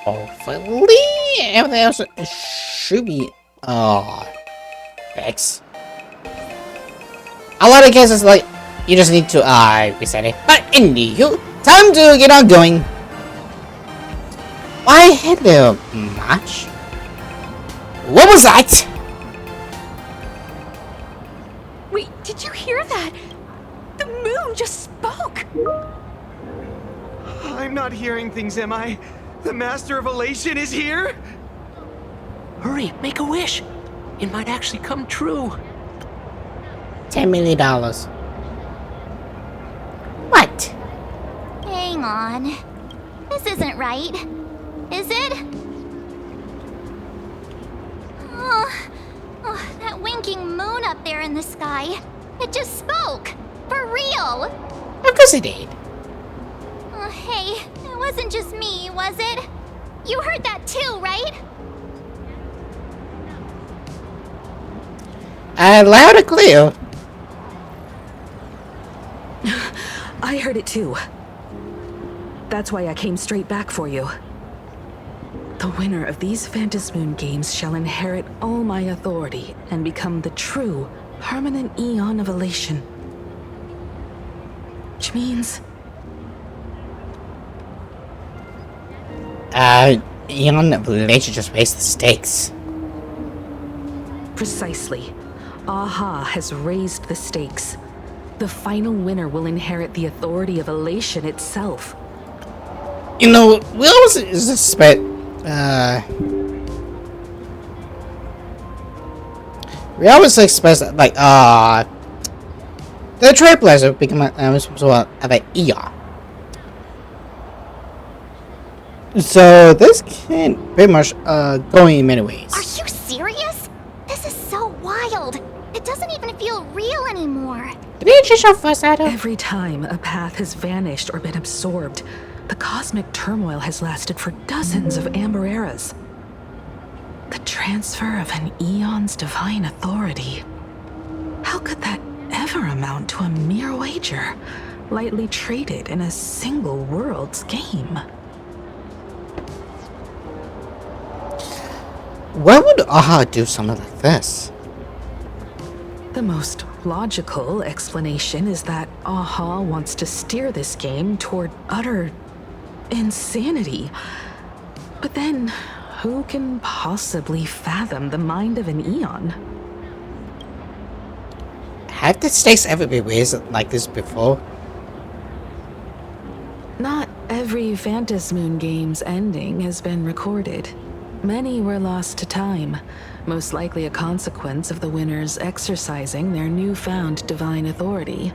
Hopefully, everything else should be fixed. A lot of cases, like, you just need to reset it. But anywho, time to get on going. Why, hello, much? What was that? Wait, did you hear that? The moon just spoke! I'm not hearing things, am I? The Master of Elation is here? Hurry, make a wish. It might actually come true. $10 million. What? Hang on. This isn't right. Is it? Oh, that winking moon up there in the sky. It just spoke. For real. Of course it did. Hey, it wasn't just me, was it? You heard that too, right? Loud and clear. I heard it too. That's why I came straight back for you. The winner of these Phantom Moon games shall inherit all my authority and become the true, permanent Eon of Elation. Which means... Eon of Elation just raised the stakes. Precisely. Aha has raised the stakes. The final winner will inherit the authority of Elation itself. You know, we always suspect, we always expect that, like, the Trailblazer become some sort of an ER. So this can pretty much go in many ways. Are you serious? This is so wild. It doesn't even feel real anymore. Did you just show first out of? Every time a path has vanished or been absorbed, the cosmic turmoil has lasted for dozens of amber eras. The transfer of an Eon's divine authority. How could that ever amount to a mere wager, lightly traded in a single world's game? Why would Aha do something like this? The most logical explanation is that Aha wants to steer this game toward utter insanity. But then, who can possibly fathom the mind of an Eon? Have the stakes ever been raised like this before? Not every Phantom Moon game's ending has been recorded. Many were lost to time, most likely a consequence of the winners exercising their newfound divine authority.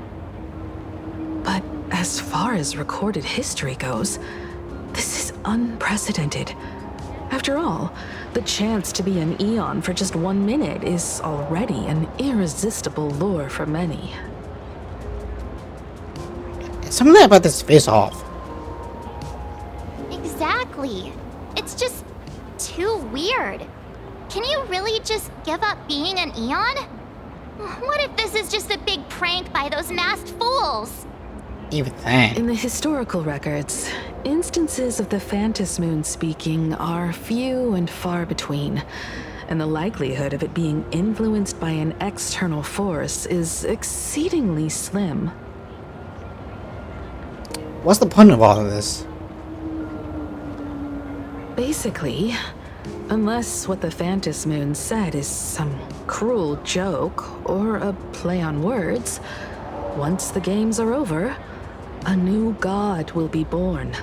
But as far as recorded history goes, this is unprecedented. After all, the chance to be an Eon for just 1 minute is already an irresistible lure for many. Something about this face off. Exactly. It's just too weird. Can you really just give up being an Eon? What if this is just a big prank by those masked fools? Even then. In the historical records, instances of the Phantom Moon speaking are few and far between, and the likelihood of it being influenced by an external force is exceedingly slim. What's the point of all of this? Basically, unless what the Phantom Moon said is some cruel joke or a play on words, once the games are over, a new god will be born.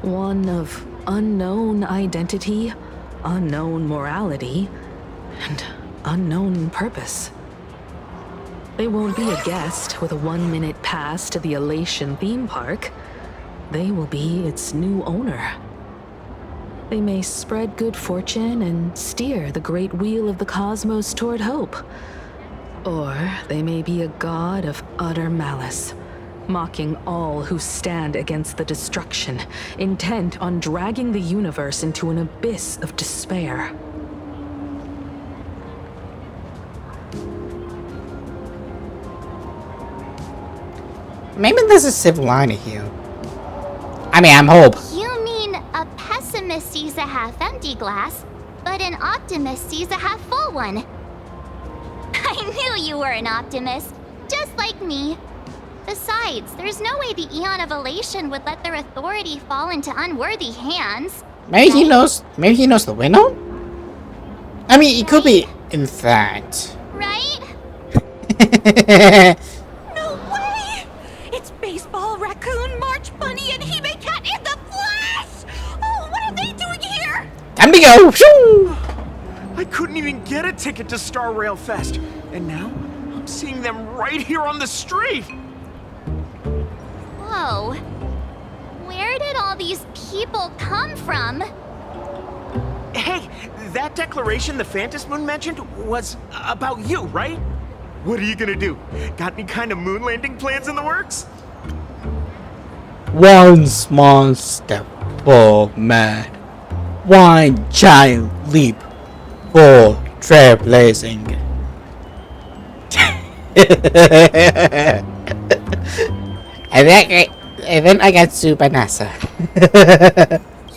One of unknown identity, unknown morality, and unknown purpose. They won't be a guest with a 1-minute pass to the Elation theme park. They will be its new owner. They may spread good fortune and steer the great wheel of the cosmos toward hope. Or they may be a god of utter malice, mocking all who stand against the destruction, intent on dragging the universe into an abyss of despair. Maybe there's a silver lining here. I mean, I'm hope. You mean a pessimist sees a half-empty glass, but an optimist sees a half-full one. I knew you were an optimist, just like me. Besides, there's no way the Eon of Elation would let their authority fall into unworthy hands. Maybe he knows. Maybe he knows the winner. I mean, it could be in that. Right? No way! It's Baseball, Raccoon, March Bunny, and Hime Cat in the flesh! Oh, what are they doing here? Time to go. Shoo! I couldn't even get a ticket to Star Rail Fest, and now I'm seeing them right here on the street. Whoa. Where did all these people come from? Hey, that declaration the Phantom Moon mentioned was about you, right? What are you gonna do? Got any kind of moon landing plans in the works? One small step for man, one giant leap for trailblazing. And then I got sued by NASA.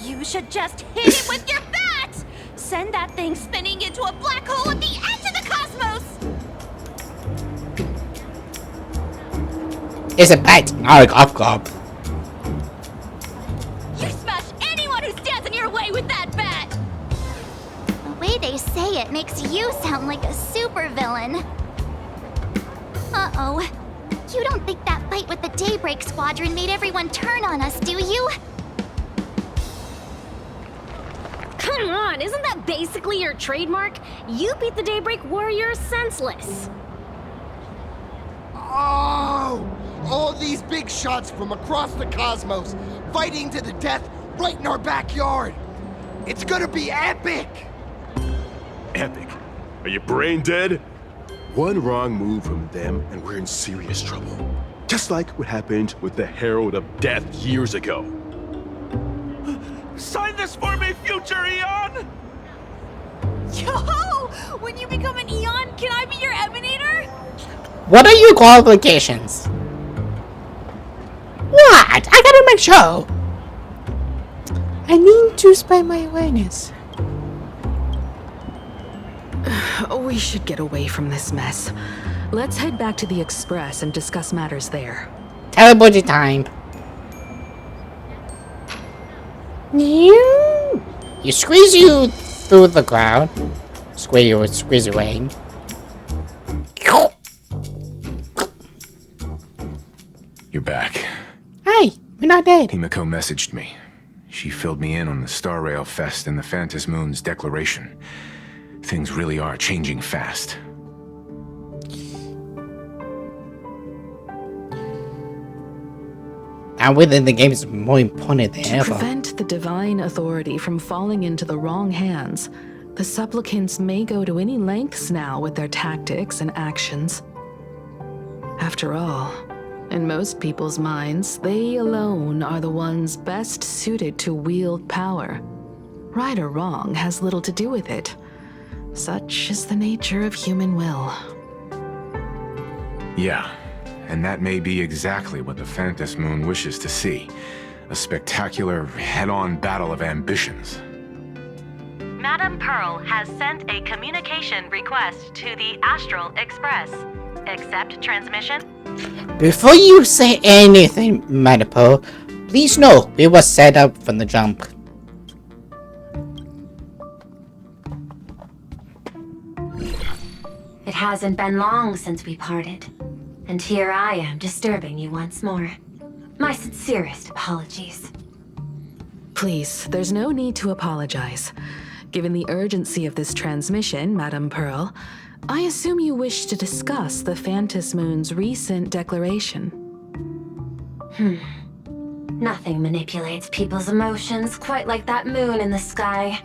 You should just hit it with your bat! Send that thing spinning into a black hole at the edge of the cosmos! It's a bat, not a golf club. You smash anyone who stands in your way with that bat! The way they say it makes you sound like a supervillain. Uh-oh. You don't think that fight with the Daybreak Squadron made everyone turn on us, do you? Come on, isn't that basically your trademark? You beat the Daybreak Warriors senseless. Oh! All these big shots from across the cosmos, fighting to the death right in our backyard. It's gonna be epic! Epic? Are you brain dead? One wrong move from them and we're in serious trouble. Just like what happened with the Herald of Death years ago. Sign this for me, future Eon! Yo! When you become an Eon, can I be your Emanator? What are your qualifications? What? I gotta make sure. I need to spend my awareness. We should get away from this mess. Let's head back to the Express and discuss matters there. Teleporting time. You squeeze you through the ground. Squeeze away. You're back. Hi, we're not dead. Himiko messaged me. She filled me in on the Star Rail Fest and the Phantom Moon's declaration. Things really are changing fast. And within the game is more important than To ever. prevent the divine authority from falling into the wrong hands, the supplicants may go to any lengths now with their tactics and actions. After all, in most people's minds, they alone are the ones best suited to wield power. Right or wrong has little to do with it. Such is the nature of human will. Yeah, and that may be exactly what the Phantom Moon wishes to see. A spectacular, head-on battle of ambitions. Madam Pearl has sent a communication request to the Astral Express. Accept transmission? Before you say anything, Madapo, please know it was set up from the jump. It hasn't been long since we parted, and here I am disturbing you once more. My sincerest apologies. Please, there's no need to apologize. Given the urgency of this transmission, Madam Pearl, I assume you wish to discuss the Phantom Moon's recent declaration. Nothing manipulates people's emotions quite like that moon in the sky.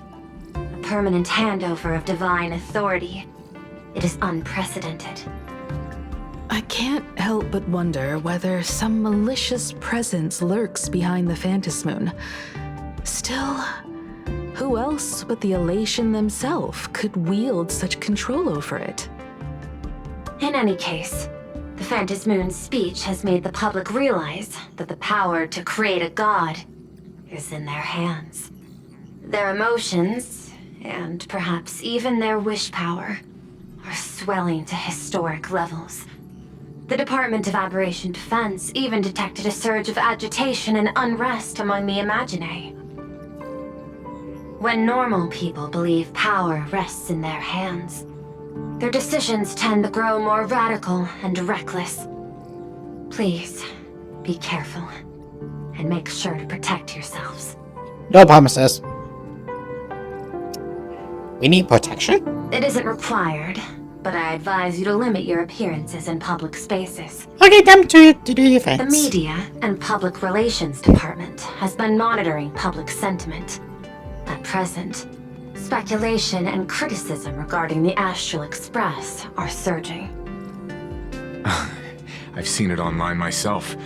A permanent handover of divine authority. It is unprecedented. I can't help but wonder whether some malicious presence lurks behind the Phantom Moon. Still, who else but the Elation themselves could wield such control over it? In any case, the Phantom Moon's speech has made the public realize that the power to create a god is in their hands. Their emotions, and perhaps even their wish power, are swelling to historic levels. The Department of Aberration Defense even detected a surge of agitation and unrest among the Imaginae. When normal people believe power rests in their hands, their decisions tend to grow more radical and reckless. Please, be careful, and make sure to protect yourselves. No promises. We need protection? It isn't required, but I advise you to limit your appearances in public spaces. Okay, come to do your The things. Media and Public Relations Department has been monitoring public sentiment. At present, speculation and criticism regarding the Astral Express are surging. I've seen it online myself.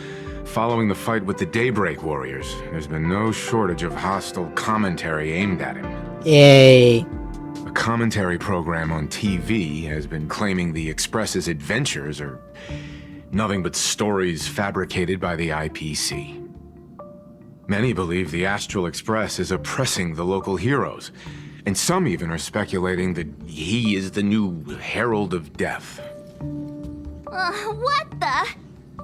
Following the fight with the Daybreak Warriors, there's been no shortage of hostile commentary aimed at him. Yay. A commentary program on TV has been claiming the Express's adventures are nothing but stories fabricated by the IPC. Many believe the Astral Express is oppressing the local heroes, and some even are speculating that he is the new Herald of Death. What the?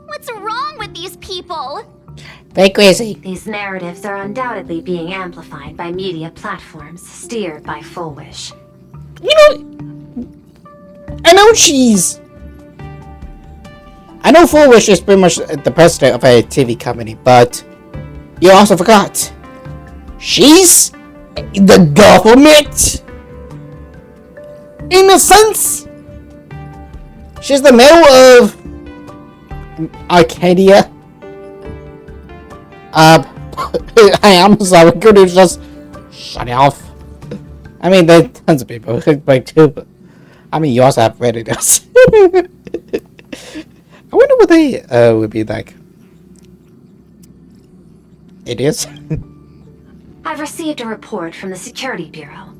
What's wrong with these people? They crazy. These narratives are undoubtedly being amplified by media platforms steered by Full Wish. You know, I know Full Wish is pretty much the president of a TV company, but you also forgot. She's the government. In a sense, she's the mayor of Arcadia. I am sorry, could you just shut it off? I mean, there are tons of people who play too, but I mean, you also have Redditors. I wonder what they would be like. It is. I've received a report from the Security Bureau.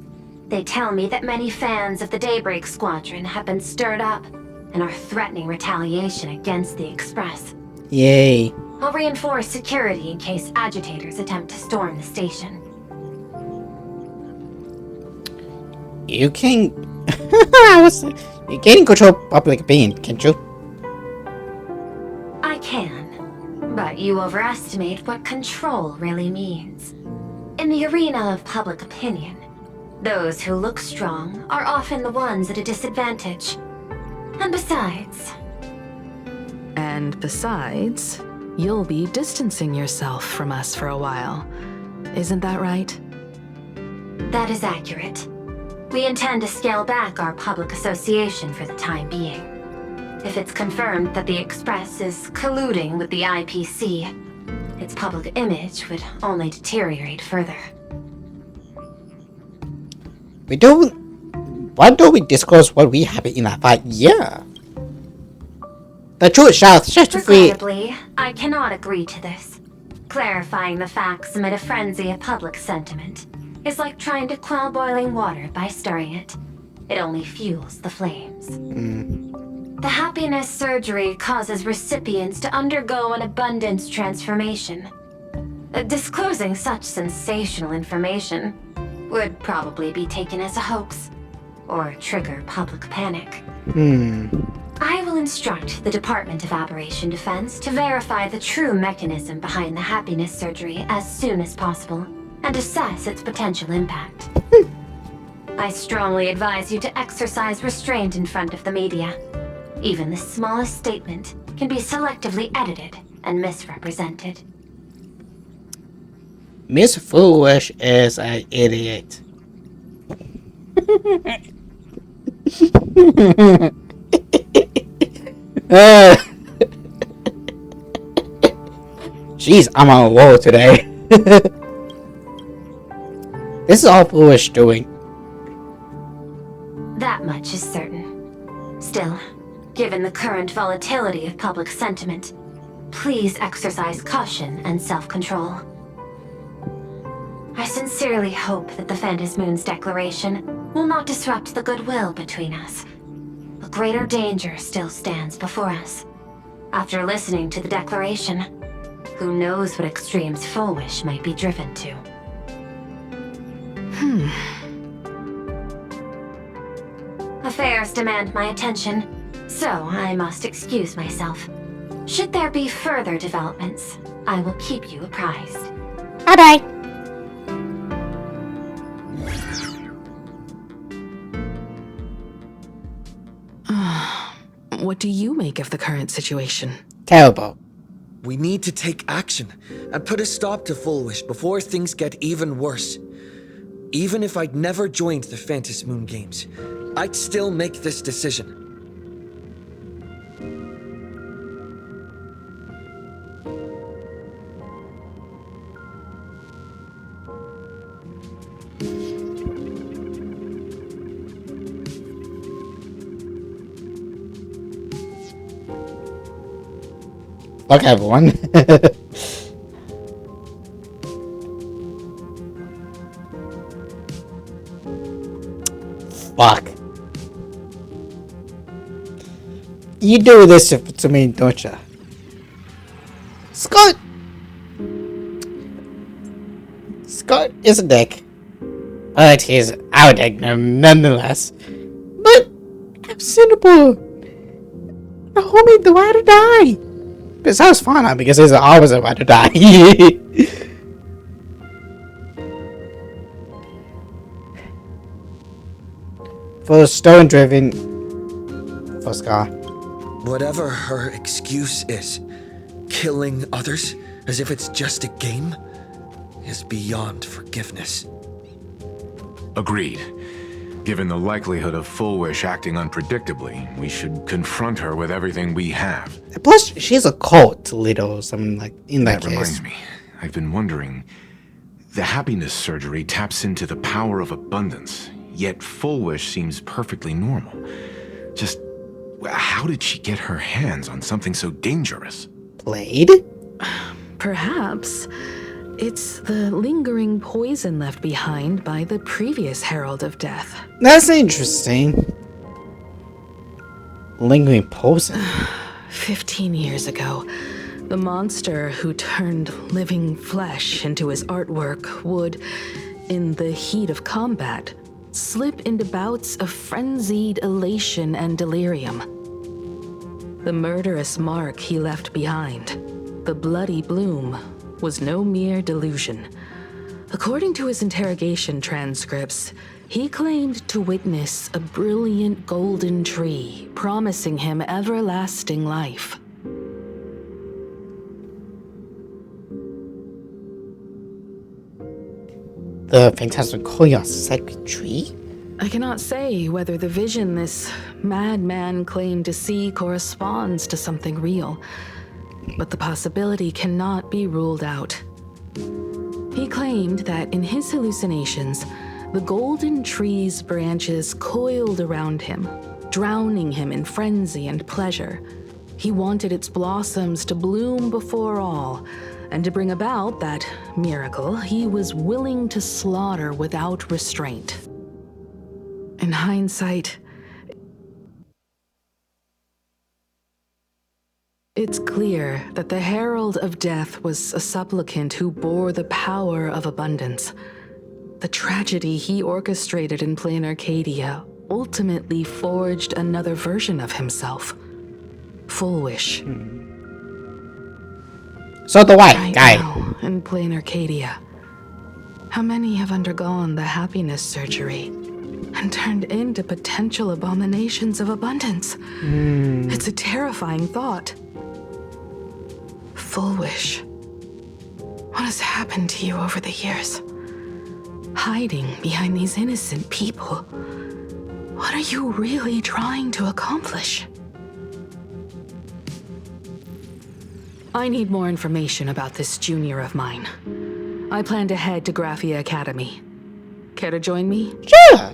They tell me that many fans of the Daybreak Squadron have been stirred up and are threatening retaliation against the Express. Yay. I'll reinforce security in case agitators attempt to storm the station. You can... you can control public opinion, can't you? I can, but you overestimate what control really means. In the arena of public opinion, those who look strong are often the ones at a disadvantage. And besides... And besides, you'll be distancing yourself from us for a while. Isn't that right? That is accurate. We intend to scale back our public association for the time being. If it's confirmed that the Express is colluding with the IPC, its public image would only deteriorate further. Why don't we disclose what we have in that fight? Yeah. The truth shall set you free. Regrettably, I cannot agree to this. Clarifying the facts amid a frenzy of public sentiment is like trying to quell boiling water by stirring it. It only fuels the flames. The happiness surgery causes recipients to undergo an abundance transformation. Disclosing such sensational information would probably be taken as a hoax, or trigger public panic. I will instruct the Department of Aberration Defense to verify the true mechanism behind the happiness surgery as soon as possible, and assess its potential impact. I strongly advise you to exercise restraint in front of the media. Even the smallest statement can be selectively edited and misrepresented. Miss Foolish is an idiot. Jeez, I'm on a roll today. This is all Foolish doing. That much is certain. Still, given the current volatility of public sentiment, please exercise caution and self-control. I sincerely hope that the Phantasmoon's declaration will not disrupt the goodwill between us. A greater danger still stands before us. After listening to the declaration, who knows what extremes Full Wish might be driven to. Affairs demand my attention, so I must excuse myself. Should there be further developments, I will keep you apprised. Bye-bye. What do you make of the current situation? Terrible. We need to take action and put a stop to Fullwish before things get even worse. Even if I'd never joined the Phantom Moon Games, I'd still make this decision. Look, everyone. Fuck. You do this to me, don't you? Scott! Scott is a dick. But he's our dick nonetheless. But I'm cynical. The homie, the way to die. But it sounds fun because he's always about to die. For stone driven for Scar. Whatever her excuse is, killing others as if it's just a game is beyond forgiveness. Agreed. Given the likelihood of Fullwish acting unpredictably, we should confront her with everything we have. Plus, she's a cult leader or something like in that case. Reminds me, I've been wondering. The happiness surgery taps into the power of abundance, yet Fullwish seems perfectly normal. Just how did she get her hands on something so dangerous? Blade? Perhaps it's the lingering poison left behind by the previous Herald of Death. That's interesting. Lingering poison. 15 years ago, the monster who turned living flesh into his artwork would, in the heat of combat, slip into bouts of frenzied elation and delirium. The murderous mark he left behind, the bloody bloom, was no mere delusion. According to his interrogation transcripts, he claimed to witness a brilliant golden tree promising him everlasting life. The Phantasmagoria sacred tree? I cannot say whether the vision this madman claimed to see corresponds to something real, but the possibility cannot be ruled out. He claimed that in his hallucinations, the golden tree's branches coiled around him, drowning him in frenzy and pleasure. He wanted its blossoms to bloom before all, and to bring about that miracle, he was willing to slaughter without restraint. In hindsight, it's clear that the Herald of Death was a supplicant who bore the power of abundance. The tragedy he orchestrated in Plain Arcadia ultimately forged another version of himself. Fullwish. So the white right guy. Now, in Plain Arcadia, how many have undergone the happiness surgery and turned into potential abominations of abundance? It's a terrifying thought. Fullwish, what has happened to you over the years? Hiding behind these innocent people, what are you really trying to accomplish? I need more information about this junior of mine. I plan to head to Graphia Academy. Care to join me? Sure.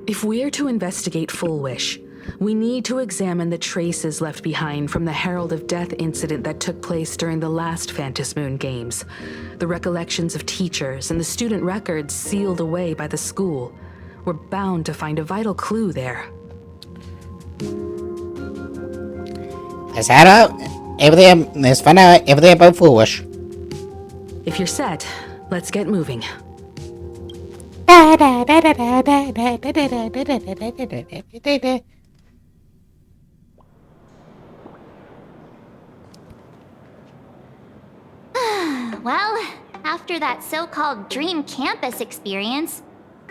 If we're to investigate Fullwish, we need to examine the traces left behind from the Herald of Death incident that took place during the last Phantom Moon Games. The recollections of teachers and the student records sealed away by the school. We're bound to find a vital clue there. Let's head out. Let's find out everything about Foolish. If you're set, let's get moving. Well, after that so-called dream campus experience,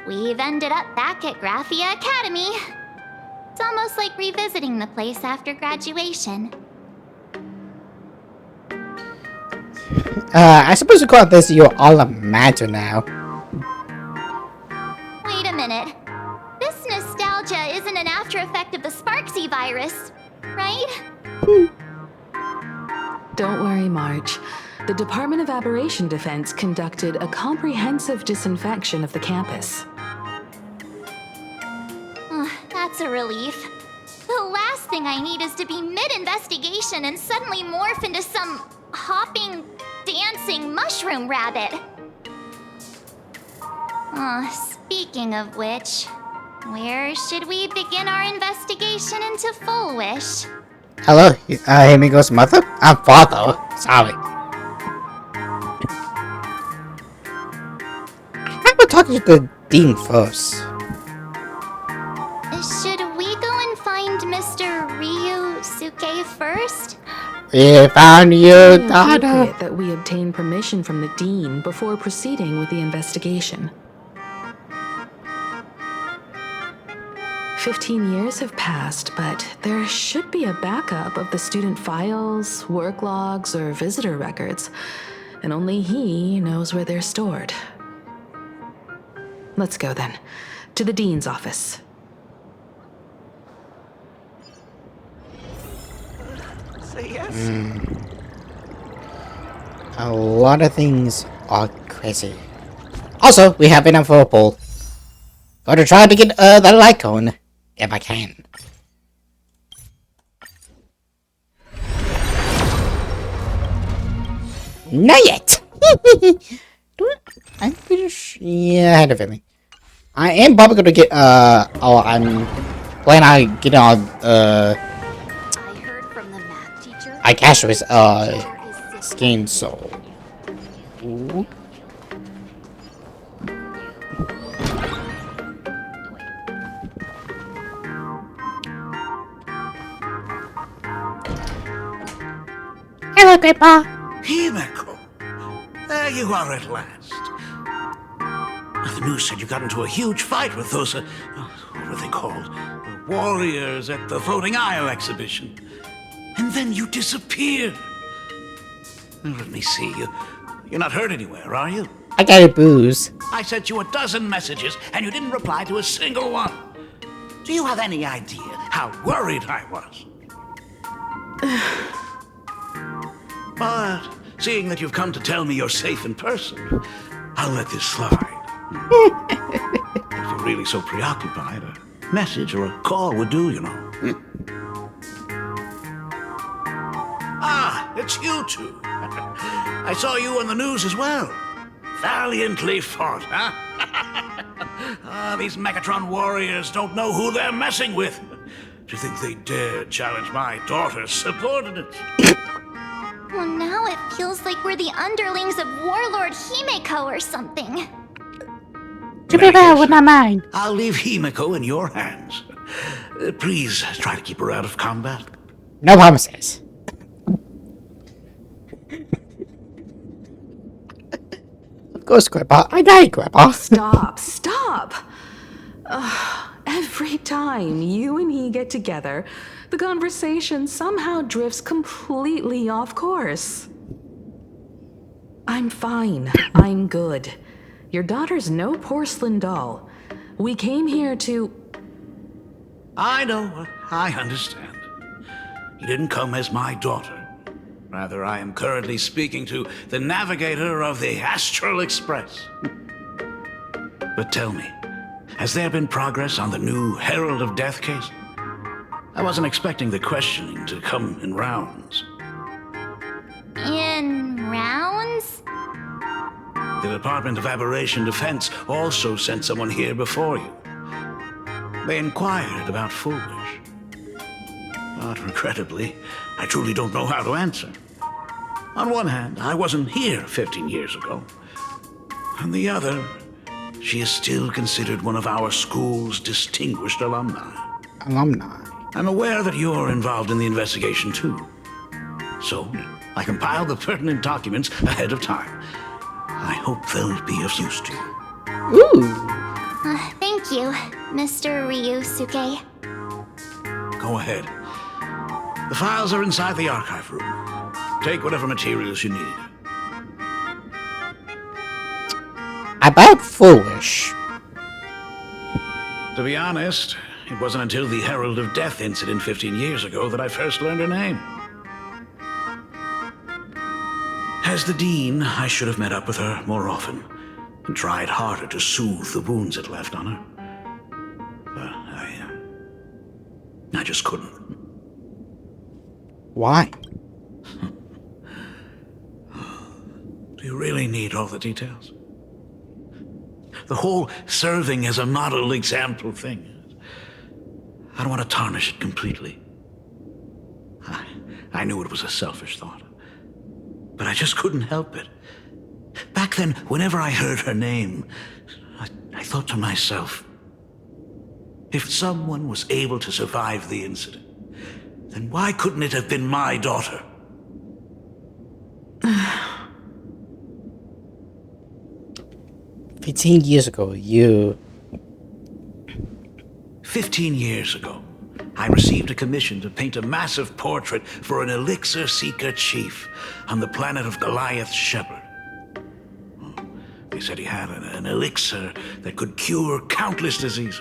we've ended up back at Graphia Academy. It's almost like revisiting the place after graduation. I suppose you call this your alma mater now. Wait a minute. This nostalgia isn't an after effect of the Sparksy virus, right? Don't worry, Marge. The Department of Aberration Defense conducted a comprehensive disinfection of the campus. That's a relief. The last thing I need is to be mid-investigation and suddenly morph into some hopping, dancing mushroom rabbit. Speaking of which, where should we begin our investigation into Full Wish? Hello, Himiko's mother? I'm father. Sorry. How about talking to the dean first? Should we go and find Mr. Ryusuke first? We found you, It's daughter. appropriate that we obtain permission from the dean before proceeding with the investigation. 15 years have passed, but there should be a backup of the student files, work logs, or visitor records, and only he knows where they're stored. Let's go then, to the dean's office. Say yes. A lot of things are crazy. Also, we have enough for a poll. Gotta try to get the light cone, if I can. Not yet. I'm pretty sure. Yeah, I had a feeling. I am probably gonna get I'm planning on getting on I cash with skin soul. Ooh. Hello, Grandpa. Himeko, there you are at last. The news said you got into a huge fight with those, what were they called? Warriors at the Floating Isle exhibition. And then you disappeared. Let me see. You're not hurt anywhere, are you? I got a booze. I sent you a dozen messages, and you didn't reply to a single one. Do you have any idea how worried I was? But seeing that you've come to tell me you're safe in person, I'll let this slide. If you're really so preoccupied, a message or a call would do, you know. Ah, it's you two. I saw you on the news as well. Valiantly fought, huh? These Megatron warriors don't know who they're messing with. Do you think they dare challenge my daughter's subordinates? Well, now it feels like we're the underlings of Warlord Himeko or something. To be fair with my mind. I'll leave Himeko in your hands. Please try to keep her out of combat. No promises. Of course, Grandpa. I got it, Grandpa. Stop. Every time you and he get together, the conversation somehow drifts completely off course. I'm fine. I'm good. Your daughter's no porcelain doll. We came here to... I know. I understand. You didn't come as my daughter. Rather, I am currently speaking to the navigator of the Astral Express. But tell me, has there been progress on the new Herald of Death case? I wasn't expecting the questioning to come in rounds. In rounds? The Department of Aberration Defense also sent someone here before you. They inquired about Full Wish. But regrettably, I truly don't know how to answer. On one hand, I wasn't here 15 years ago. On the other, she is still considered one of our school's distinguished alumni. I'm aware that you're involved in the investigation too. So, I compiled the pertinent documents ahead of time. I hope they'll be of use to you. Ooh. Thank you, Mr. Ryusuke. Go ahead. The files are inside the archive room. Take whatever materials you need. About Foolish. To be honest, it wasn't until the Herald of Death incident 15 years ago that I first learned her name. As the Dean, I should have met up with her more often and tried harder to soothe the wounds it left on her. But I just couldn't. Why? Do you really need all the details? The whole serving as a model example thing. I don't want to tarnish it completely. I knew it was a selfish thought, but I just couldn't help it. Back then, whenever I heard her name, I thought to myself, if someone was able to survive the incident, then why couldn't it have been my daughter? 15 years ago, 15 years ago, I received a commission to paint a massive portrait for an elixir seeker chief on the planet of Goliath Shepherd. They said he had an elixir that could cure countless diseases.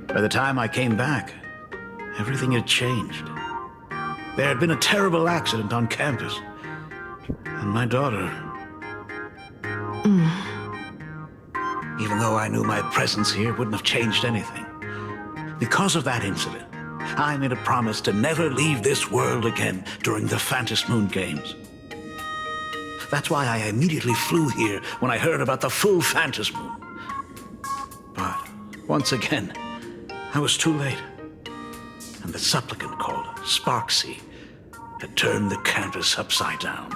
By the time I came back, everything had changed. There had been a terrible accident on campus, and my daughter... Even though I knew my presence here wouldn't have changed anything. Because of that incident, I made a promise to never leave this world again during the Phantom Moon Games. That's why I immediately flew here when I heard about the full Phantom Moon. But once again, I was too late. And the supplicant called Sparksy had turned the campus upside down.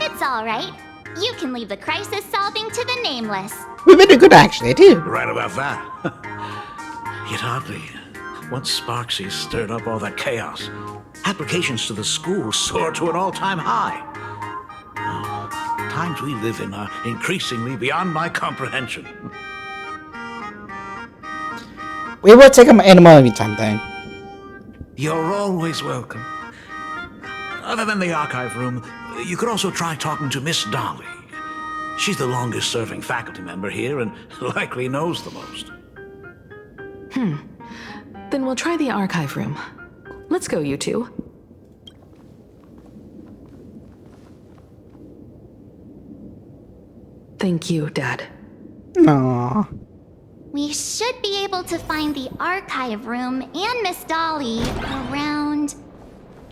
It's alright. You can leave the crisis solving to the nameless. We made it good actually, too. Right about that. Yet oddly, once Sparksy stirred up all that chaos, applications to the school soared to an all-time high. Times we live in are increasingly beyond my comprehension. We will take them animal every time then. You're always welcome. Other than the archive room, you could also try talking to Miss Dolly. She's the longest-serving faculty member here and likely knows the most. Then we'll try the archive room. Let's go, you two. Thank you, Dad. Aww. We should be able to find the archive room and Miss Dolly around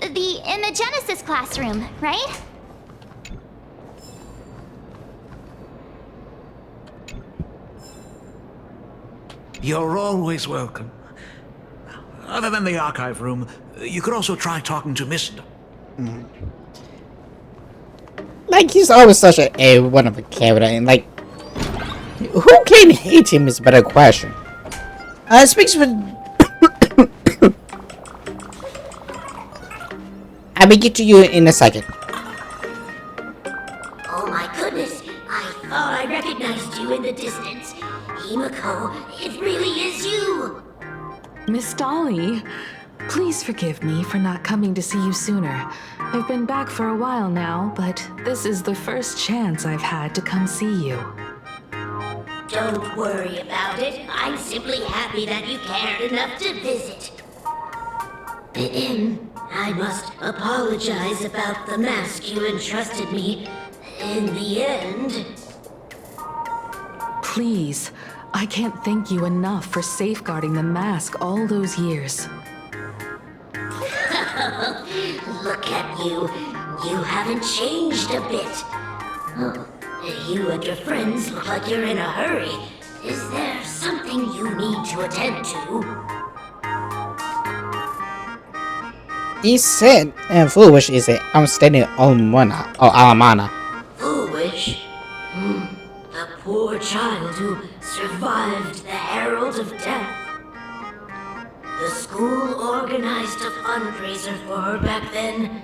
the Imagenesis classroom, right? You're always welcome. Other than the archive room, you could also try talking to Miss... Like, he's always such a one of a character, and like, who can hate him is a better question. Speaks for... I will get to you in a second. Oh my goodness, I thought I recognized you in the distance. Himiko, it really is you! Miss Dolly, please forgive me for not coming to see you sooner. I've been back for a while now, but this is the first chance I've had to come see you. Don't worry about it. I'm simply happy that you cared enough to visit. I must apologize about the mask you entrusted me. In the end... Please, I can't thank you enough for safeguarding the mask all those years. Look at you. You haven't changed a bit. Oh, you and your friends look like you're in a hurry. Is there something you need to attend to? He said, and Foolish is an outstanding alma mater. Foolish? The poor child who survived the Herald of Death. The school organized a fundraiser for her back then.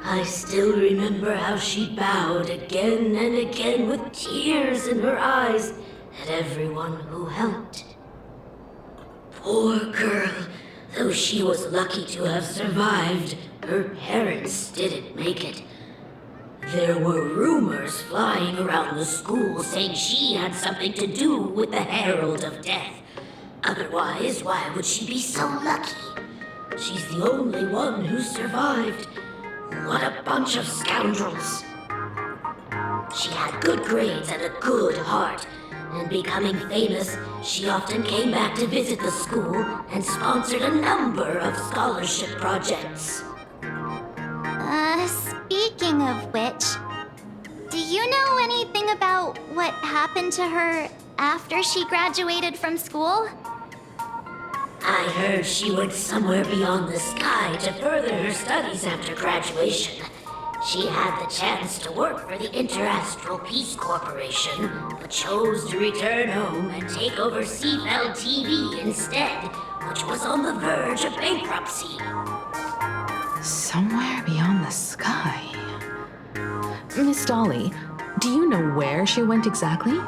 I still remember how she bowed again and again with tears in her eyes at everyone who helped. Poor girl, though she was lucky to have survived, her parents didn't make it. There were rumors flying around the school saying she had something to do with the Herald of Death. Otherwise, why would she be so lucky? She's the only one who survived. What a bunch of scoundrels. She had good grades and a good heart, and becoming famous, she often came back to visit the school and sponsored a number of scholarship projects. Speaking of which, do you know anything about what happened to her after she graduated from school? I heard she went somewhere beyond the sky to further her studies after graduation. She had the chance to work for the Interastral Peace Corporation, but chose to return home and take over Seafell TV instead, which was on the verge of bankruptcy. Somewhere beyond the sky. Miss Dolly, do you know where she went exactly?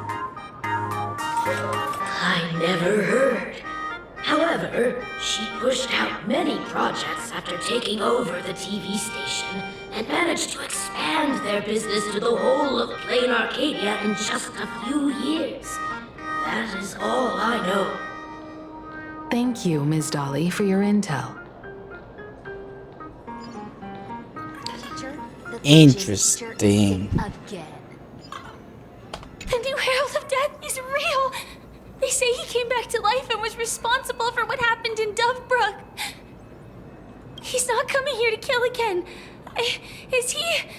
I never heard. However, she pushed out many projects after taking over the TV station and managed to expand their business to the whole of Plain Arcadia in just a few years. That is all I know. Thank you, Ms. Dolly, for your intel. Interesting. Again. The new Herald of Death is real! They say he came back to life and was responsible for what happened in Dovebrook. He's not coming here to kill again. Is he?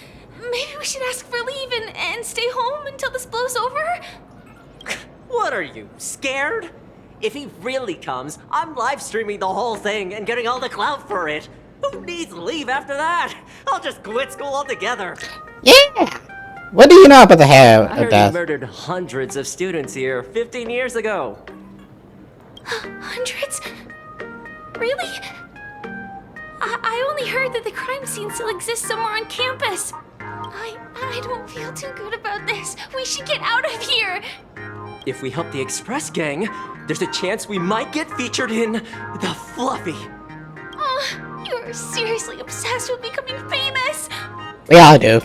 Maybe we should ask for leave and stay home until this blows over? What are you, scared? If he really comes, I'm live streaming the whole thing and getting all the clout for it. Who needs leave after that? I'll just quit school altogether. Yeah! What do you know about the hair I of heard death? he murdered hundreds of students here 15 years ago. Hundreds? Really? I only heard that the crime scene still exists somewhere on campus. I don't feel too good about this. We should get out of here. If we help the Express gang, there's a chance we might get featured in The Fluffy. You're seriously obsessed with becoming famous. We all do.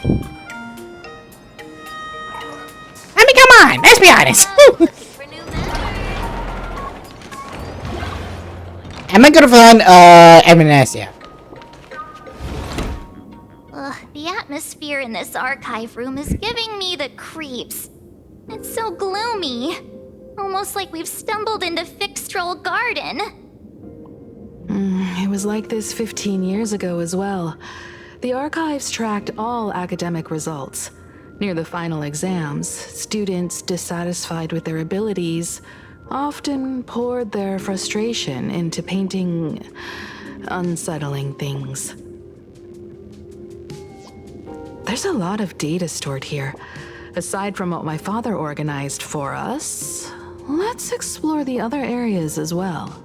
I mean, come on, let's be honest. Am I gonna find Amnesia? Ugh, the atmosphere in this archive room is giving me the creeps. It's so gloomy. Almost like we've stumbled into Fixtroll Garden. It was like this 15 years ago as well. The archives tracked all academic results. Near the final exams, students dissatisfied with their abilities often poured their frustration into painting unsettling things. There's a lot of data stored here. Aside from what my father organized for us, let's explore the other areas as well.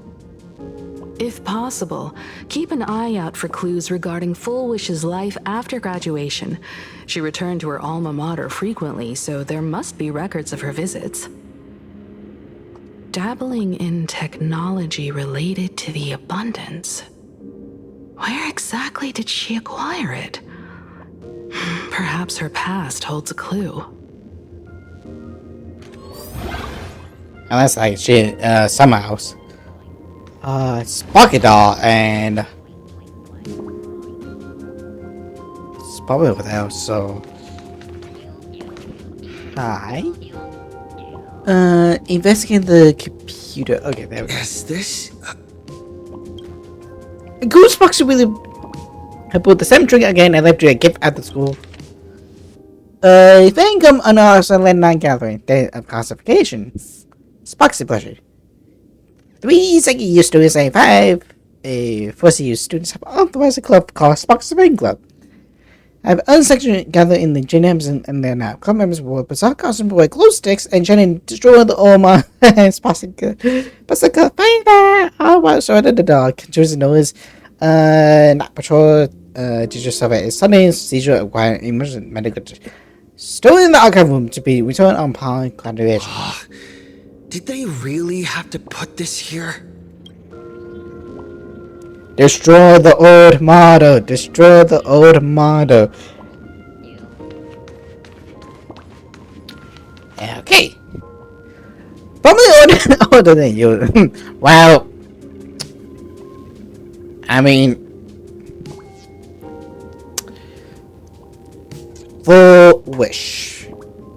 If possible, keep an eye out for clues regarding Full Wish's life after graduation. She returned to her alma mater frequently, so there must be records of her visits. Dabbling in technology related to the abundance. Where exactly did she acquire it? Perhaps her past holds a clue. Unless like she somehow. It's Pocket Doll and it's probably without so. Hi. Investigate the computer. Okay, there we go. Is this? Goosebox really. I pulled the same trick again and left you a gift at the school. If income on our land nine gathering, day of classification. Spoxy pleasure. 3 second-year students and 5 first-year students have authorized a club called Spock's Ring Club. have other sections gathered in the gyms and they're now club members will bizarre costumes, wear glow sticks, and try and destroy the Oma. Spasica, find that! Oh, wow, so the dog. Choose the noise. Not patrol. Teacher survey is suddenly seizure acquire emergency medical. Still in the archive room to be returned upon graduation. Did they really have to put this here? Destroy the old model. Destroy the old model. Okay. Probably older than you. Well, I mean, Foolish.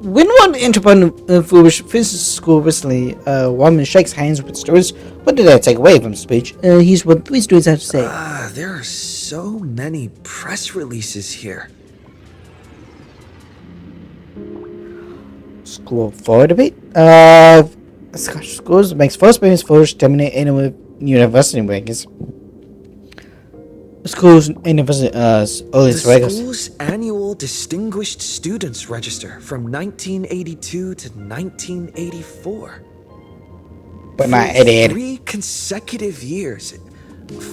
When one entrepreneur Foolish visits school recently, a woman shakes hands with students. What did I take away from the speech? Here's what 3 students have to say. There are so many press releases here. School forward a bit. Scotch Schools makes first famous Foolish dominate anywhere university rankings. School's university earliest The school's annual Distinguished Students Register from 1982 to 1984. But not For 88. 3 consecutive years,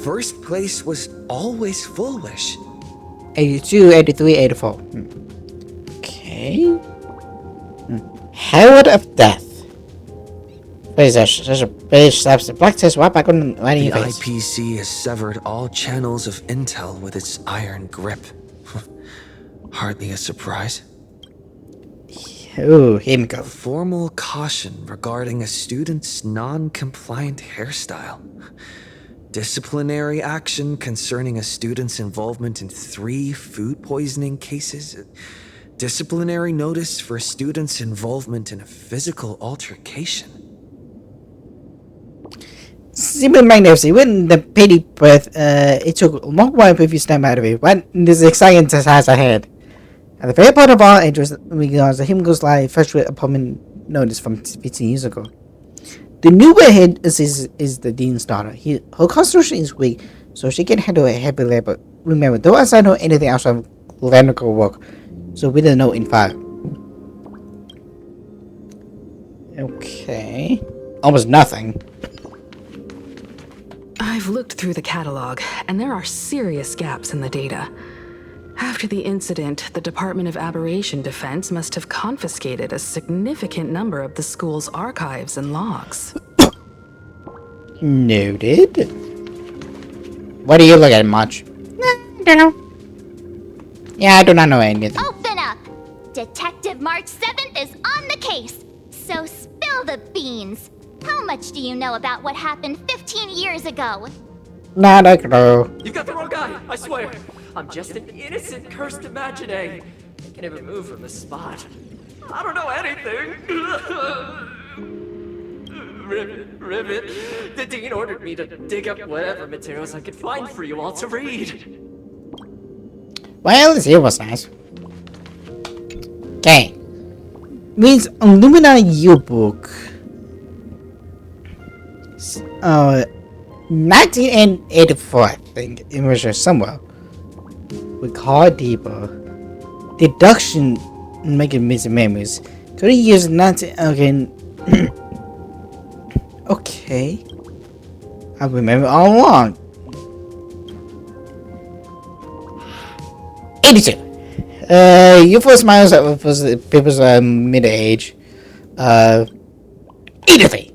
first place was always Foolish. 82, 83, 84. Okay. Herald of Death. What is that? There's a beige slaps the black test right back on right in The your face. IPC has severed all channels of intel with its iron grip. Hardly a surprise. Ooh, here we go. Formal caution regarding a student's non-compliant hairstyle. Disciplinary action concerning a student's involvement in 3 food poisoning cases. Disciplinary notice for a student's involvement in a physical altercation. Simple magnificent. When the pity breath, it took a long while before you snap out of it. What this exciting task ahead. At the very part of our interest regards the him goes live fresh with appointment notice from 15 years ago. The new head is the dean's daughter. Her constitution is weak, so she can handle a heavy labor. Remember, don't assign her anything outside of clerical work, so we didn't know in fire. Okay. Almost nothing. I've looked through the catalog, and there are serious gaps in the data. After the incident, the Department of Aberration Defense must have confiscated a significant number of the school's archives and logs. Noted. What do you look at, March? I don't know. Yeah, I do not know anything. Open up! Detective March 7th is on the case, so spill the beans. How much do you know about what happened 15 years ago? Not a clue. You've got the wrong guy, I swear. I'm just an innocent, cursed imaginary. I can't even move from the spot. I don't know anything. Ribbit. The dean ordered me to dig up whatever materials I could find for you all to read. Well, this here was nice. Okay. Means Illumina yearbook. 1984, I think. It was just somewhere. With card deeper. Deduction making missing memories. 30 years 19. Okay. Okay. I remember all along. 82. You first smiles at people's middle age. 83.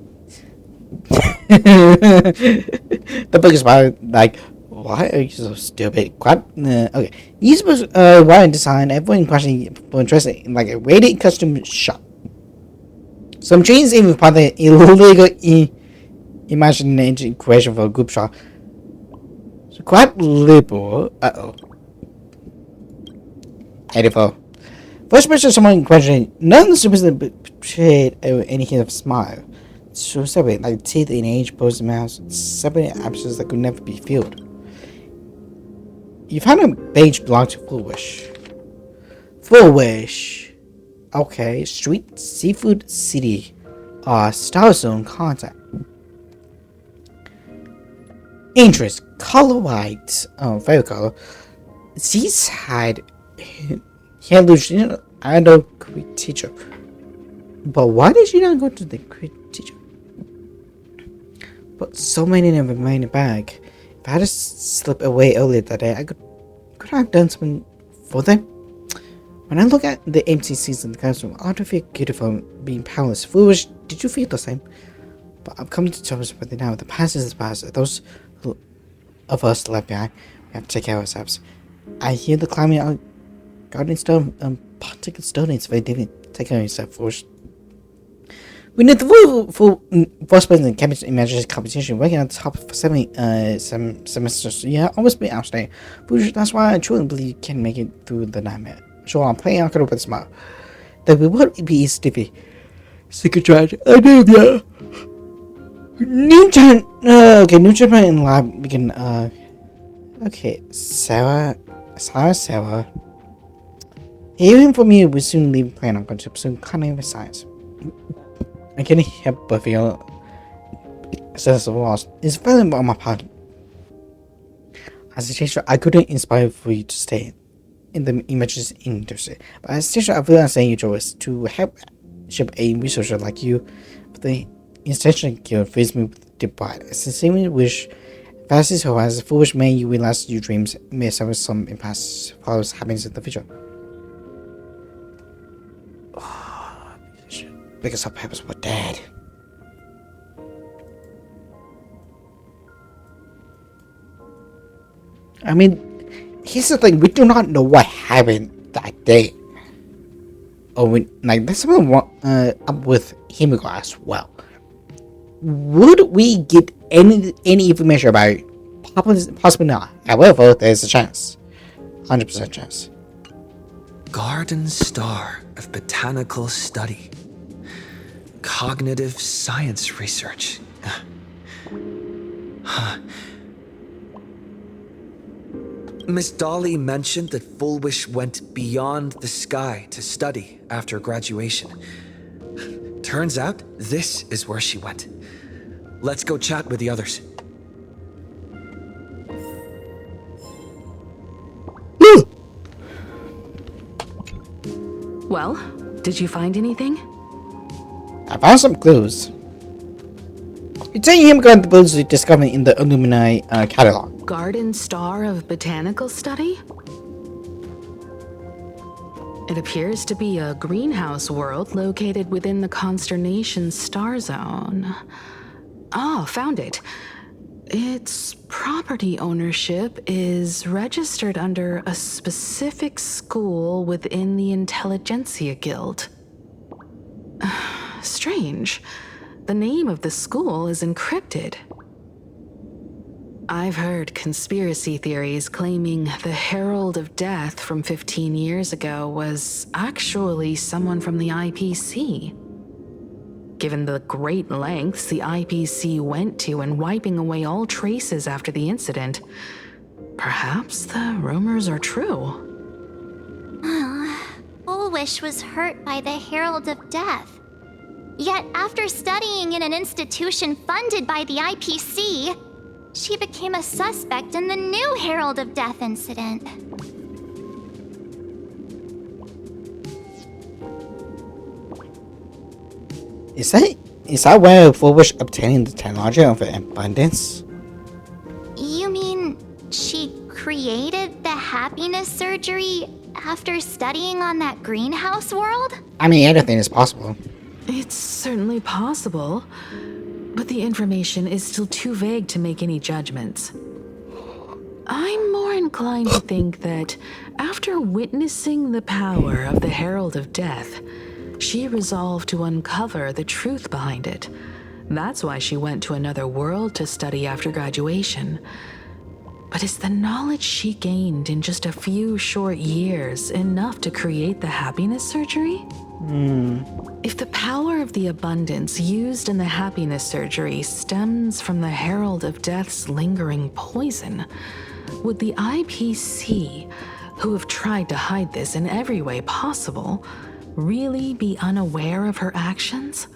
The book is about like, why are you so stupid? Okay. These books were designed. Everyone questioning for interest in like a rated custom shop. Some chains even part the illegal imagination creation for a group shop. So quite liberal. 84. First person someone questioning none of the supposed portrayed any hint of smile. So separate, like teeth in age, posed mouths, separate absences that could never be filled. You found a page belonged to Foolish. Foolish. Okay, Street Seafood City. Star Zone contact. Interest, color white. Oh, very color. These had hallucination adult Greek teacher. But why did she not go to the Greek teacher? But so many never made it back. If I had slipped away earlier that day, I could have done something for them. When I look at the empty seats in the classroom, I don't feel guilty for being powerless. Foolish, did you feel the same? But I'm coming to terms with it now. The past is the past. Those of us left behind, we have to take care of ourselves. I hear the climbing out garden stone, particular stone is very different. Take care of yourself, foolish. We need the full first place in the chemistry imagination competition, ranking on top for some semesters. Yeah, almost been outstanding. That's why I truly believe you can make it through the nightmare. Sure, I'm playing Uncle with a smile. The reward would be easy to be. Secret Drive. I do, yeah. New turn. Okay, new chapter in lab. We can. Okay, Sarah. Hearing from you, we soon leave playing Uncle to pursue cunning science. I can't help but feel a sense of loss. It's valuable on my part. As a teacher, I couldn't inspire for you to stay in the images industry. But as a teacher, I feel I'm saying your choice to help shape a researcher like you. But the intention guild fills me with deep pride. I sincerely wish fastest so as a foolish man you realize your dreams may suffer some impasse follows happiness in the future. Because our parents were dead. I mean, here's the thing: we do not know what happened that day. Or we there's something up with him as well. Would we get any information about it? Possibly not. However, there's a chance, 100% chance. Garden Star of Botanical Study. Cognitive science research. Miss Dolly mentioned that Fullwish went beyond the sky to study after graduation. Turns out this is where she went. Let's go chat with the others. Well, did you find anything? I found some clues. It's saying him got the clues we discovered in the Illuminati catalog. Garden Star of Botanical Study? It appears to be a greenhouse world located within the Consternation Star Zone. Oh, found it. Its property ownership is registered under a specific school within the Intelligentsia Guild. Strange. The name of the school is encrypted. I've heard conspiracy theories claiming the Herald of Death from 15 years ago was actually someone from the IPC. Given the great lengths the IPC went to in wiping away all traces after the incident, perhaps the rumors are true. Bullwish was hurt by the Herald of Death. Yet after studying in an institution funded by the IPC, she became a suspect in the new Herald of Death incident. Is that where Fullwish obtained the technology of abundance? You mean she created the happiness surgery after studying on that greenhouse world? I mean, anything is possible. It's certainly possible, but the information is still too vague to make any judgments. I'm more inclined to think that after witnessing the power of the Herald of Death, she resolved to uncover the truth behind it. That's why she went to another world to study after graduation. But is the knowledge she gained in just a few short years enough to create the happiness surgery? If the power of the abundance used in the happiness surgery stems from the Herald of Death's lingering poison, would the IPC, who have tried to hide this in every way possible, really be unaware of her actions?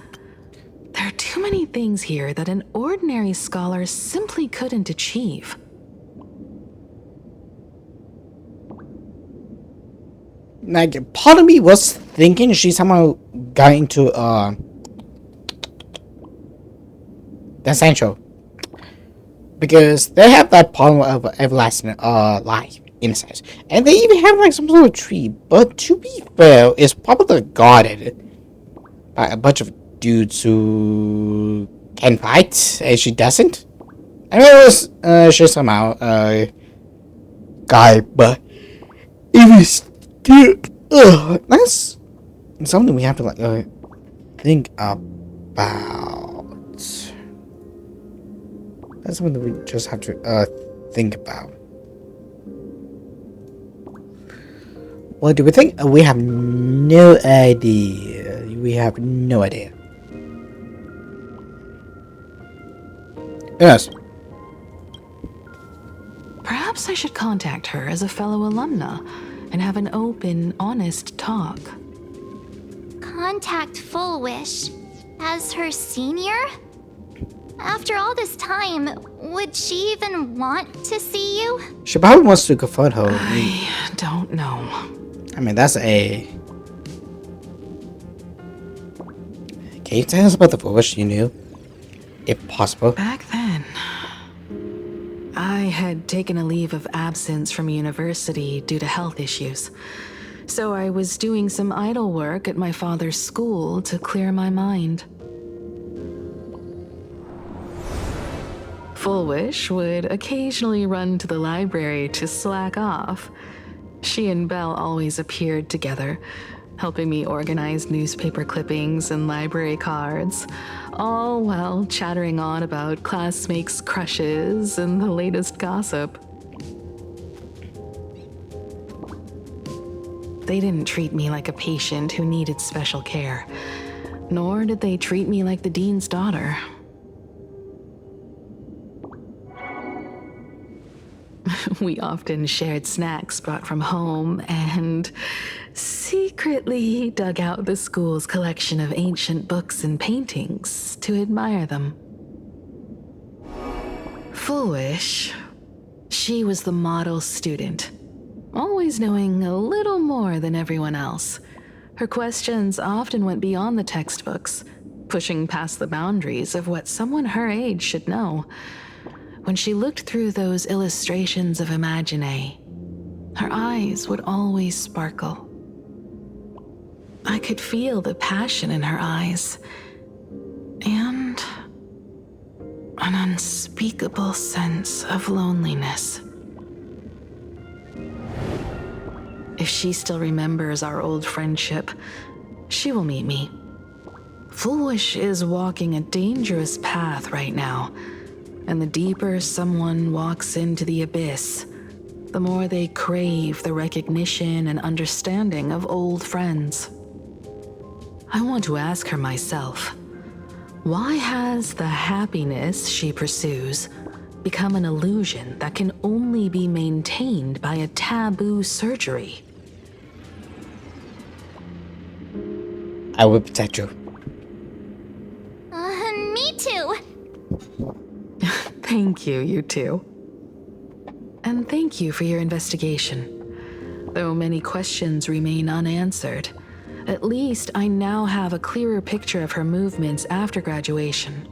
There are too many things here that an ordinary scholar simply couldn't achieve. like, part of me was thinking she somehow got into the Sancho, because they have that problem of everlasting life in a sense, and they even have like some sort of tree. But to be fair, it's probably guarded by a bunch of dudes who can fight, and she doesn't. I mean, it was she's somehow guy, but it is still that's something we have to like think about. That's something we just have to think about. What do we think? We have no idea. We have no idea. Yes. Perhaps I should contact her as a fellow alumna and have an open, honest talk. Contact Full Wish as her senior? After all this time, would she even want to see you? She probably wants to confront her. I don't know. I mean, that's a... Can you tell us about the Full Wish you knew? If possible. Back then, I had taken a leave of absence from university due to health issues. So I was doing some idle work at my father's school to clear my mind. Full Wish would occasionally run to the library to slack off. She and Belle always appeared together, helping me organize newspaper clippings and library cards, all while chattering on about classmates' crushes and the latest gossip. They didn't treat me like a patient who needed special care, nor did they treat me like the dean's daughter. We often shared snacks brought from home and secretly dug out the school's collection of ancient books and paintings to admire them. Full Wish, she was the model student, always knowing a little more than everyone else. Her questions often went beyond the textbooks, pushing past the boundaries of what someone her age should know. When she looked through those illustrations of Imagine, her eyes would always sparkle. I could feel the passion in her eyes, and an unspeakable sense of loneliness. If she still remembers our old friendship, she will meet me. Full Wish is walking a dangerous path right now. And the deeper someone walks into the abyss, the more they crave the recognition and understanding of old friends. I want to ask her myself, why has the happiness she pursues become an illusion that can only be maintained by a taboo surgery? I will protect you. Me too. Thank you, you two. And thank you for your investigation. Though many questions remain unanswered, at least I now have a clearer picture of her movements after graduation.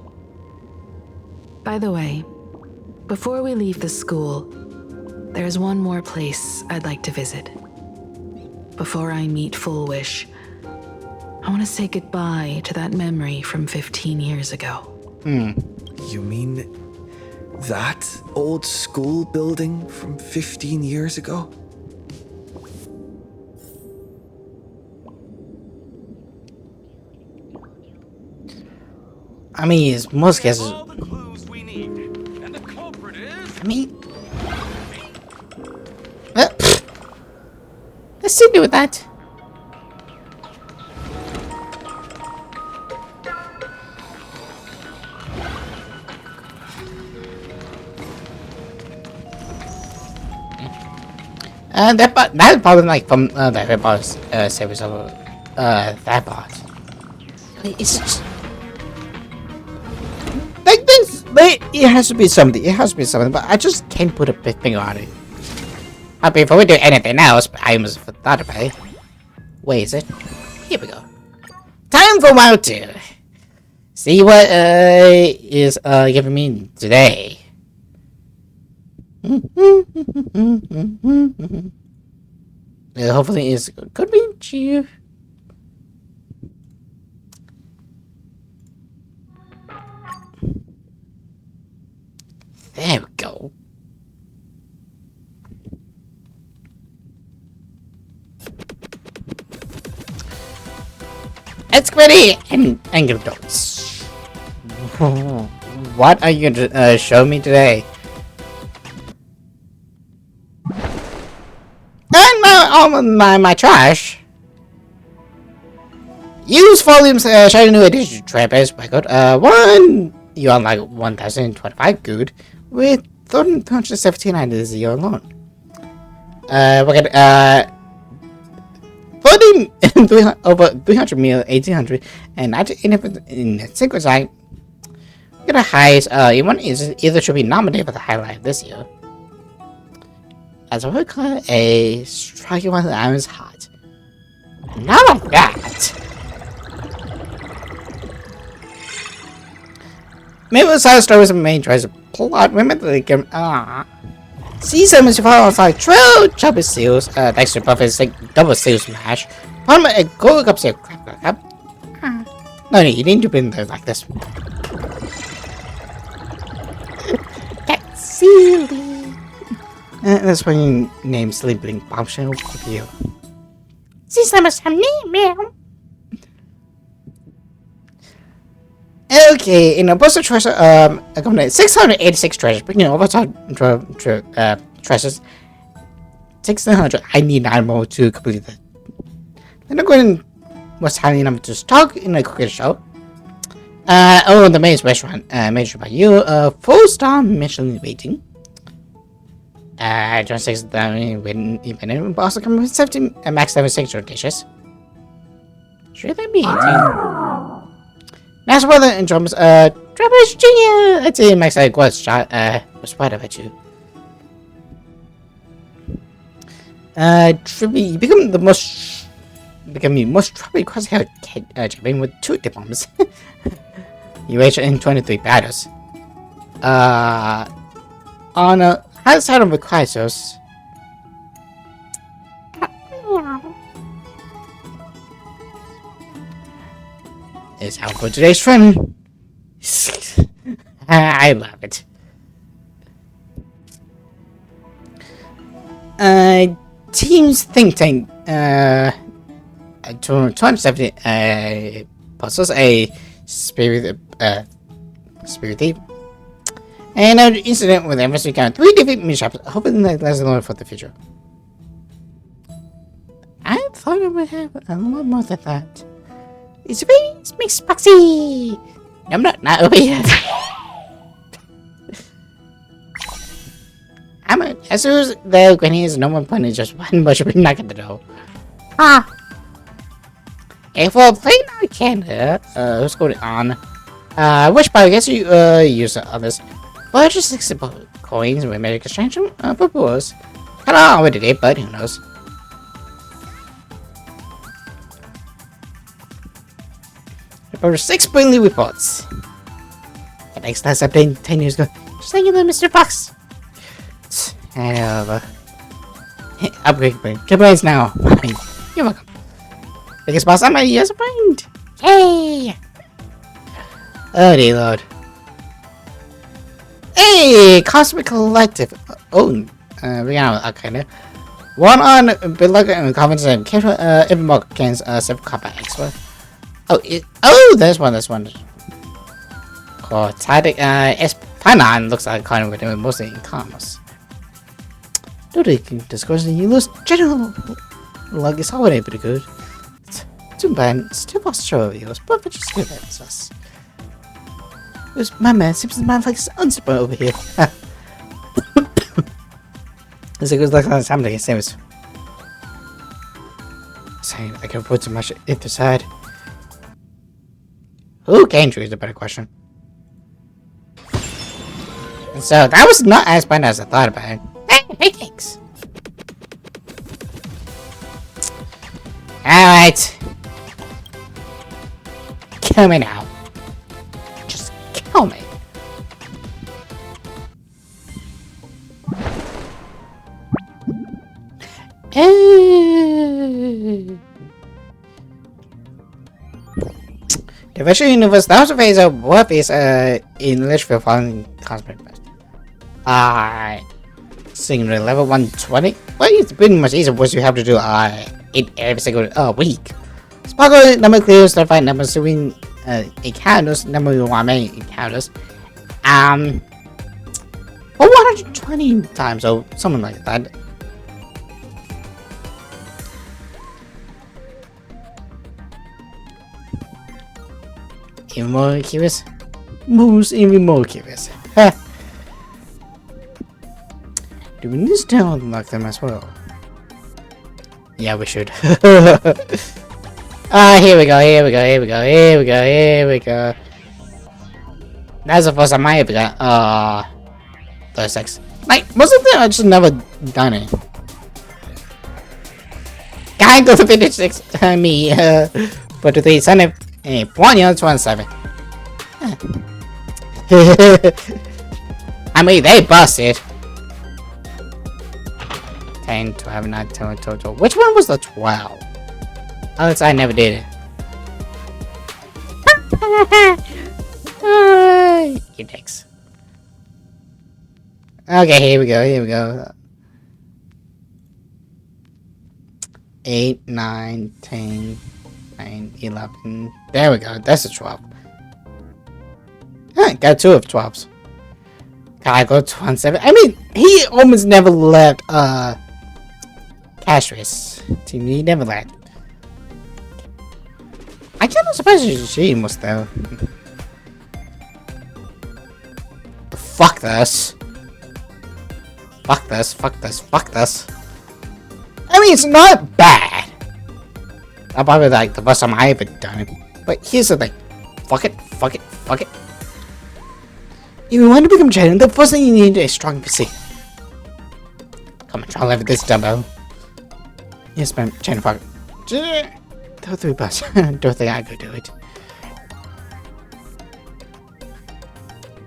By the way, before we leave the school, there's one more place I'd like to visit. Before I meet Full Wish, I want to say goodbye to that memory from 15 years ago. You mean that old school building from 15 years ago? I mean, it's most cases. I mean, let's see do with that. That probably like from the Harry Potter series of that part. It's just, like this. It has to be something. It has to be something. But I just can't put a big finger on it. Before we do anything else, I almost thought about it. Wait, is it? Here we go. Time for round 2. See what is giving me today. Hopefully it's could be you. There we go. It's ready and angry dots. What are you going to show me today? And my trash. Use volumes shiny new edition trappers record. One you unlock 1025 good with 317 items a year alone. We're gonna floating over 300 mil 1800 and 19 in a single site. We're gonna highest one is either should be nominated for the highlight this year. As a call a striking one that is hot. Not like that. Maybe the side stories of main tries to plot women that they can see some as you follow outside trail chopper seals, thanks to Buffett's double seal smash. Palm a gold cup seal crap. No, you need to bring there like this. That's silly. That's why you name Sleeping Bombshell for you. See some meow. Okay, in a poster treasure, accumulate 686 treasures, bringing over treasures 1600. I need 9 more to complete it. Then I'm going was highly number to stock in a cookie show. The main restaurant, mentioned by you, 4-star Michelin rating. John 6 when even Boston come with 17 max 76 dishes. Should they be 18? Nice weather and drums, Travis Jr. I'd say max I was shot, was right about you. Tribby become the most trouble because he had champion with 2 diplomas. You waged in 23 battles. On a high side of the crisis. Is how for today's friend. I love it. Team's think tank 270 puzzles a spirit thief. And an incident with embassy count 3 different mishaps, hoping that lesson learned for the future. I thought I would have a lot more than that. It's very Miss Boxy! I'm not over here. As soon as the granny is no one point is just one much of a knock at the door. Okay, for playing out Canada, what's going on? Which by I guess you use others. But just 60 coins with magic exchange for pools. Kinda already did, but who knows? Over 6 brilliant reports. The next last update 10 years ago. Just thank you, Mr. Fox. And upgrade brain. Triple A's now. Mine. You're welcome. Biggest boss on my years of brain. Yay! Oh dear lord. Hey, Cosmic Collective. We got kinda. One on Billaga and Confidence and Careful even more cans self combat expert. There's one. Oh, Tadic Espanan looks like kind of doing mostly in commerce. Don't you discuss you lose general lug is already pretty good. Too bad, still was sure of yours, but just good at us. My man seems to man like unsupport over here. It's a good luck on something it seems. Saying I can put too much into side. Who can choose a better question? And so that was not as bad as I thought about it. Hey, pancakes! Alright. Kill me now. Just kill me. The virtual universe now surveys of what is in Litchfield following cosmic best. Single level 120. Well, it's pretty much easy what you have to do in every single week. Sparkle number clear, certified number swing encounters, number one main encounters. For 120 times or something like that. Even more curious? Moves even more curious. Do we need to still unlock them as well? Yeah, we should. Here we go, here we go, here we go, here we go, here we go. That's the first time I ever got, 36. Like, wasn't there? I just never done it. Can't go to 56. Me, 43, son of. Hey, 127. I mean, they busted. 10, 12, 9, 10 total. Which one was the 12? Alex, I never did it. You dicks. Okay, here we go, here we go. 8, 9, 10. 9, 11. There we go. That's a 12. Got 2 of 12s. Can I go to 27? I mean, he almost never left Cashris team. He never left. I can't surprise she must though. Fuck this. Fuck this. Fuck this. Fuck this. I mean, it's not bad. I'm probably like the first time I ever done it. But here's the thing. Fuck it, fuck it, fuck it. If you want to become champion, the first thing you need is a strong PC. Come on, try to level this dumbo. Yes, ma'am, chain fuck. Don't think about it. Don't think I could do it.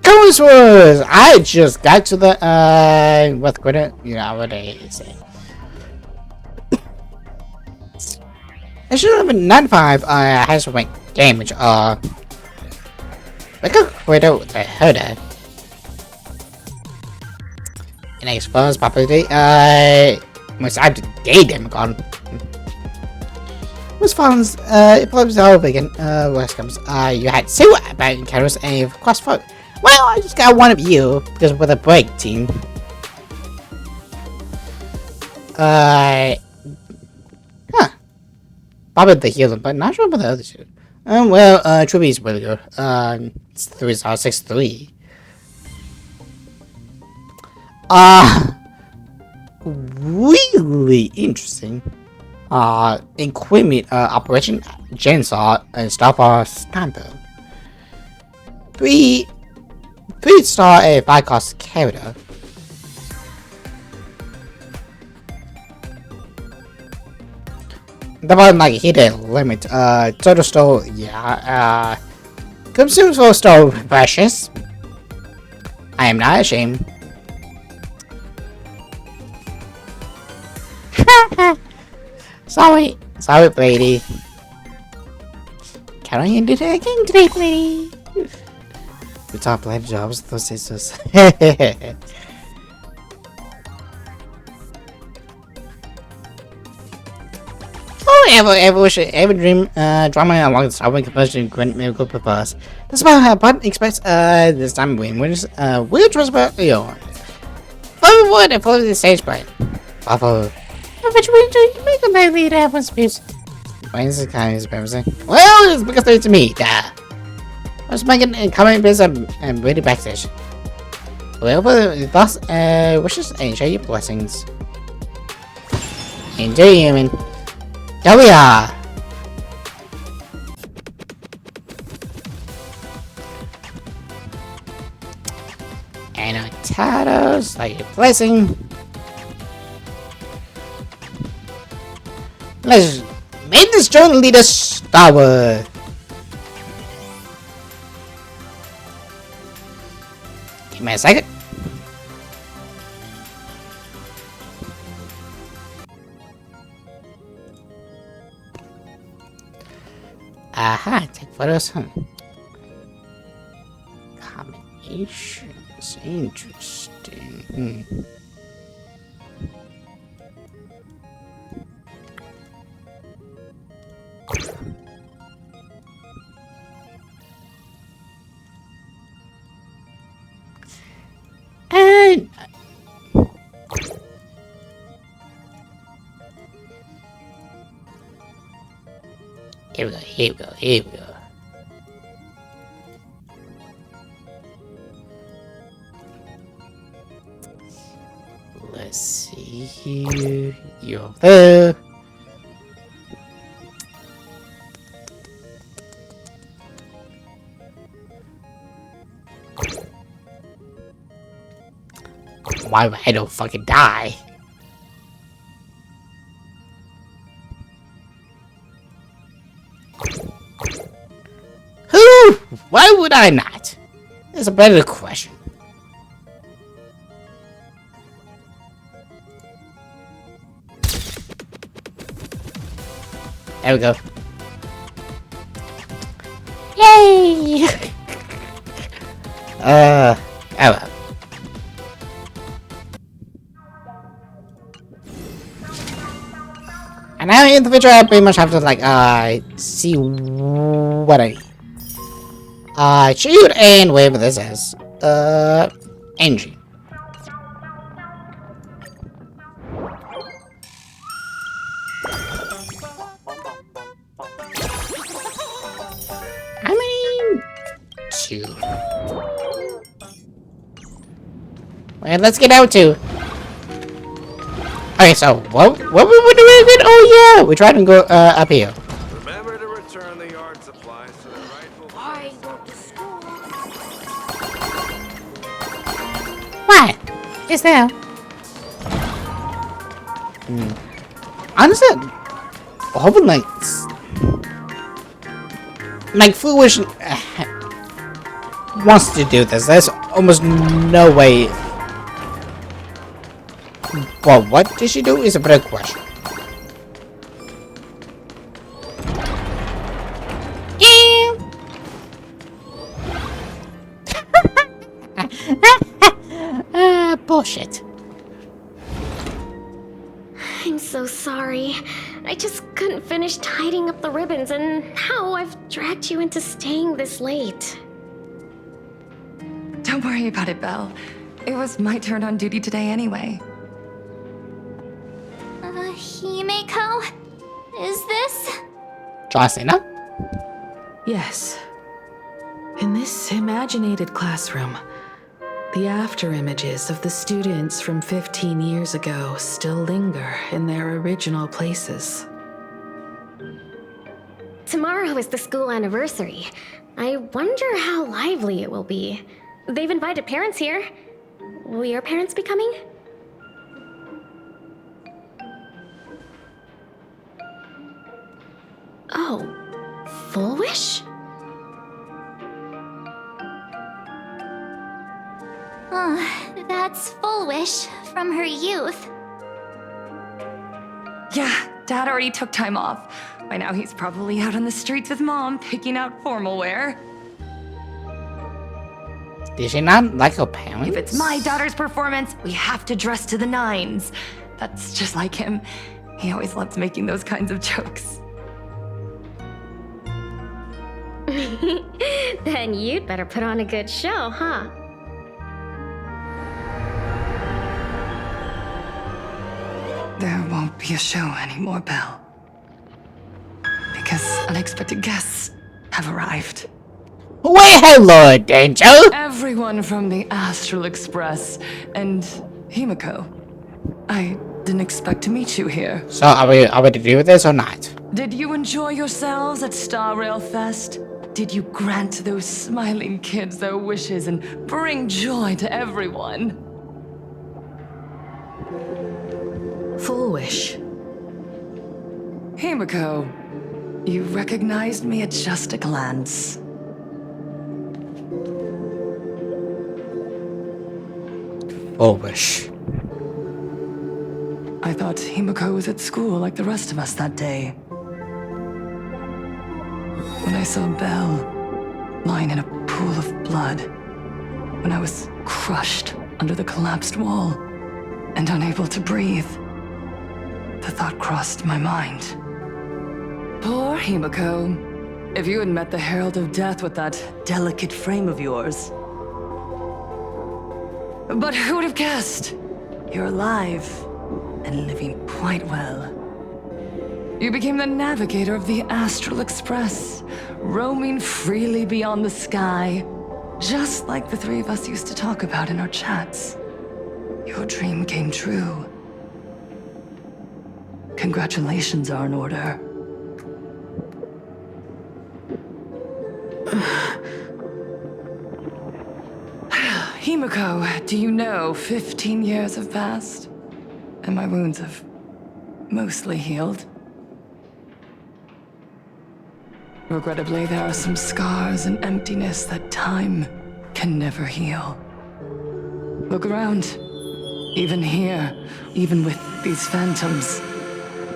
Counselors! I just got to the what quarter? You know what it is. I should have been 95 has to make damage like a widow the herder. And exposed property most I did them gone. Was Fallon's it was all vegan worst comes you had 2 about encounters and crossfoot. Well, I just got 1 of you because with a break team. Probably the healer, but not sure about the other 2. Well, Truby is really good. It's 3 star 6-3. Really interesting. Equipment, Operation Chainsaw and Starfire Stamper. 3 star 5 cost character. The one like hidden limit, total store, yeah, consumes for store precious. I am not ashamed. Sorry, Brady. Can I end it again today, Brady? We top lab jobs, those sisters. Every dream, drama along the Starwing conversion Grand Miracle Purpose. That's about how Bud expects, this time win, which was about Leon. Follow wood and follow the stage play. Follow. Which way do you make a night lead have one speech? Why is this kind of embarrassing? Well, it's because it's me, duh. I was making a comment based and ready backstage. Whoever thus, wishes and share your blessings. Enjoy, human. Here we are! And our titles, like a blessing. May this journey lead us starward. Give me a second. Aha, take photos, huh? Combinations, interesting. And here we go, here we go, here we go. Let's see here. You're there. Why I don't fucking die? Who? Why would I not? That's a better question. There we go. Yay! Oh well. And now in the future, I pretty much have to like see what I need. Shoot and whatever this is. Engine. I mean, 2. Well, let's get out to. Okay, so what were we doing again? Oh yeah, we tried to go up here. Remember to return the yard supplies to the rightful I go to school. What is there? Honestly, hoping like Foolish wants to do this. There's almost no way. Well, what did she do is a better question. Bullshit. I'm so sorry. I just couldn't finish tidying up the ribbons, and now I've dragged you into staying this late. Don't worry about it, Belle. It was my turn on duty today anyway. Himeko? Is this? Jocelyn? Yes. In this imaginated classroom, the after images of the students from 15 years ago still linger in their original places. Tomorrow is the school anniversary. I wonder how lively it will be. They've invited parents here. Will your parents be coming? Oh, Full Wish? That's Full Wish from her youth. Yeah, Dad already took time off. By now he's probably out on the streets with Mom, picking out formal wear. Did she not like her parents? If it's my daughter's performance, we have to dress to the nines. That's just like him. He always loves making those kinds of jokes. Then you'd better put on a good show, huh? There won't be a show anymore, Belle. Because unexpected guests have arrived. Well, hello, Danger! Everyone from the Astral Express and Himeko. I didn't expect to meet you here. So, are we to do this or not? Did you enjoy yourselves at Star Rail Fest? Did you grant those smiling kids their wishes and bring joy to everyone? Full Wish. Himeko, You recognized me at just a glance. Foolish. I thought Himiko was at school like the rest of us that day. When I saw Belle lying in a pool of blood, when I was crushed under the collapsed wall and unable to breathe, the thought crossed my mind. Poor Himiko. If you had met the Herald of Death with that delicate frame of yours. But who would have guessed? You're alive and living quite well. You became the navigator of the Astral Express, roaming freely beyond the sky, just like the three of us used to talk about in our chats. Your dream came true. Congratulations are in order. Himiko, do you know 15 years have passed? And my wounds have mostly healed. Regrettably, there are some scars and emptiness that time can never heal. Look around. Even here, even with these phantoms,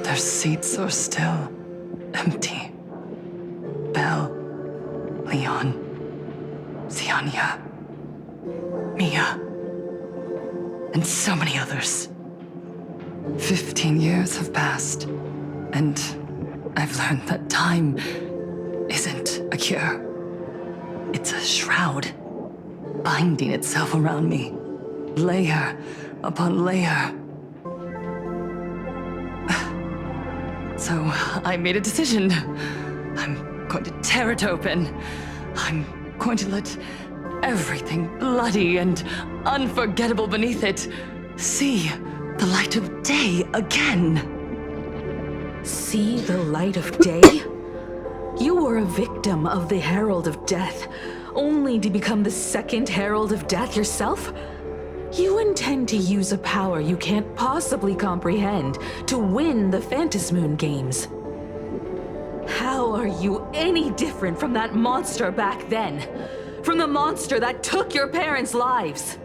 their seats are still empty. Belle, Leon, Xianya, Mia, and so many others. 15 years have passed, and I've learned that time isn't a cure. It's a shroud, binding itself around me, layer upon layer. So I made a decision. I'm going to tear it open. I'm going to let everything bloody and unforgettable beneath it see the light of day again. See the light of day? You were a victim of the Herald of Death, only to become the second Herald of Death yourself? You intend to use a power you can't possibly comprehend to win the Phantasmoon games. How are you any different from that monster back then? From the monster that took your parents' lives?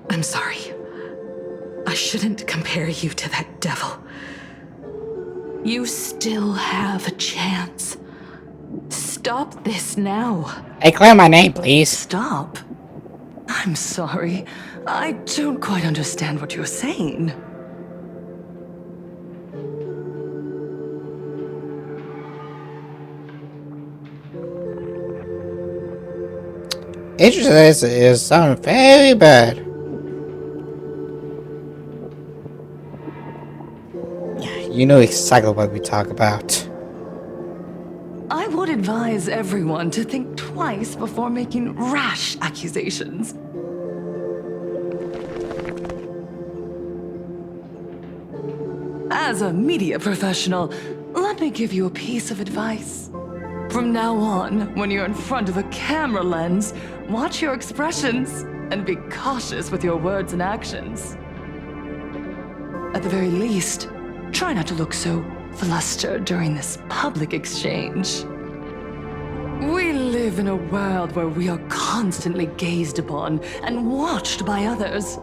I'm sorry. I shouldn't compare you to that devil. You still have a chance. Stop this now. Hey, clear my name, please. Stop? I'm sorry. I don't quite understand what you're saying. Interesting, this is sounding very bad. You know exactly what we talk about. I would advise everyone to think twice before making rash accusations. As a media professional, let me give you a piece of advice. From now on, when you're in front of a camera lens, watch your expressions and be cautious with your words and actions. At the very least, try not to look so flustered during this public exchange. We live in a world where we are constantly gazed upon and watched by others.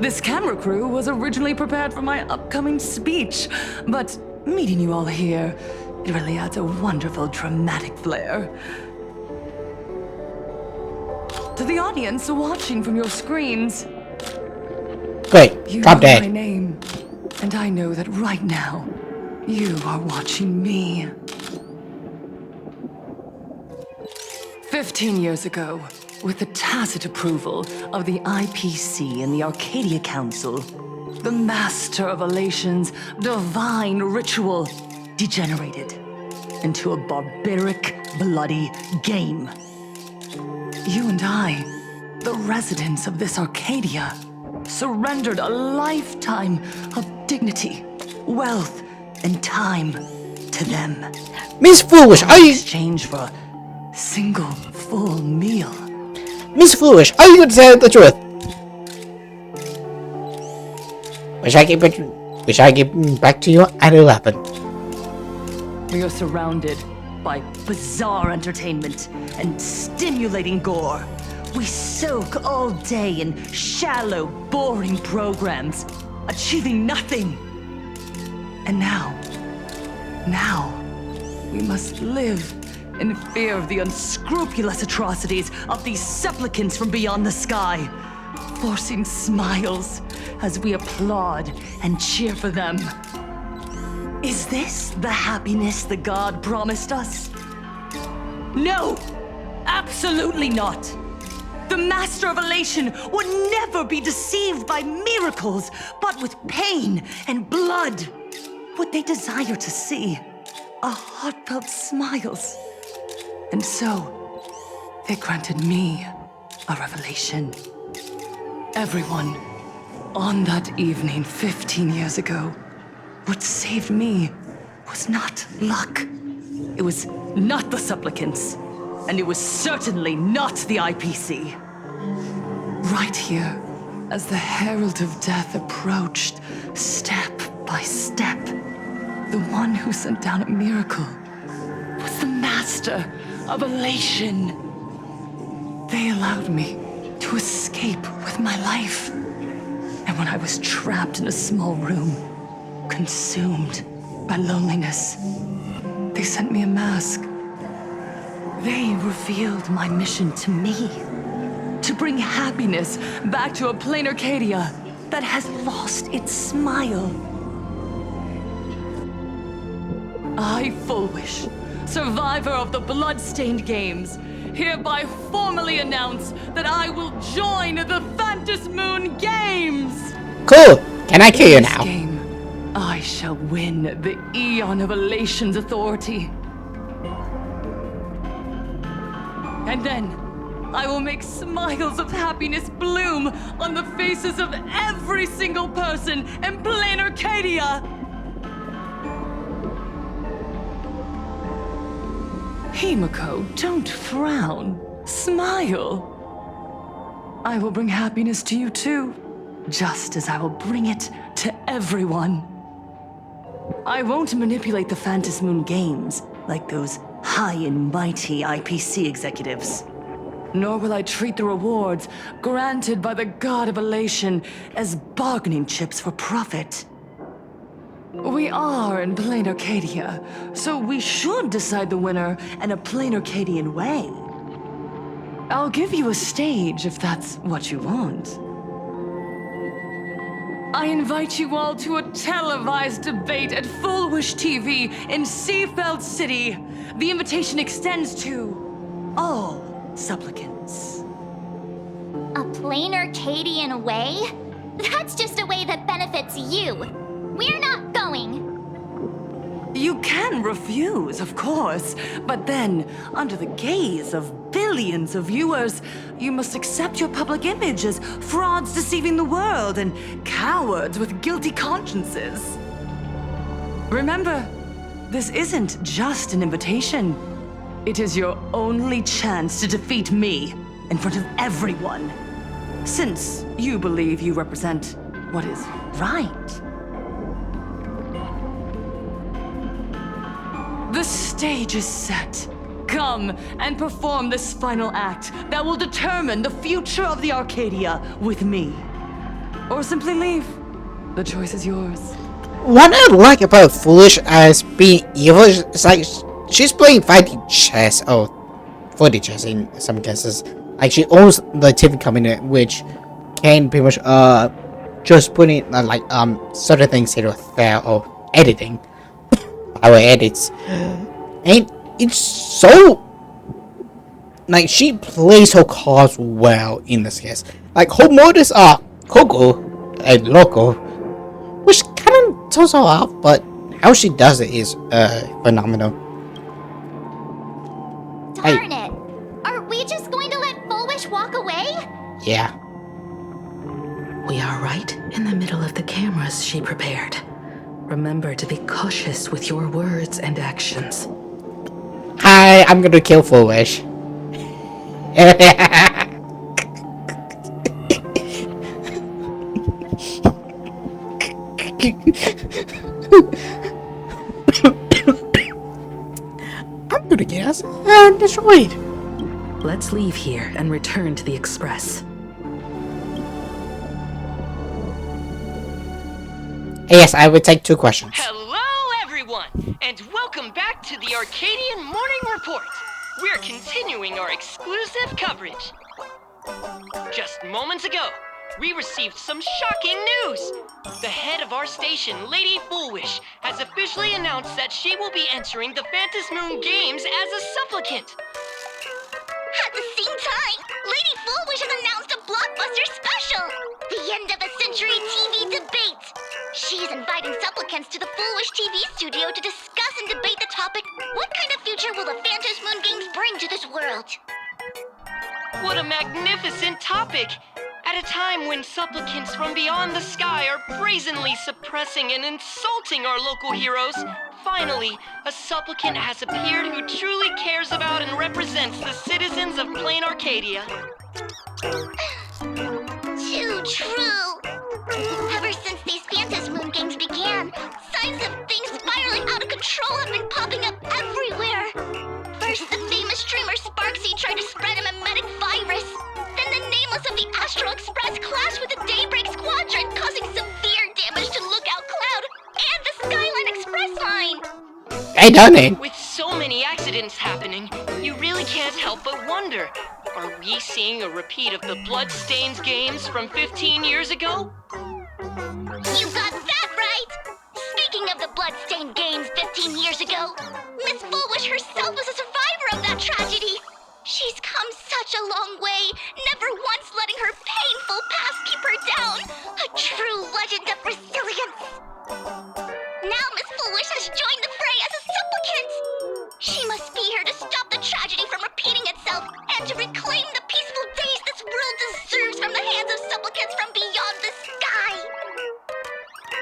This camera crew was originally prepared for my upcoming speech, but meeting you all here, it really adds a wonderful dramatic flair. To the audience watching from your screens, great, you drop know dead. my name, and I know that right now, you are watching me. 15 years ago, with the tacit approval of the IPC and the Arcadia Council, the Master of Elation's divine ritual degenerated into a barbaric, bloody game. You and I, the residents of this Arcadia, surrendered a lifetime of dignity, wealth, and time to them. Miss Foolish, are you... In exchange for a single full meal. Miss Foolish, are you going to tell the truth? Wish I get back to you at 11. We are surrounded by bizarre entertainment and stimulating gore. We soak all day in shallow, boring programs, achieving nothing. And now, we must live in fear of the unscrupulous atrocities of these supplicants from beyond the sky, forcing smiles as we applaud and cheer for them. Is this the happiness the god promised us? No! Absolutely not! The Master of Elation would never be deceived by miracles, but with pain and blood. What they desire to see are heartfelt smiles. And so, they granted me a revelation. Everyone, on that evening 15 years ago, what saved me was not luck. It was not the supplicants, and it was certainly not the IPC. Right here, as the Herald of Death approached, step by step, the one who sent down a miracle was the Master of Elation. They allowed me to escape with my life. And when I was trapped in a small room, consumed by loneliness, they sent me a mask. They revealed my mission to me, to bring happiness back to a plain Arcadia that has lost its smile. I, Fullwish, survivor of the Bloodstained Games, hereby formally announce that I will join the Phantom Moon Games! Cool! Can I kill you In this now? game, I shall win the Eon of Elation's authority. And then, I will make smiles of happiness bloom on the faces of every single person in plain Arcadia! Himiko, don't frown. Smile. I will bring happiness to you too, just as I will bring it to everyone. I won't manipulate the Phantom Moon Games like those high and mighty IPC executives. Nor will I treat the rewards granted by the God of Elation as bargaining chips for profit. We are in plain Arcadia, so we should decide the winner in a plain Arcadian way. I'll give you a stage if that's what you want. I invite you all to a televised debate at Fullwish TV in Seafeld City. The invitation extends to all supplicants. A plain Arcadian way? That's just a way that benefits you. We're not going. You can refuse, of course, but then, under the gaze of billions of viewers, you must accept your public image as frauds deceiving the world and cowards with guilty consciences. Remember, this isn't just an invitation. It is your only chance to defeat me in front of everyone. Since you believe you represent what is right. The stage is set. Come and perform this final act that will determine the future of the Arcadia with me. Or simply leave. The choice is yours. What I like about Foolish as being evil is like she's playing fighting chess, or 40 chess in some cases. Like she owns the TV company, which can pretty much just put in certain things here or there, or editing. Our edits, and it's so like she plays her cards well in this case. Like her modus are Coco and Loco, which kind of throws her off, but how she does it is phenomenal. Darn it! Are we just going to let Fullwish walk away? Yeah. We are right in the middle of the cameras she prepared. Remember to be cautious with your words and actions. Hi, I'm gonna kill Foolish. I'm gonna get us destroyed. Let's leave here and return to the Express. Yes, I would take 2 questions. Hello, everyone, and welcome back to the Arcadian Morning Report. We're continuing our exclusive coverage. Just moments ago, we received some shocking news. The head of our station, Lady Foolish, has officially announced that she will be entering the Phantom Moon Games as a supplicant. At the same time, Lady Foolish has announced a blockbuster special! The end of a century TV debate! She is inviting supplicants to the Foolish TV studio to discuss and debate the topic, what kind of future will the Phantom Moon Games bring to this world? What a magnificent topic! At a time when supplicants from beyond the sky are brazenly suppressing and insulting our local heroes, finally, a supplicant has appeared who truly cares about and represents the citizens of Plain Arcadia. Too true! Ever since these Phantom Moon Games began, signs of things spiraling out of control have been popping up everywhere! First, the famous streamer Sparksy tried to spread a mimetic virus. Then the nameless of the Astral Express clashed with the Daybreak Squadron, causing severe damage to Lookout Cloud and the Skyline Express line! I done it. With so many accidents happening, you really can't help but wonder, are we seeing a repeat of the Bloodstained games from 15 years ago? You got that right! Speaking of the Bloodstained games 15 years ago, Miss Foolish herself was a survivor of that tragedy! She's come such a long way, never once letting her painful past keep her down. A true legend of resilience. Now Miss Foolish has joined the fray as a supplicant. She must be here to stop the tragedy from repeating itself and to reclaim the peaceful days this world deserves from the hands of supplicants from beyond the sky.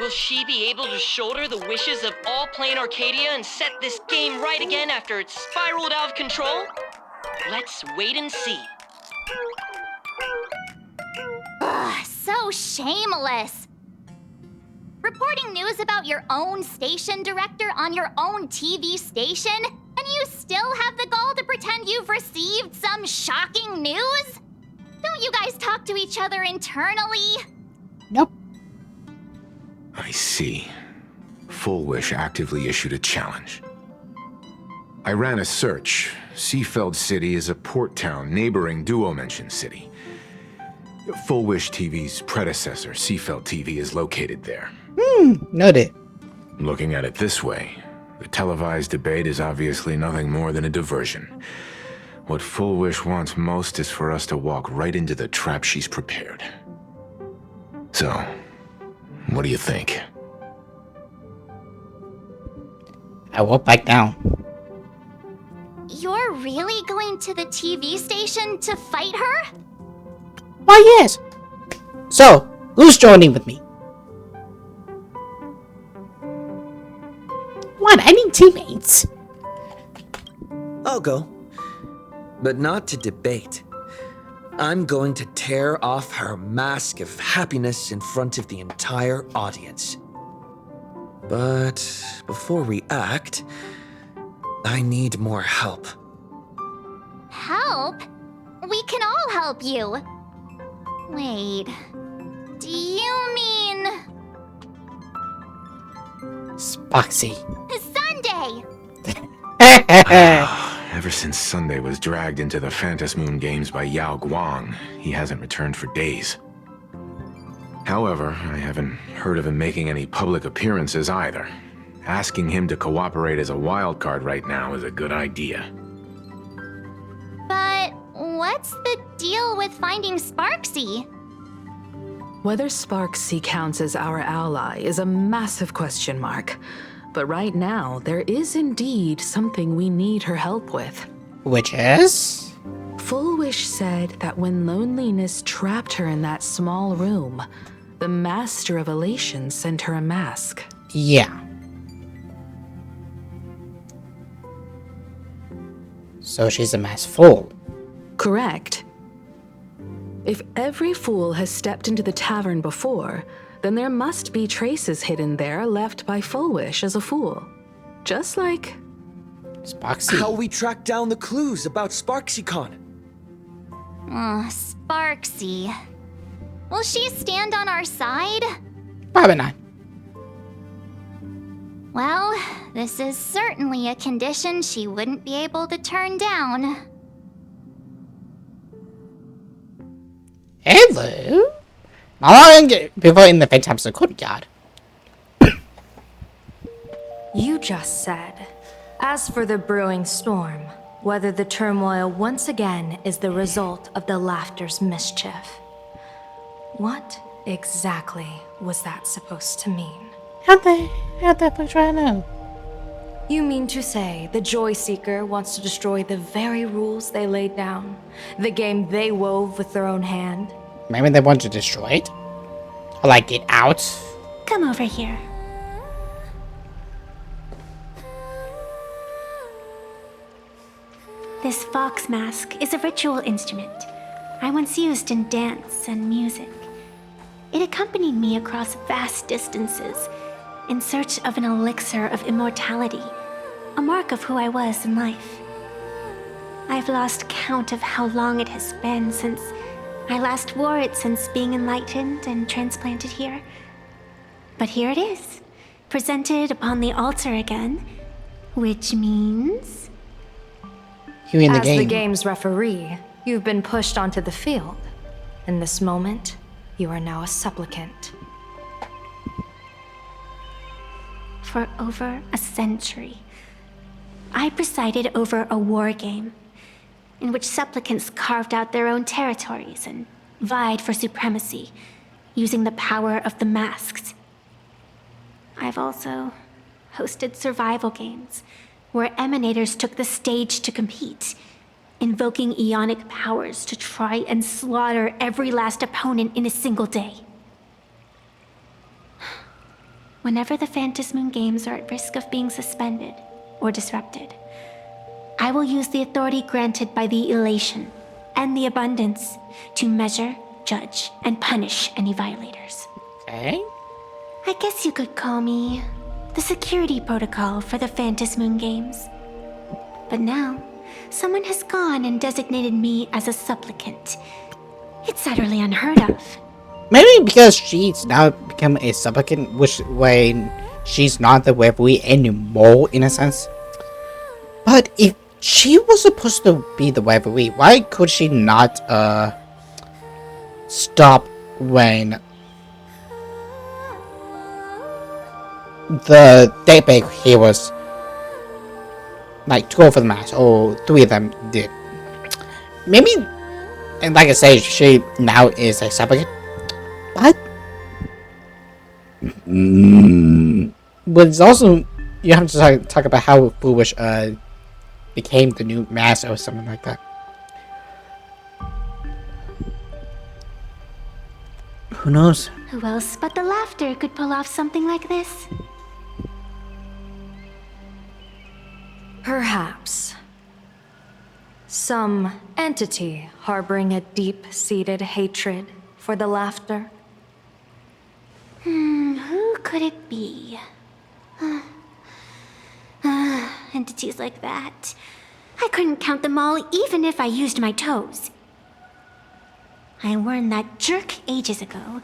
Will she be able to shoulder the wishes of all Plain Arcadia and set this game right again after it's spiraled out of control? Let's wait and see. Ugh, so shameless. Reporting news about your own station director on your own TV station, and you still have the gall to pretend you've received some shocking news? Don't you guys talk to each other internally? Nope. I see. Full Wish actively issued a challenge. I ran a search. Seafeld City is a port town neighboring Duo-Mention City. Full Wish TV's predecessor, Seafeld TV, is located there. Noted. Looking at it this way, the televised debate is obviously nothing more than a diversion. What Full Wish wants most is for us to walk right into the trap she's prepared. So, what do you think? I won't back down. You're really going to the TV station to fight her? Why, yes. So, who's joining with me? What? I need teammates. I'll go. But not to debate. I'm going to tear off her mask of happiness in front of the entire audience. But before we act, I need more help. Help? We can all help you. Wait, do you mean... Spoxy. Sunday! Ever since Sunday was dragged into the Phantom Moon Games by Yao Guang, he hasn't returned for days. However, I haven't heard of him making any public appearances either. Asking him to cooperate as a wildcard right now is a good idea. But what's the deal with finding Sparksy? Whether Sparksy counts as our ally is a massive question mark. But right now, there is indeed something we need her help with. Which is? Full Wish said that when loneliness trapped her in that small room, the Master of Elation sent her a mask. Yeah. So she's a mass fool. Correct. If every fool has stepped into the tavern before, then there must be traces hidden there left by Fullwish as a fool. Just like... Sparksy. How we track down the clues about SparksyCon. Sparksy. Will she stand on our side? Probably not. Well, this is certainly a condition she wouldn't be able to turn down. Hello? How long before in the Phantom's courtyard? You just said, as for the brewing storm, whether the turmoil once again is the result of the laughter's mischief. What exactly was that supposed to mean? How'd that push right now? You mean to say the Joy Seeker wants to destroy the very rules they laid down? The game they wove with their own hand? Maybe they want to destroy it? Or like get out? Come over here. This fox mask is a ritual instrument I once used in dance and music. It accompanied me across vast distances in search of an elixir of immortality, a mark of who I was in life. I've lost count of how long it has been since I last wore it since being enlightened and transplanted here. But here it is, presented upon the altar again, which means... You in the As game. the game's referee, you've been pushed onto the field. In this moment, you are now a supplicant. For over a century, I presided over a war game in which supplicants carved out their own territories and vied for supremacy, using the power of the masks. I've also hosted survival games where emanators took the stage to compete, invoking eonic powers to try and slaughter every last opponent in a single day. Whenever the Phantasmoon games are at risk of being suspended or disrupted, I will use the authority granted by the elation and the abundance to measure, judge, and punish any violators. Okay. I guess you could call me the security protocol for the Phantasmoon games. But now, someone has gone and designated me as a supplicant. It's utterly unheard of. Maybe because she's now become a supplicant, which way she's not the referee anymore, in a sense. But if she was supposed to be the referee, why could she not stop when the daybreak heroes like 2 of them match, or 3 of them did? Maybe, and like I say, she now is a supplicant. But but it's also, you have to talk about how Foolish became the new master or something like that. Who knows? Who else but the laughter could pull off something like this? Perhaps. Some entity harboring a deep-seated hatred for the laughter. Who could it be? Entities like that. I couldn't count them all even if I used my toes. I warned that jerk ages ago.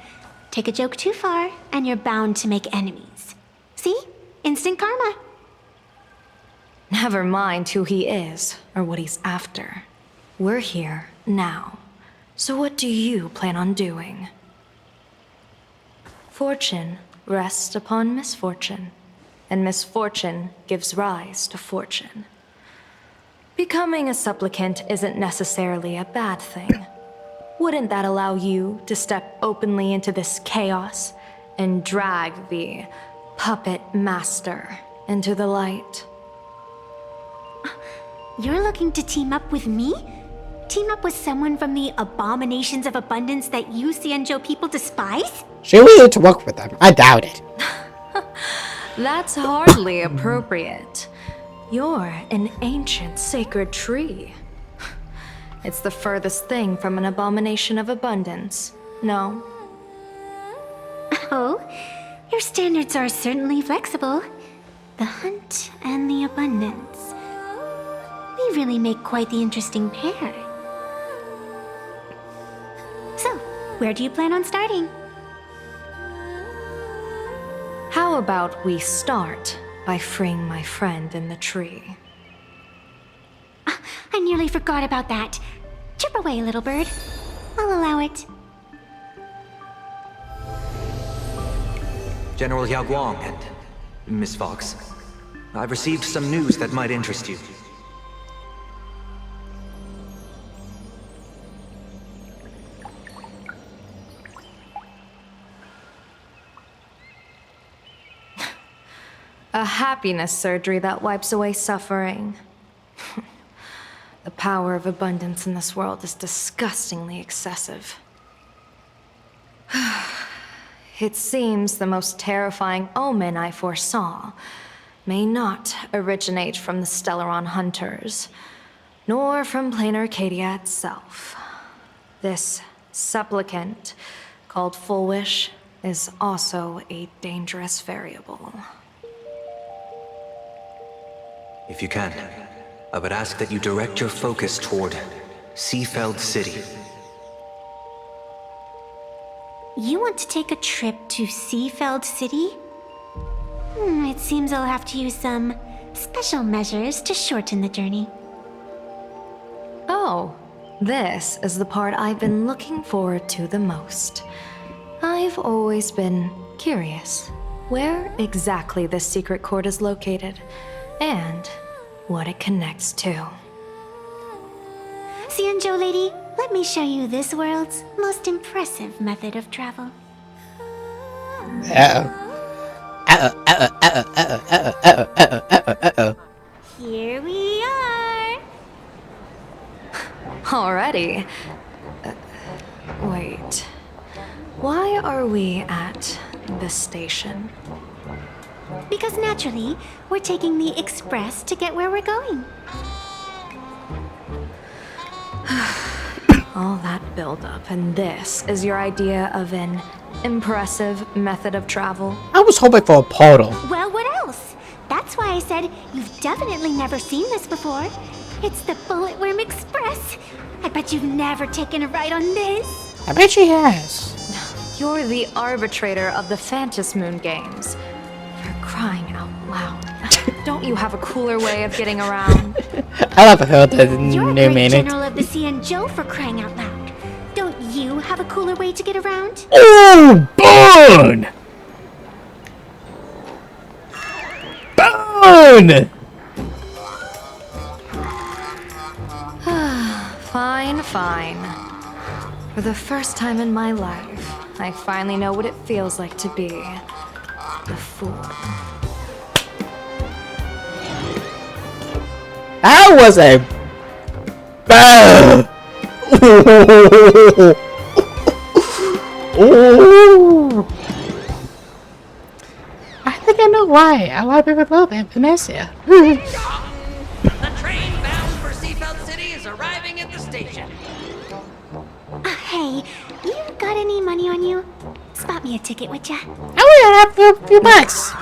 Take a joke too far, and you're bound to make enemies. See? Instant karma. Never mind who he is or what he's after. We're here now. So what do you plan on doing? Fortune rests upon misfortune, and misfortune gives rise to fortune. Becoming a supplicant isn't necessarily a bad thing. Wouldn't that allow you to step openly into this chaos and drag the puppet master into the light? You're looking to team up with me? Team up with someone from the abominations of abundance that you Xianzhou people despise? She will to work with them. I doubt it. That's hardly appropriate. You're an ancient sacred tree. It's the furthest thing from an abomination of abundance, no? Oh, your standards are certainly flexible. The hunt and the abundance. We really make quite the interesting pair. So, where do you plan on starting? How about we start by freeing my friend in the tree? I nearly forgot about that. Chip away, little bird. I'll allow it. General Yao Guang and Miss Fox, I've received some news that might interest you. A happiness surgery that wipes away suffering. The power of abundance in this world is disgustingly excessive. It seems the most terrifying omen I foresaw may not originate from the Stellaron hunters, nor from plain Arcadia itself. This supplicant, called Full Wish, is also a dangerous variable. If you can, I would ask that you direct your focus toward Seafeld City. You want to take a trip to Seafeld City? It seems I'll have to use some special measures to shorten the journey. Oh, this is the part I've been looking forward to the most. I've always been curious where exactly this secret court is located, and what it connects to. Xianzhou lady, let me show you this world's most impressive method of travel. Here we are. Already? Wait. Why are we at this station? Because naturally, we're taking the express to get where we're going. All that buildup, and this is your idea of an impressive method of travel? I was hoping for a portal. Well, what else? That's why I said you've definitely never seen this before. It's the Bullet Worm Express. I bet you've never taken a ride on this. I bet she has. You're the arbitrator of the Phantom Moon games. For crying out loud. Don't you have a cooler way of getting around? I love her the You're new great meaning. general of the Xianzhou for crying out loud. Don't you have a cooler way to get around? Oh, burn! Burn! Fine, fine. For the first time in my life, I finally know what it feels like to be the fool. That was a bang! Ooh. I think I know why. A lot of people love Vanessa. The train bound for Seafeld City is arriving at the station. Hey, you got any money on you? Spot me a ticket, would ya? Oh yeah, a few bucks.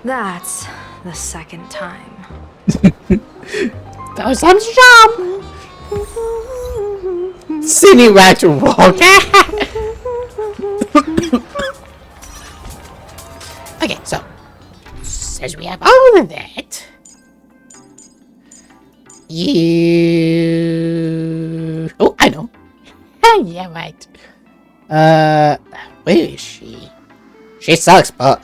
That's the second time. That was some jump. Sydney right to walk. Okay, so since we have all of that, you. Oh, I know. Yeah, right. Where is she? She sucks, but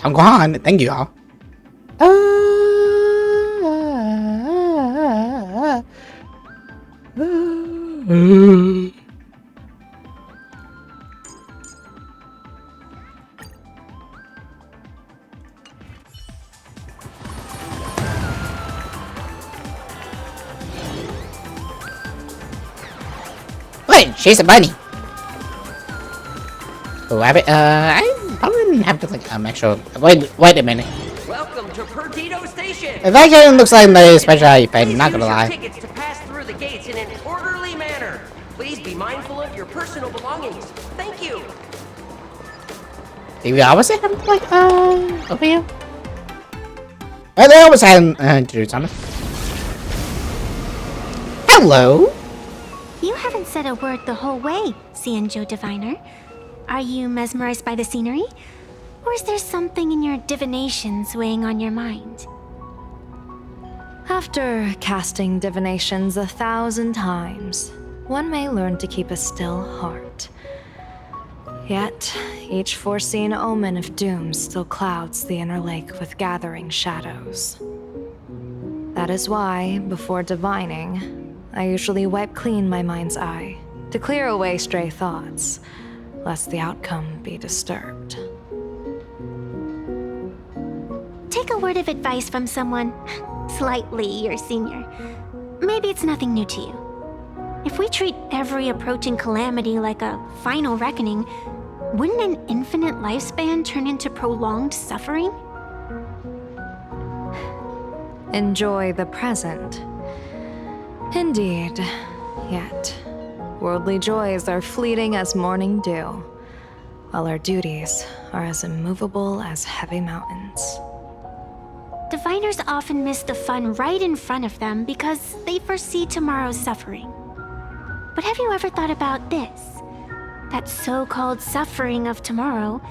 I'm gone. Thank you all. Wait, she's a bunny. Rabbit. I probably have to like make sure. Wait a minute. Welcome to Perdido Station. That game looks like my special effect. Not gonna lie. Tickets to pass through the gates in an orderly manner. of your personal belongings. Thank you. Did we always have like over here? Oh, they always had to do something. Hello. You haven't said a word the whole way, Xianzhou Diviner. Are you mesmerized by the scenery? Or is there something in your divinations weighing on your mind? After casting divinations 1,000 times, one may learn to keep a still heart. Yet, each foreseen omen of doom still clouds the inner lake with gathering shadows. That is why, before divining, I usually wipe clean my mind's eye to clear away stray thoughts, lest the outcome be disturbed. Take a word of advice from someone slightly your senior. Maybe it's nothing new to you. If we treat every approaching calamity like a final reckoning, wouldn't an infinite lifespan turn into prolonged suffering? Enjoy the present. Indeed, yet worldly joys are fleeting as morning dew, while our duties are as immovable as heavy mountains. Diviners often miss the fun right in front of them because they foresee tomorrow's suffering. But have you ever thought about this? That so-called suffering of tomorrow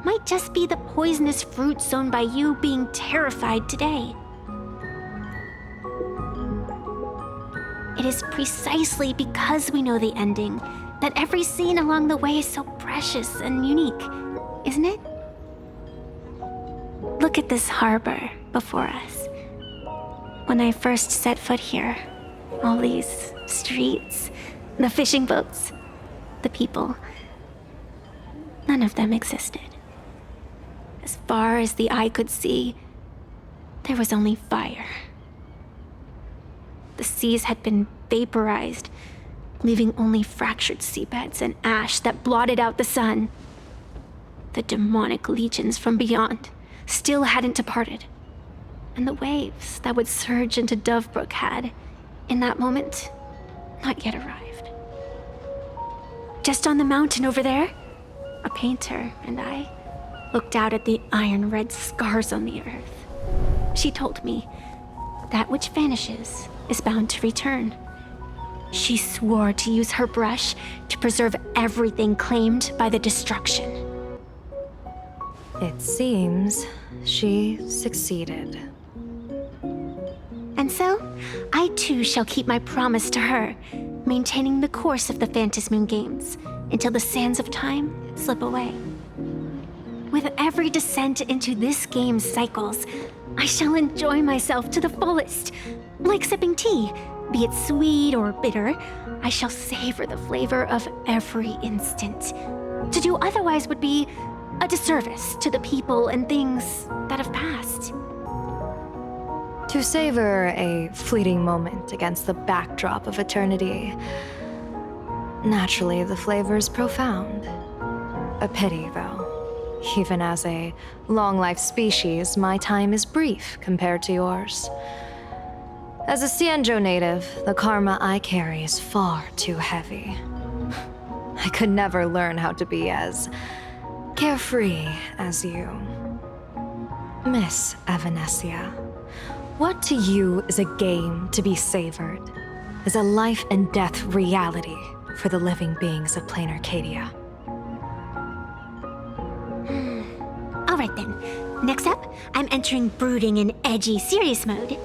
might just be the poisonous fruit sown by you being terrified today. It is precisely because we know the ending that every scene along the way is so precious and unique, isn't it? Look at this harbor before us. When I first set foot here, all these streets, the fishing boats, the people, none of them existed. As far as the eye could see, there was only fire. The seas had been vaporized, leaving only fractured seabeds and ash that blotted out the sun. The demonic legions from beyond still hadn't departed, and the waves that would surge into Dovebrook had, in that moment, not yet arrived. Just on the mountain over there, a painter and I looked out at the iron-red scars on the earth. She told me, that which vanishes is bound to return. She swore to use her brush to preserve everything claimed by the destruction. It seems she succeeded. And so, I too shall keep my promise to her, maintaining the course of the Phantasmoon Games until the sands of time slip away. With every descent into this game's cycles, I shall enjoy myself to the fullest. Like sipping tea, be it sweet or bitter, I shall savor the flavor of every instant. To do otherwise would be a disservice to the people and things that have passed. To savor a fleeting moment against the backdrop of eternity. Naturally, the flavor is profound. A pity, though. Even as a long-life species, my time is brief compared to yours. As a Xianzhou native, the karma I carry is far too heavy. I could never learn how to be as carefree as you. Miss Evanesia, what to you is a game to be savored, is a life and death reality for the living beings of plain Arcadia? All right then. Next up, I'm entering brooding and edgy serious mode.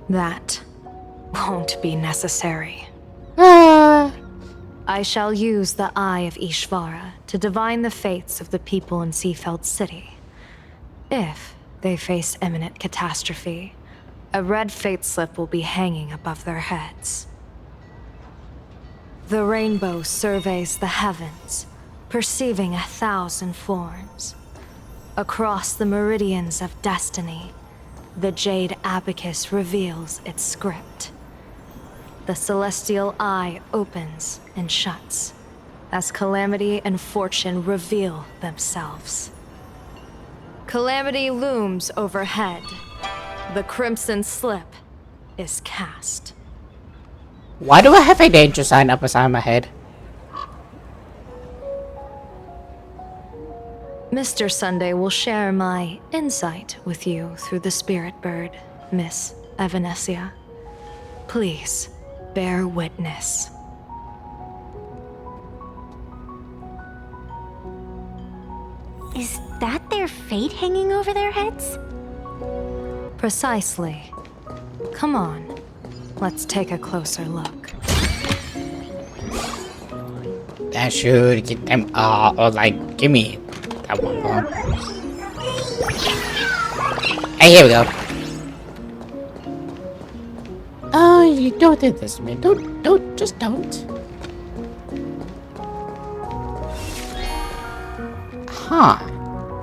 That won't be necessary. I shall use the Eye of Ishvara to divine the fates of the people in Seafeld City. If they face imminent catastrophe, a red fate slip will be hanging above their heads. The rainbow surveys the heavens, perceiving 1,000 forms. Across the meridians of destiny, the jade abacus reveals its script. The celestial eye opens and shuts as calamity and fortune reveal themselves. Calamity looms overhead. The crimson slip is cast. Why do I have a danger sign up beside my head? Mr. Sunday will share my insight with you through the spirit bird, Miss Evanesia. Please, bear witness. Is that their fate hanging over their heads? Precisely. Come on, let's take a closer look. That should get them or like, give me that one bomb. Hey, here we go. Oh, you don't do this, man. Just don't. Huh.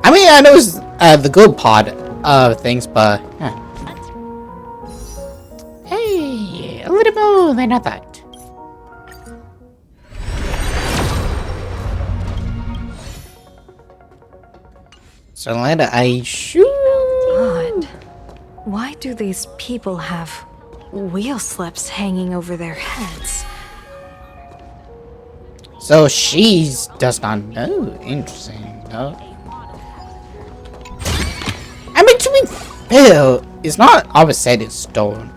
I mean, I know it's the good part of things, but... Hey, a little more than I thought. So later I shoot. Odd. Why do these people have wheel slips hanging over their heads? So she does not know. Interesting, no? I mean, to be fair, it's not always set in stone.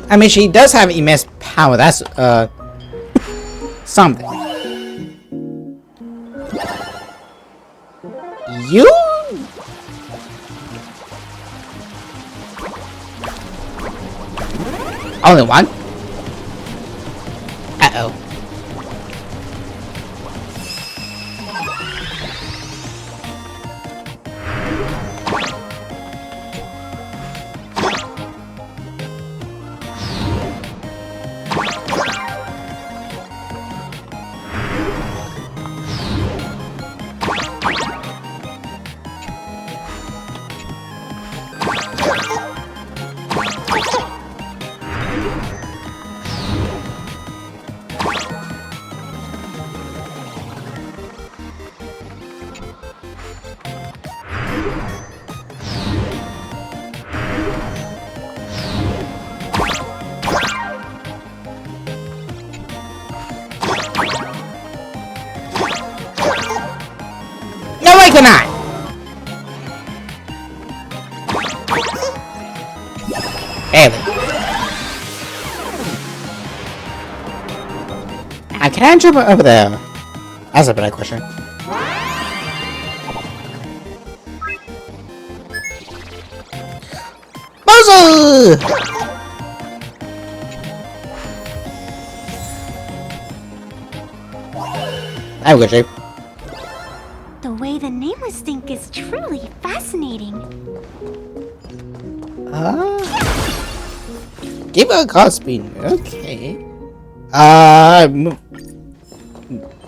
I mean, she does have immense power. That's something. You? Only one? Uh-oh. No, I cannot! Barely. Can I jump over there? That's a better question. Bowser! I will shape. The way the nameless think is truly fascinating. Give her a card speed. Okay.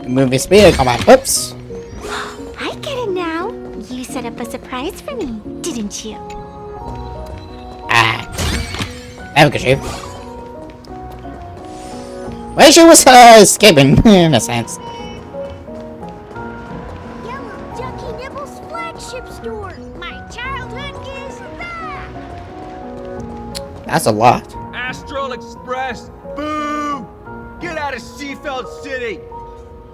Moving speed, combat. Whoops. I get it now. You set up a surprise for me, didn't you? I will shape. Well, she was escaping in a sense. That's a lot. Astral Express, boo! Get out of Seafeld City!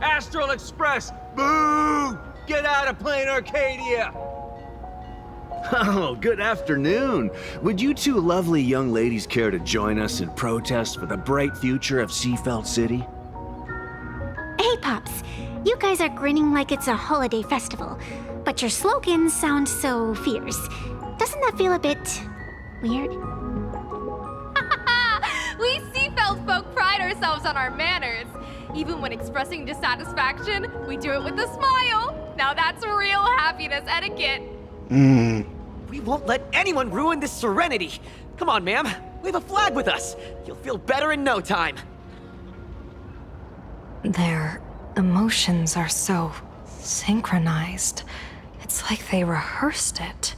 Astral Express, boo! Get out of Plain Arcadia! Oh, good afternoon. Would you two lovely young ladies care to join us in protest for the bright future of Seafeld City? Hey, Pops. You guys are grinning like it's a holiday festival, but your slogans sound so fierce. Doesn't that feel a bit weird? We Seafeld folk pride ourselves on our manners. Even when expressing dissatisfaction, we do it with a smile. Now that's real happiness etiquette. We won't let anyone ruin this serenity. Come on, ma'am. Wave a flag with us. You'll feel better in no time. Their emotions are so synchronized. It's like they rehearsed it.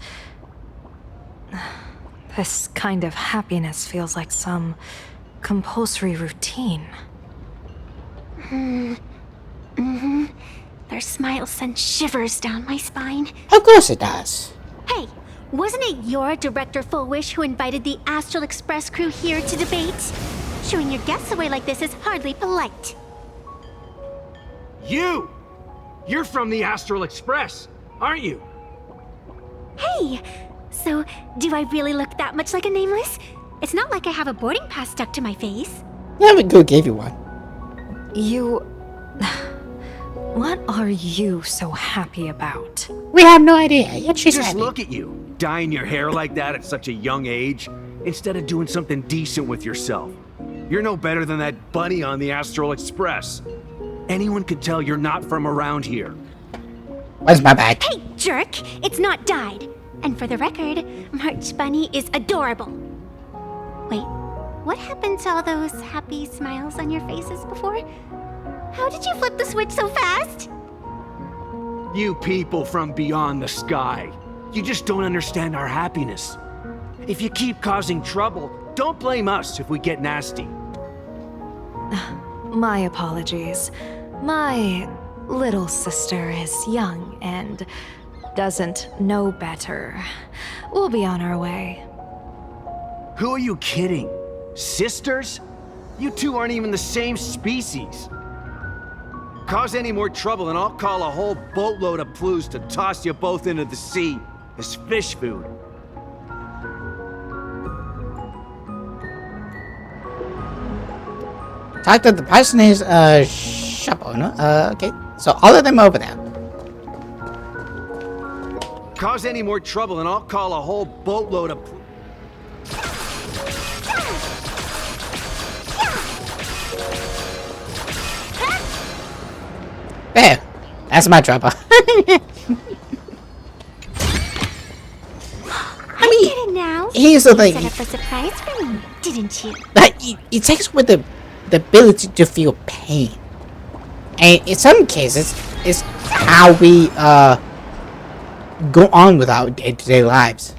This kind of happiness feels like some compulsory routine. Their smile sends shivers down my spine. Of course it does. Hey, Wasn't it your Director Fullwish who invited the Astral Express crew here to debate? Shooing your guests away like this is hardly polite. You! You're from the Astral Express, aren't you? Hey! So, do I really look that much like a nameless? It's not like I have a boarding pass stuck to my face. Yeah, we could give you one. You... What are you so happy about? We have no idea. Yet she's Just happy. look at you, dyeing your hair like that at such a young age, instead of doing something decent with yourself. You're no better than that bunny on the Astral Express. Anyone could tell you're not from around here. Where's my bag? Hey, jerk! It's not dyed. And for the record, March Bunny is adorable. Wait, what happened to all those happy smiles on your faces before? How did you flip the switch so fast? You people from beyond the sky. You just don't understand our happiness. If you keep causing trouble, don't blame us if we get nasty. My apologies. My little sister is young and doesn't know better. We'll be on our way. Who are you kidding? Sisters? You two aren't even the same species. Cause any more trouble and I'll call a whole boatload of Ploos to toss you both into the sea as fish food. Talk to the person is shop owner. Okay. So all of them over there. Cause any more trouble and I'll call a whole boatload of There. That's my dropper. I get it now. Here's the thing. You set up a surprise for me, didn't you? Like, it takes with the ability to feel pain. And in some cases, it's how we go on with our day-to-day lives.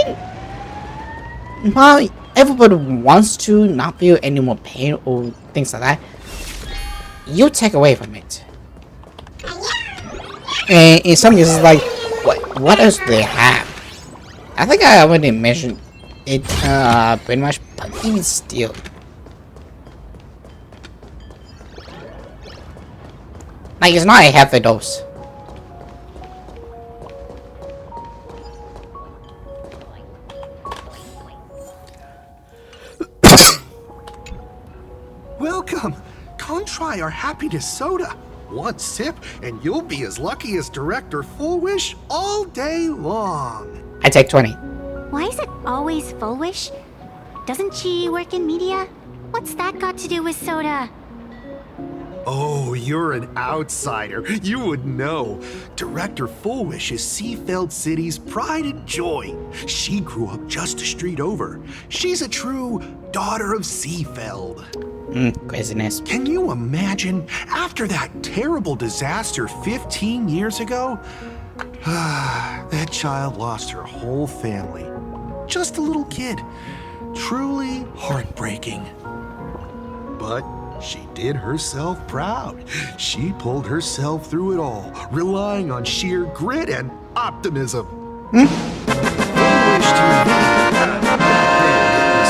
And while everybody wants to not feel any more pain or things like that, you take away from it. And in some cases, like, what else do they have? I think I already mentioned it pretty much, but even still. Like, it's not a healthy dose. Welcome! Come try our happiness soda. One sip, and you'll be as lucky as Director Fullwish all day long. I take 20. Why is it always Fullwish? Doesn't she work in media? What's that got to do with soda? Oh, you're an outsider. You would know. Director Fullwish is Seafeld City's pride and joy. She grew up just a street over. She's a true daughter of Seafeld. Craziness. Can you imagine? After that terrible disaster 15 years ago, that child lost her whole family. Just a little kid. Truly heartbreaking. But she did herself proud. She pulled herself through it all, relying on sheer grit and optimism.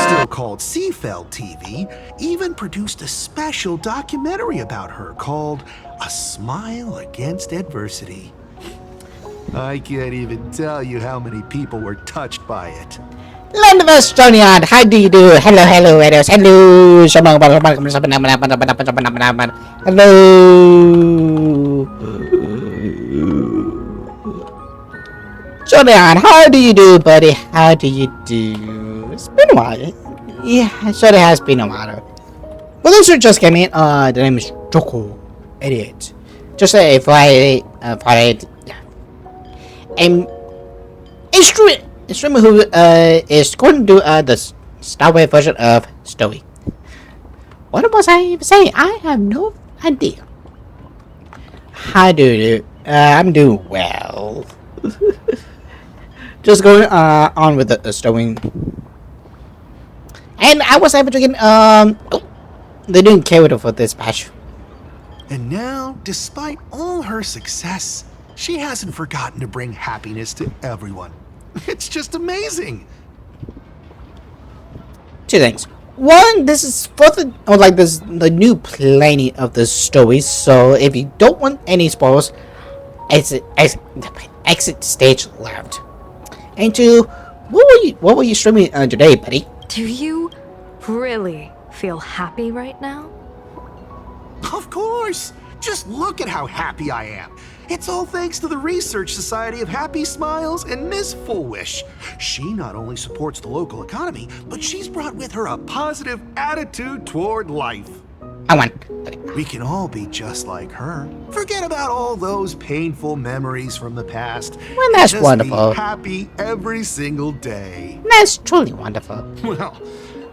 Still called Seafeld TV, even produced a special documentary about her called A Smile Against Adversity. I can't even tell you how many people were touched by it. Land of Estonia, how do you do? Hello, hello, hello, hello. Hello. Jodian, how do you do, buddy? How do you do? It's been a while. Yeah, it sure has been a while. For those who just came in, the name is Joko. Idiot. Just a Friday. A streamer who is going to do the Starway version of Story. What was I even saying? I have no idea. How do you do? I'm doing well. Just going on with the Story. And I was able to get they didn't care for this patch. And now, despite all her success, She hasn't forgotten to bring happiness to everyone. It's just amazing. Two things. One, this is for the new planning of the story. So if you don't want any spoilers, exit stage left. And two, what were you streaming today, buddy? Do you really feel happy right now? Of course! Just look at how happy I am. It's all thanks to the Research Society of Happy Smiles and Miss Fullwish. She not only supports the local economy, but she's brought with her a positive attitude toward life. We can all be just like her. Forget about all those painful memories from the past. Well, that's just wonderful. Be happy every single day. That's truly wonderful. Well,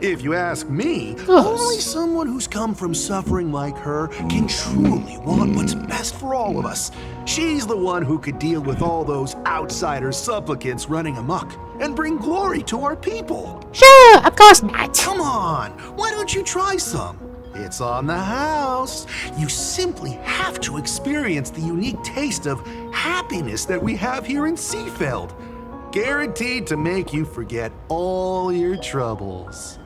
if you ask me, only someone who's come from suffering like her can truly want what's best for all of us. She's the one who could deal with all those outsider supplicants running amok and bring glory to our people. Sure, of course not. Come on, why don't you try some? It's on the house. You simply have to experience the unique taste of happiness that we have here in Seafeld. Guaranteed to make you forget all your troubles.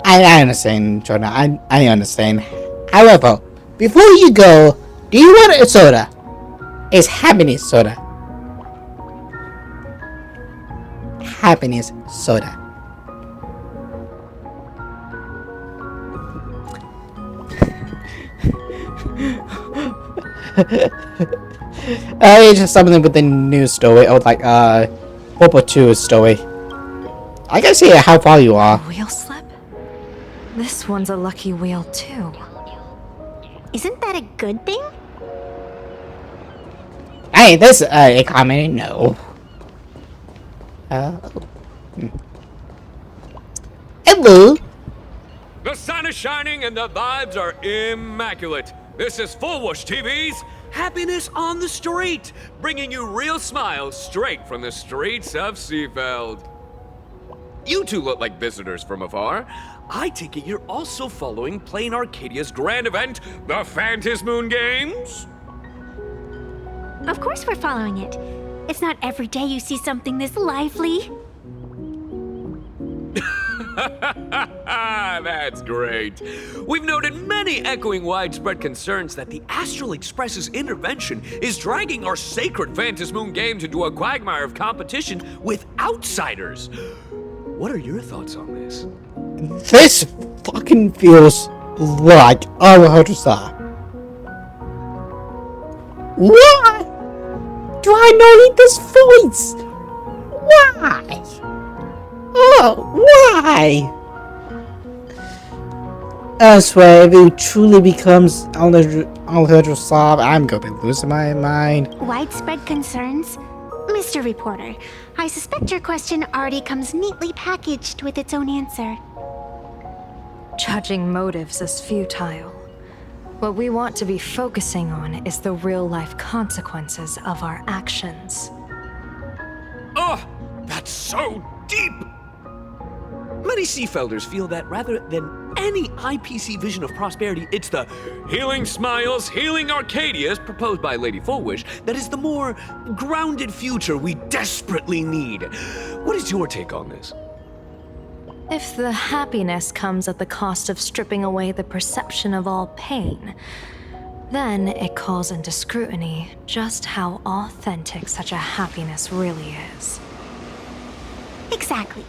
I understand, Jordan. I understand. However, before you go, do you want a soda? It's happiness soda. Happiness soda. It's just something with the news story, or like World War II story. I gotta see how far you are. Wheel slip? This one's a lucky wheel too. Isn't that a good thing? Hey, this a comment? No. Hello. The sun is shining and the vibes are immaculate. This is Fullwish TV's Happiness on the Street, bringing you real smiles straight from the streets of Seafeld. You two look like visitors from afar. I take it you're also following Plain Arcadia's grand event, the Phantasmoon Games? Of course we're following it. It's not every day you see something this lively. That's great. We've noted many echoing widespread concerns that the Astral Express's intervention is dragging our sacred Phantasmoon Games into a quagmire of competition with outsiders. What are your thoughts on this? This fucking feels like Star. Why do I not need this voice? Why? Oh, why? I swear, if it truly becomes Star, I'm going to be losing my mind. Widespread concerns? Mr. Reporter, I suspect your question already comes neatly packaged with its own answer. Judging motives is futile. What we want to be focusing on is the real-life consequences of our actions. Oh, that's so deep! Many Seafelders feel that rather than any IPC vision of prosperity, it's the healing smiles, healing Arcadias proposed by Lady Fullwish that is the more grounded future we desperately need. What is your take on this? If the happiness comes at the cost of stripping away the perception of all pain, then it calls into scrutiny just how authentic such a happiness really is. Exactly.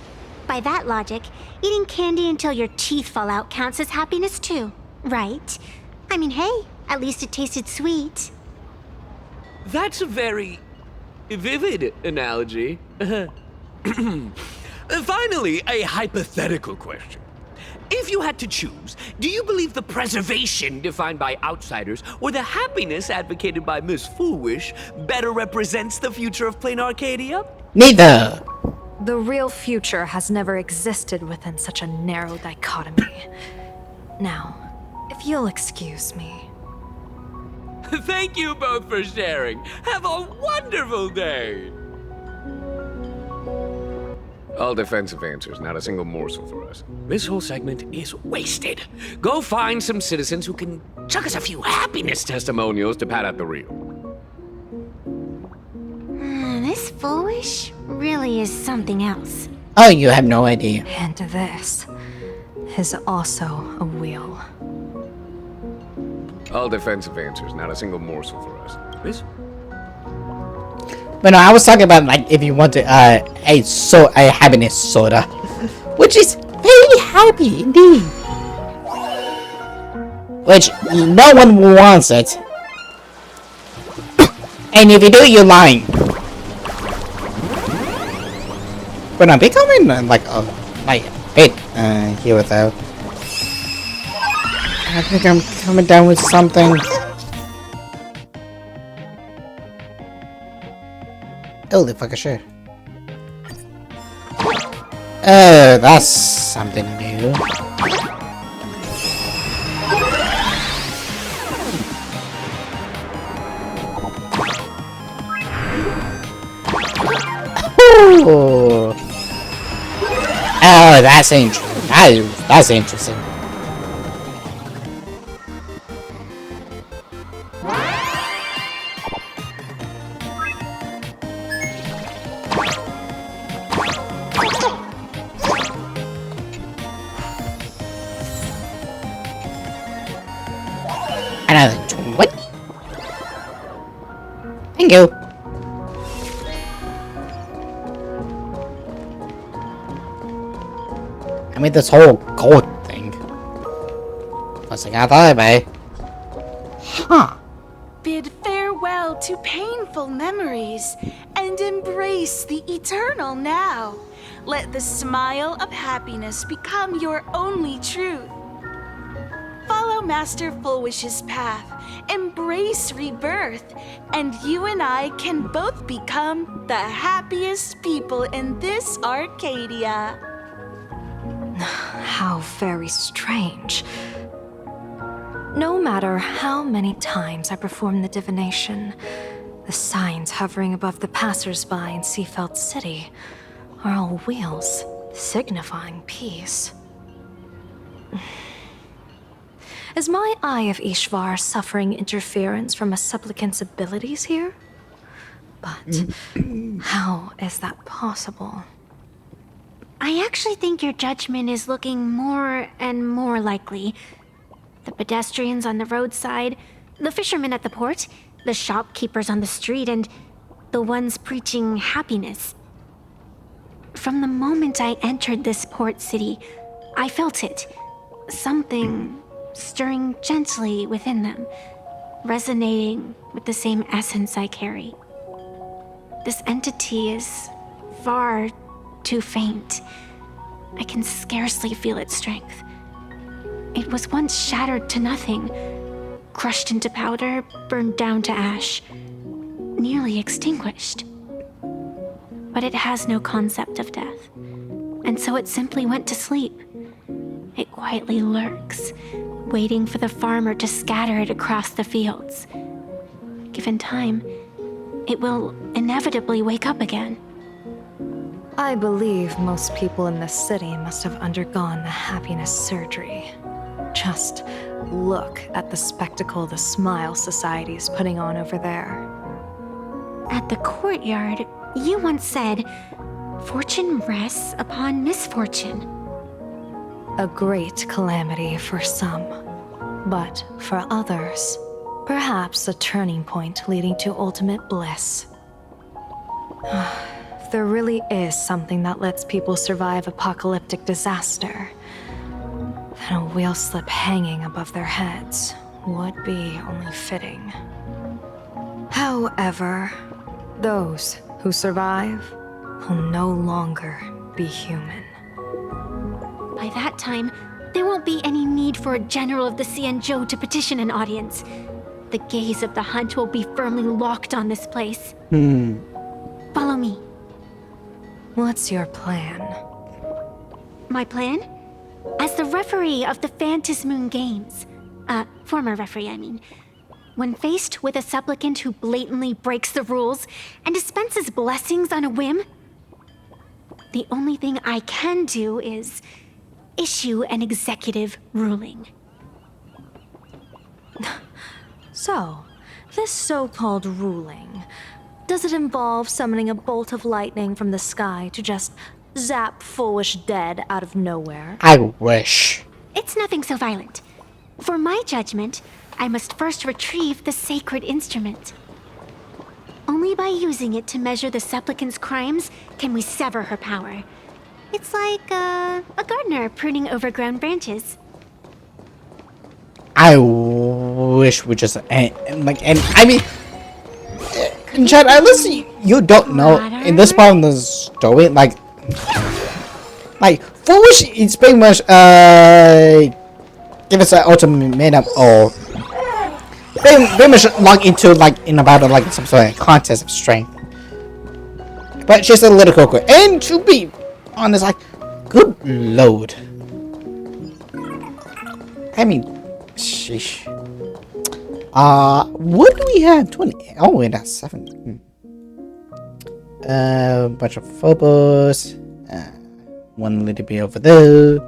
By that logic, eating candy until your teeth fall out counts as happiness too, right? I mean, hey, at least it tasted sweet. That's a very vivid analogy. Finally, a hypothetical question. If you had to choose, do you believe the preservation defined by outsiders or the happiness advocated by Miss Fullwish better represents the future of Plain Arcadia? Neither. The real future has never existed within such a narrow dichotomy. Now, if you'll excuse me. Thank you both for sharing. Have a wonderful day. All defensive answers, not a single morsel for us. This whole segment is wasted. Go find some citizens who can chuck us a few happiness testimonials to pad out the reel. wish really is something else. Oh, you have no idea. And this is also a wheel. All defensive answers, not a single morsel for us. Please? But no, I was talking about like if you want to a happiness soda, which is very happy indeed. Which no one wants it, and if you do, you're lying. But I'm becoming like a bit here though. I think I'm coming down with something. Holy fuck, sure. Oh, that's something new. Ooh. Oh, that's interesting. That's interesting. Another 20. Thank you. I made this whole gold thing. Plus I got that way. Huh. Bid farewell to painful memories and embrace the eternal now. Let the smile of happiness become your only truth. Follow Master Fullwish's path, embrace rebirth, and you and I can both become the happiest people in this Arcadia. How very strange. No matter how many times I perform the divination, the signs hovering above the passers-by in Seafeld City are all wheels, signifying peace. Is my Eye of Ishvar suffering interference from a supplicant's abilities here? But how is that possible? I actually think your judgment is looking more and more likely. The pedestrians on the roadside, the fishermen at the port, the shopkeepers on the street, and the ones preaching happiness. From the moment I entered this port city, I felt it. Something stirring gently within them, resonating with the same essence I carry. This entity is far too faint. I can scarcely feel its strength. It was once shattered to nothing, crushed into powder, burned down to ash, nearly extinguished. But it has no concept of death, and so it simply went to sleep. It quietly lurks, waiting for the farmer to scatter it across the fields. Given time, it will inevitably wake up again. I believe most people in this city must have undergone the happiness surgery. Just look at the spectacle the Smile Society is putting on over there. At the courtyard, you once said, "Fortune rests upon misfortune." A great calamity for some, but for others, perhaps a turning point leading to ultimate bliss. If there really is something that lets people survive apocalyptic disaster, then a wheel slip hanging above their heads would be only fitting. However, those who survive will no longer be human. By that time, there won't be any need for a general of the Xianzhou to petition an audience. The gaze of the hunt will be firmly locked on this place. Follow me. What's your plan? My plan? As the referee of the Phantasmoon Games, former referee, I mean, when faced with a supplicant who blatantly breaks the rules and dispenses blessings on a whim, the only thing I can do is issue an executive ruling. So, this so-called ruling, Does it involve summoning a bolt of lightning from the sky to just zap Foolish dead out of nowhere? I wish. It's nothing so violent. For my judgment, I must first retrieve the sacred instrument. Only by using it to measure the supplicant's crimes can we sever her power. It's like a gardener pruning overgrown branches. I wish we just and I mean, Chad, unless you don't know in this part of the story, like Foolish is pretty much give us an ultimatum or very much locked into in a battle some sort of contest of strength. But she's a little cocoa, and to be honest, good load. I mean, sheesh. What do we have? 20. Oh, wait, that's 7. Bunch of phobos. One little bit over there.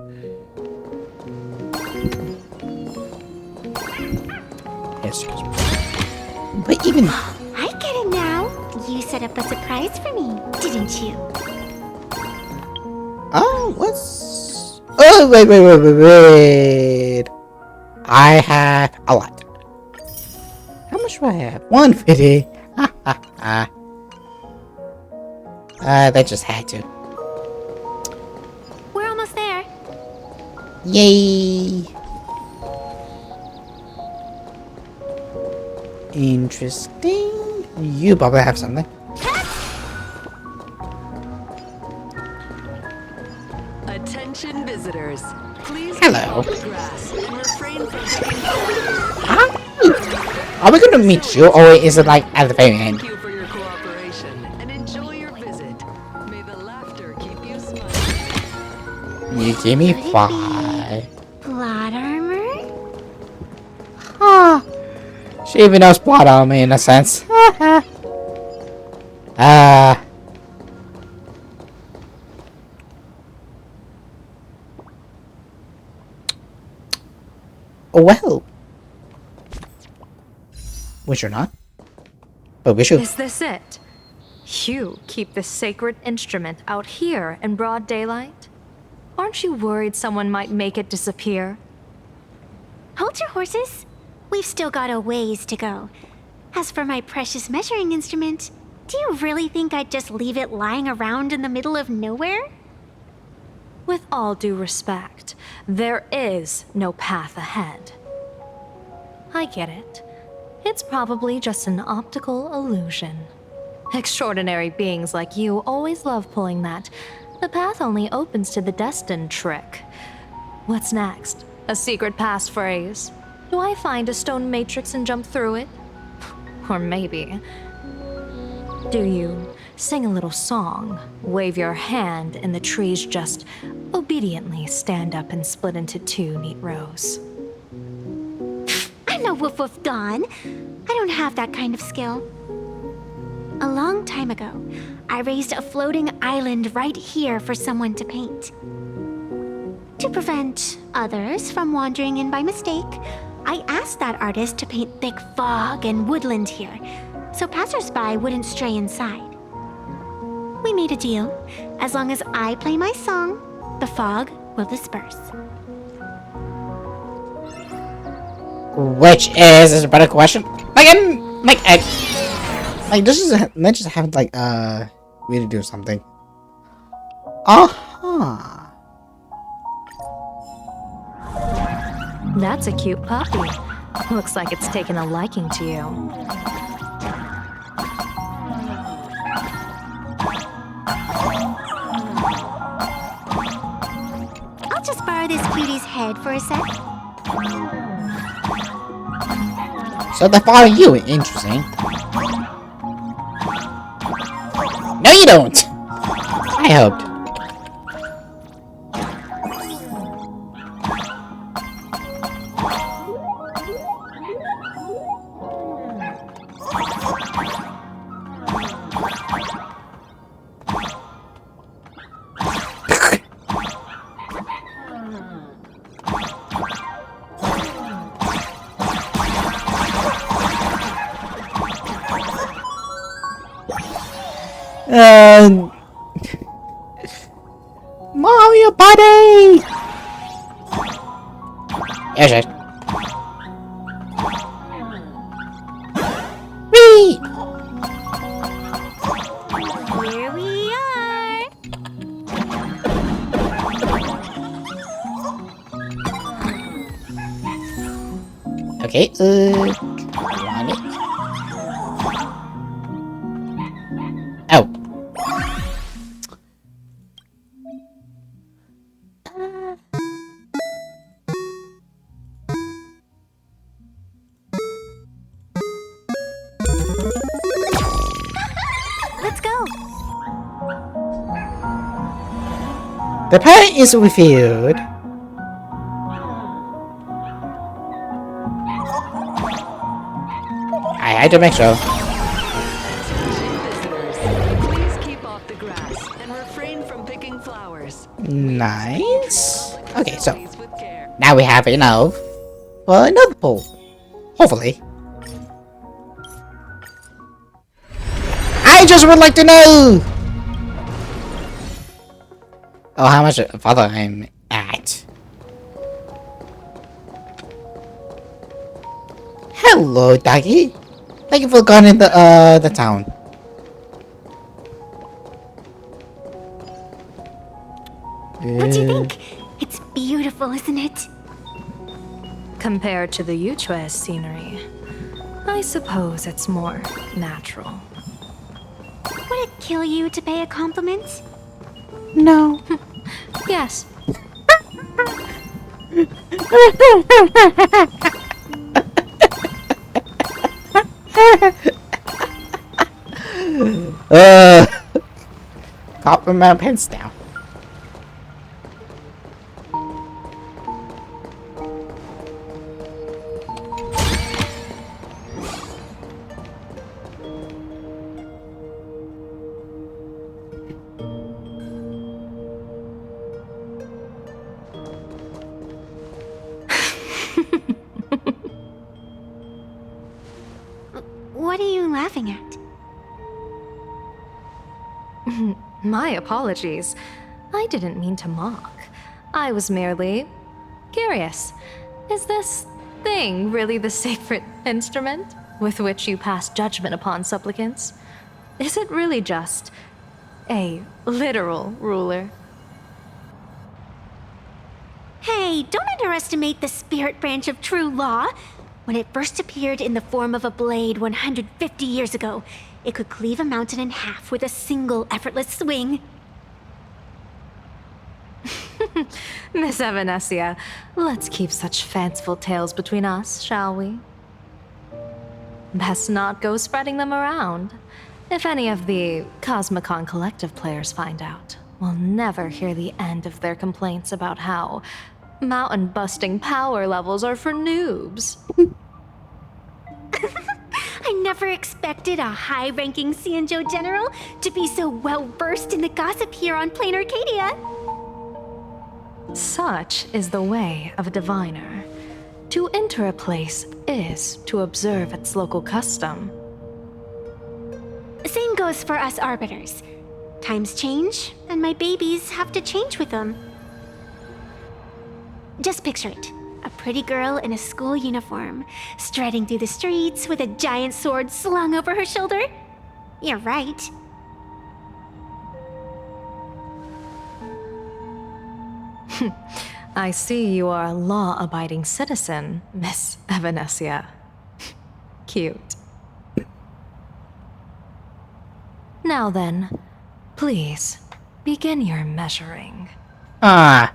Excuse me. But even I get it now. You set up a surprise for me, didn't you? Oh, what's... Oh, wait. I have a lot. How much do I have? 150. That just had to. We're almost there. Yay. Interesting. You probably have something. Attention visitors. Please hello. Grass and refrain from Are we gonna meet you, or is it at the very end? Thank you for your cooperation and enjoy your visit. May the laughter keep you smiling. You give me 5. Plot armor? Huh. She even knows plot armor in a sense. Well. Wish or not. But we should. Is this it? You keep the sacred instrument out here in broad daylight? Aren't you worried someone might make it disappear? Hold your horses. We've still got a ways to go. As for my precious measuring instrument, do you really think I'd just leave it lying around in the middle of nowhere? With all due respect, there is no path ahead. I get it. It's probably just an optical illusion. Extraordinary beings like you always love pulling that "the path only opens to the destined" trick. What's next? A secret passphrase? Do I find a stone matrix and jump through it? Or maybe... do you sing a little song, wave your hand, and the trees just obediently stand up and split into 2 neat rows? I'm no woof woof Dawn. I don't have that kind of skill. A long time ago, I raised a floating island right here for someone to paint. To prevent others from wandering in by mistake, I asked that artist to paint thick fog and woodland here, so passersby wouldn't stray inside. We made a deal. As long as I play my song, the fog will disperse. Which is a better question. Let's just have we to do something. That's a cute puppy. Looks like it's taken a liking to you. I'll just borrow this cutie's head for a sec. So they follow you. Interesting. No, you don't. I hoped. Mario Party! Yes, yes. Whee! Here we are. Okay, want it? Oh. Let's go. The pie is revealed. I had to make sure. Please keep off the grass and refrain from picking flowers. Nice. Okay, so now we have enough for another pool. Hopefully. I just would like to know. Oh, how much further I'm at. Hello, doggy. Thank you for going in the town. What do you think? It's beautiful, isn't it? Compared to the Yuchue scenery, I suppose it's more natural. Would it kill you to pay a compliment? No. Yes. Copper my pants down. What are you laughing at? My apologies. I didn't mean to mock. I was merely curious. Is this thing really the sacred instrument with which you pass judgment upon supplicants? Is it really just a literal ruler? Hey, don't underestimate the spirit branch of true law. When it first appeared in the form of a blade 150 years ago, it could cleave a mountain in half with a single effortless swing. Miss Evanesia, let's keep such fanciful tales between us, shall we? Best not go spreading them around. If any of the Cosmicon Collective players find out, we'll never hear the end of their complaints about how mountain-busting power levels are for noobs. I never expected a high-ranking Xianzhou general to be so well-versed in the gossip here on Plain Arcadia. Such is the way of a diviner. To enter a place is to observe its local custom. Same goes for us arbiters. Times change, and my babies have to change with them. Just picture it. A pretty girl in a school uniform, striding through the streets with a giant sword slung over her shoulder. You're right. I see you are a law-abiding citizen, Miss Evanesia. Cute. Now then, please, begin your measuring. Ah.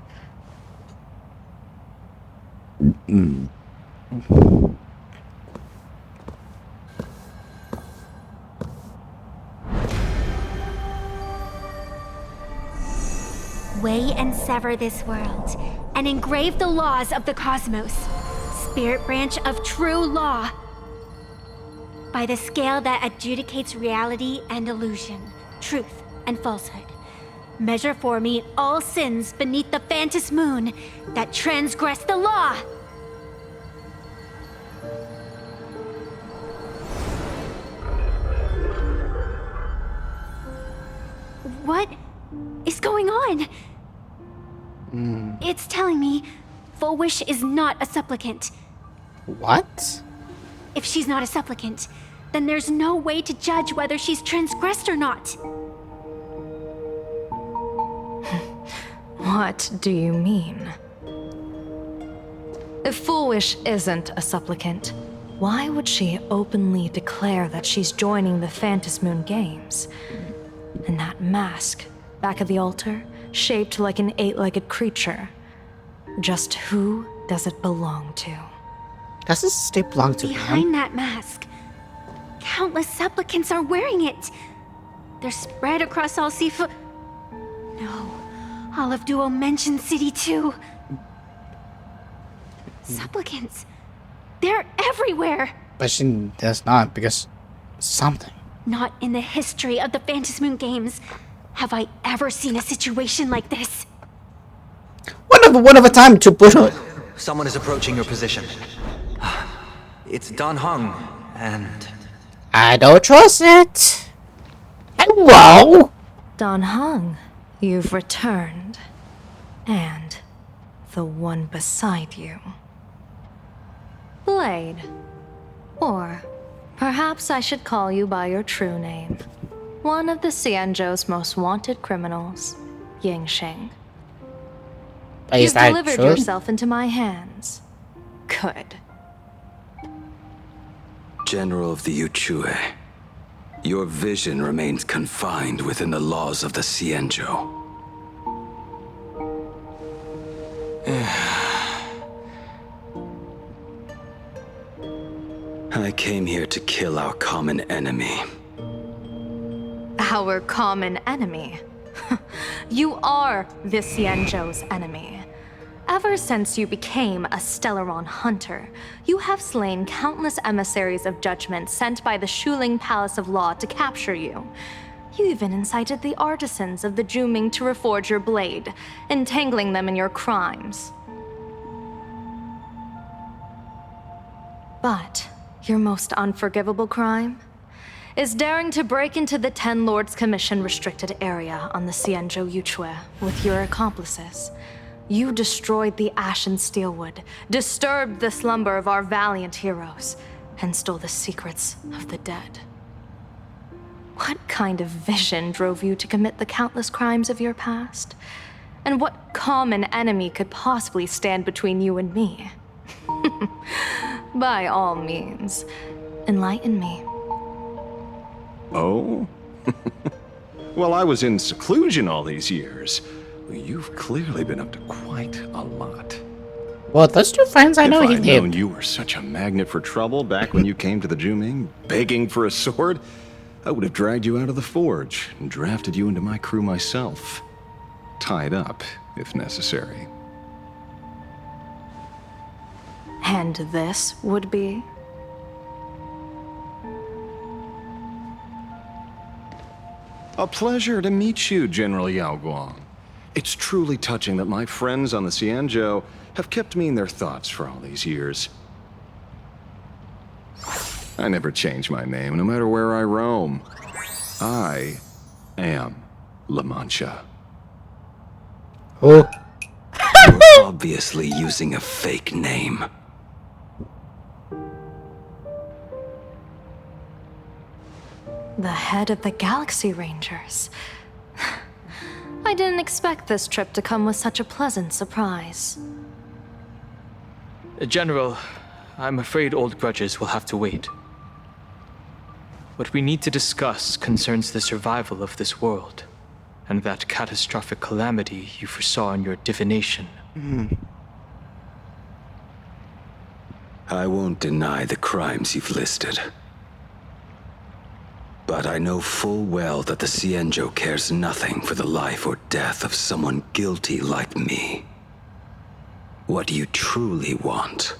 Weigh and sever this world, and engrave the laws of the cosmos. Spirit branch of true law. By the scale that adjudicates reality and illusion, truth and falsehood. Measure for me all sins beneath the Phantom Moon that transgress the law. What is going on? It's telling me Full Wish is not a supplicant. What? If she's not a supplicant, then there's no way to judge whether she's transgressed or not. What do you mean? If Full Wish isn't a supplicant, why would she openly declare that she's joining the Phantasmoon Games? And that mask, back of the altar, shaped like an 8-legged creature. Just who does it belong to? Does this still belong to Behind him? that mask, countless supplicants are wearing it. They're spread across all Sifu. No, all of Duo mentioned City too. Supplicants. They're everywhere. But she does not, because something. Not in the history of the Phantasmoon Games have I ever seen a situation like this. One of a time to push it. Someone is approaching your position. It's Don Hung, and... I don't trust it. Hello? Don Hung, you've returned. And the one beside you. Blade. Or perhaps I should call you by your true name. One of the Xianzhou's most wanted criminals, Yingxing. You've delivered yourself into my hands. Good. General of the Yuchue, your vision remains confined within the laws of the Xianzhou. I came here to kill our common enemy. Our common enemy? You are the Xianzhou's enemy. Ever since you became a Stellaron hunter, you have slain countless emissaries of judgment sent by the Shuling Palace of Law to capture you. You even incited the artisans of the Juming to reforge your blade, entangling them in your crimes. But your most unforgivable crime is daring to break into the Ten Lords Commission restricted area on the Xianzhou Yuchue with your accomplices. You destroyed the Ashen Steelwood, disturbed the slumber of our valiant heroes, and stole the secrets of the dead. What kind of vision drove you to commit the countless crimes of your past? And what common enemy could possibly stand between you and me? By all means, enlighten me. Oh? Well, I was in seclusion all these years. You've clearly been up to quite a lot. Well, those two friends I know If he I'd did. known you were such a magnet for trouble back when you came to the Juming, begging for a sword, I would have dragged you out of the forge and drafted you into my crew myself. Tied up, if necessary. And this would be? A pleasure to meet you, General Yao Guang. It's truly touching that my friends on the Xianzhou have kept me in their thoughts for all these years. I never change my name, no matter where I roam. I am La Mancha. You're obviously using a fake name. The head of the Galaxy Rangers. I didn't expect this trip to come with such a pleasant surprise. General, I'm afraid old grudges will have to wait. What we need to discuss concerns the survival of this world, and that catastrophic calamity you foresaw in your divination. I won't deny the crimes you've listed. But I know full well that the Xianzhou cares nothing for the life or death of someone guilty like me. What you truly want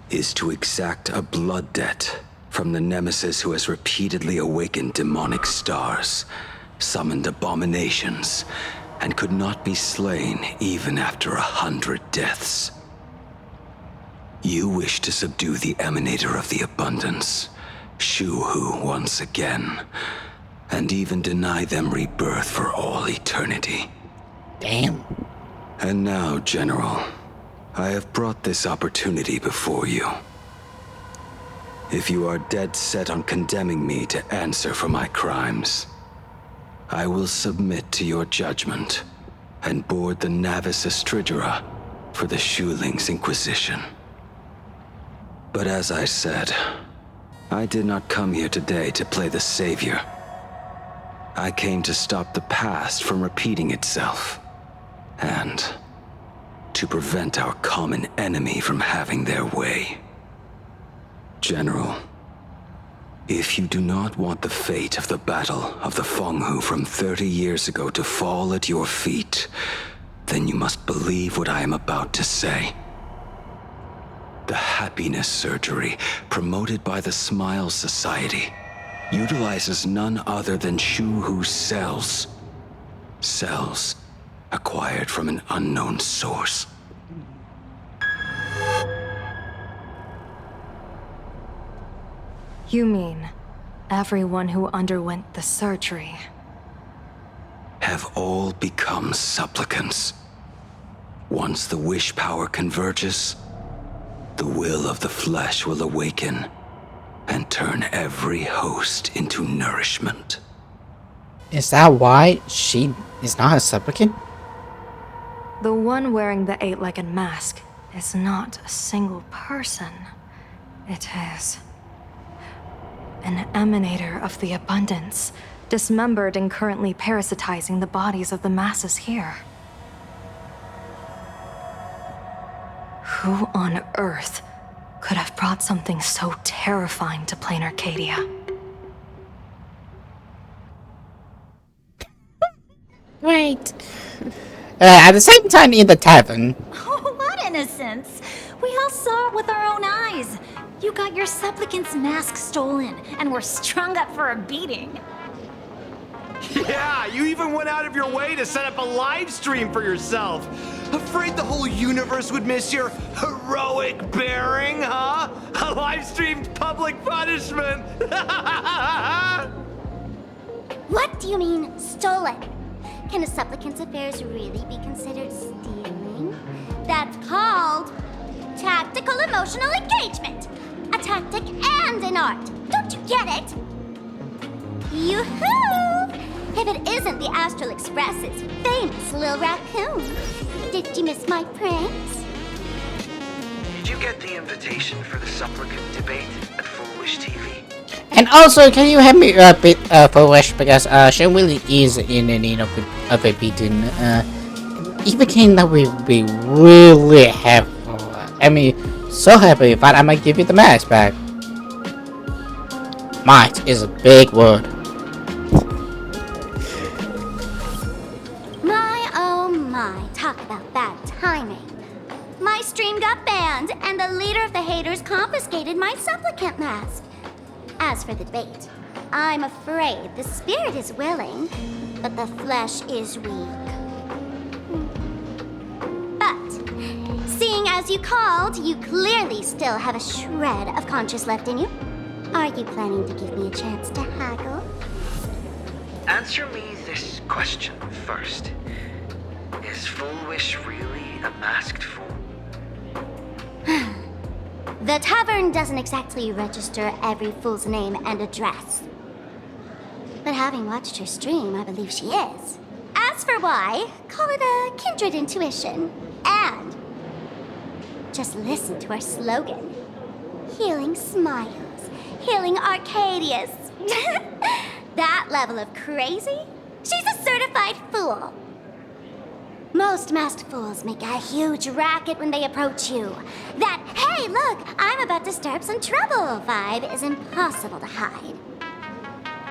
is to exact a blood debt from the nemesis who has repeatedly awakened demonic stars, summoned abominations, and could not be slain even after 100 deaths. You wish to subdue the Emanator of the Abundance, Shu Hu, once again. and even deny them rebirth for all eternity. Damn. And now, General, I have brought this opportunity before you. If you are dead set on condemning me to answer for my crimes, I will submit to your judgment and board the Navis Astridera for the Shuling's Inquisition. But as I said, I did not come here today to play the savior. I came to stop the past from repeating itself, and to prevent our common enemy from having their way. General, if you do not want the fate of the Battle of the Fenghu from 30 years ago to fall at your feet, then you must believe what I am about to say. The happiness surgery promoted by the Smile Society utilizes none other than Shuhu's cells. Cells acquired from an unknown source. You mean everyone who underwent the surgery Have all become supplicants. Once the wish power converges, the will of the flesh will awaken and turn every host into nourishment. Is that why she is not a supplicant? The one wearing the 8-legged mask is not a single person. It is an emanator of the abundance, dismembered and currently parasitizing the bodies of the masses here. Who on earth could have brought something so terrifying to plain Arcadia? Right. At the same time in the tavern. Oh, what innocence! We all saw it with our own eyes. You got your supplicant's mask stolen, and were strung up for a beating. Yeah, you even went out of your way to set up a live stream for yourself. Afraid the whole universe would miss your heroic bearing, huh? A live-streamed public punishment. What do you mean, stolen? Can a supplicant's affairs really be considered stealing? That's called tactical emotional engagement. A tactic and an art. Don't you get it? Yoo-hoo! If it isn't the Astral Express's famous Lil Raccoon. Did you miss my pranks? Did you get the invitation for the supplicant debate at Full Wish TV? And also, can you help me a bit Foolish, because she really is in the need of a beating. It became that we be really helpful. I mean, so happy that I might give you the mask back. Might is a big word. My oh my, talk about bad timing. My stream got banned, and the leader of the haters confiscated my supplicant mask. As for the debate, I'm afraid the spirit is willing, but the flesh is weak. But, seeing as you called, you clearly still have a shred of conscience left in you. Are you planning to give me a chance to haggle? Answer me this question first. Is Full Wish really a masked fool? The tavern doesn't exactly register every fool's name and address. But having watched her stream, I believe she is. As for why, call it a kindred intuition. And just listen to our slogan. Healing smiles. Healing Arcadius. That level of crazy? She's a certified fool. Most masked fools make a huge racket when they approach you. That, hey, look, I'm about to stir up some trouble vibe is impossible to hide.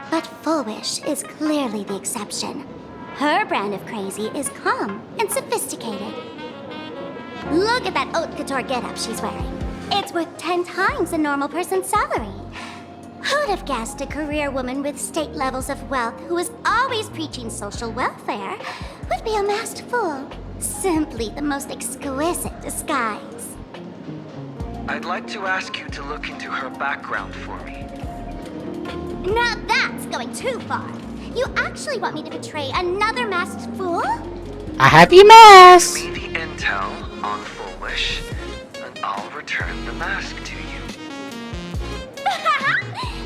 But Full Wish is clearly the exception. Her brand of crazy is calm and sophisticated. Look at that haute couture getup she's wearing. It's worth 10 times a normal person's salary. Who'd have guessed a career woman with state levels of wealth who is always preaching social welfare would be a masked fool? Simply the most exquisite disguise. I'd like to ask you to look into her background for me. Now that's going too far. You actually want me to betray another masked fool? I have your mask. Give me the intel on Full Wish, and I'll return the mask to you.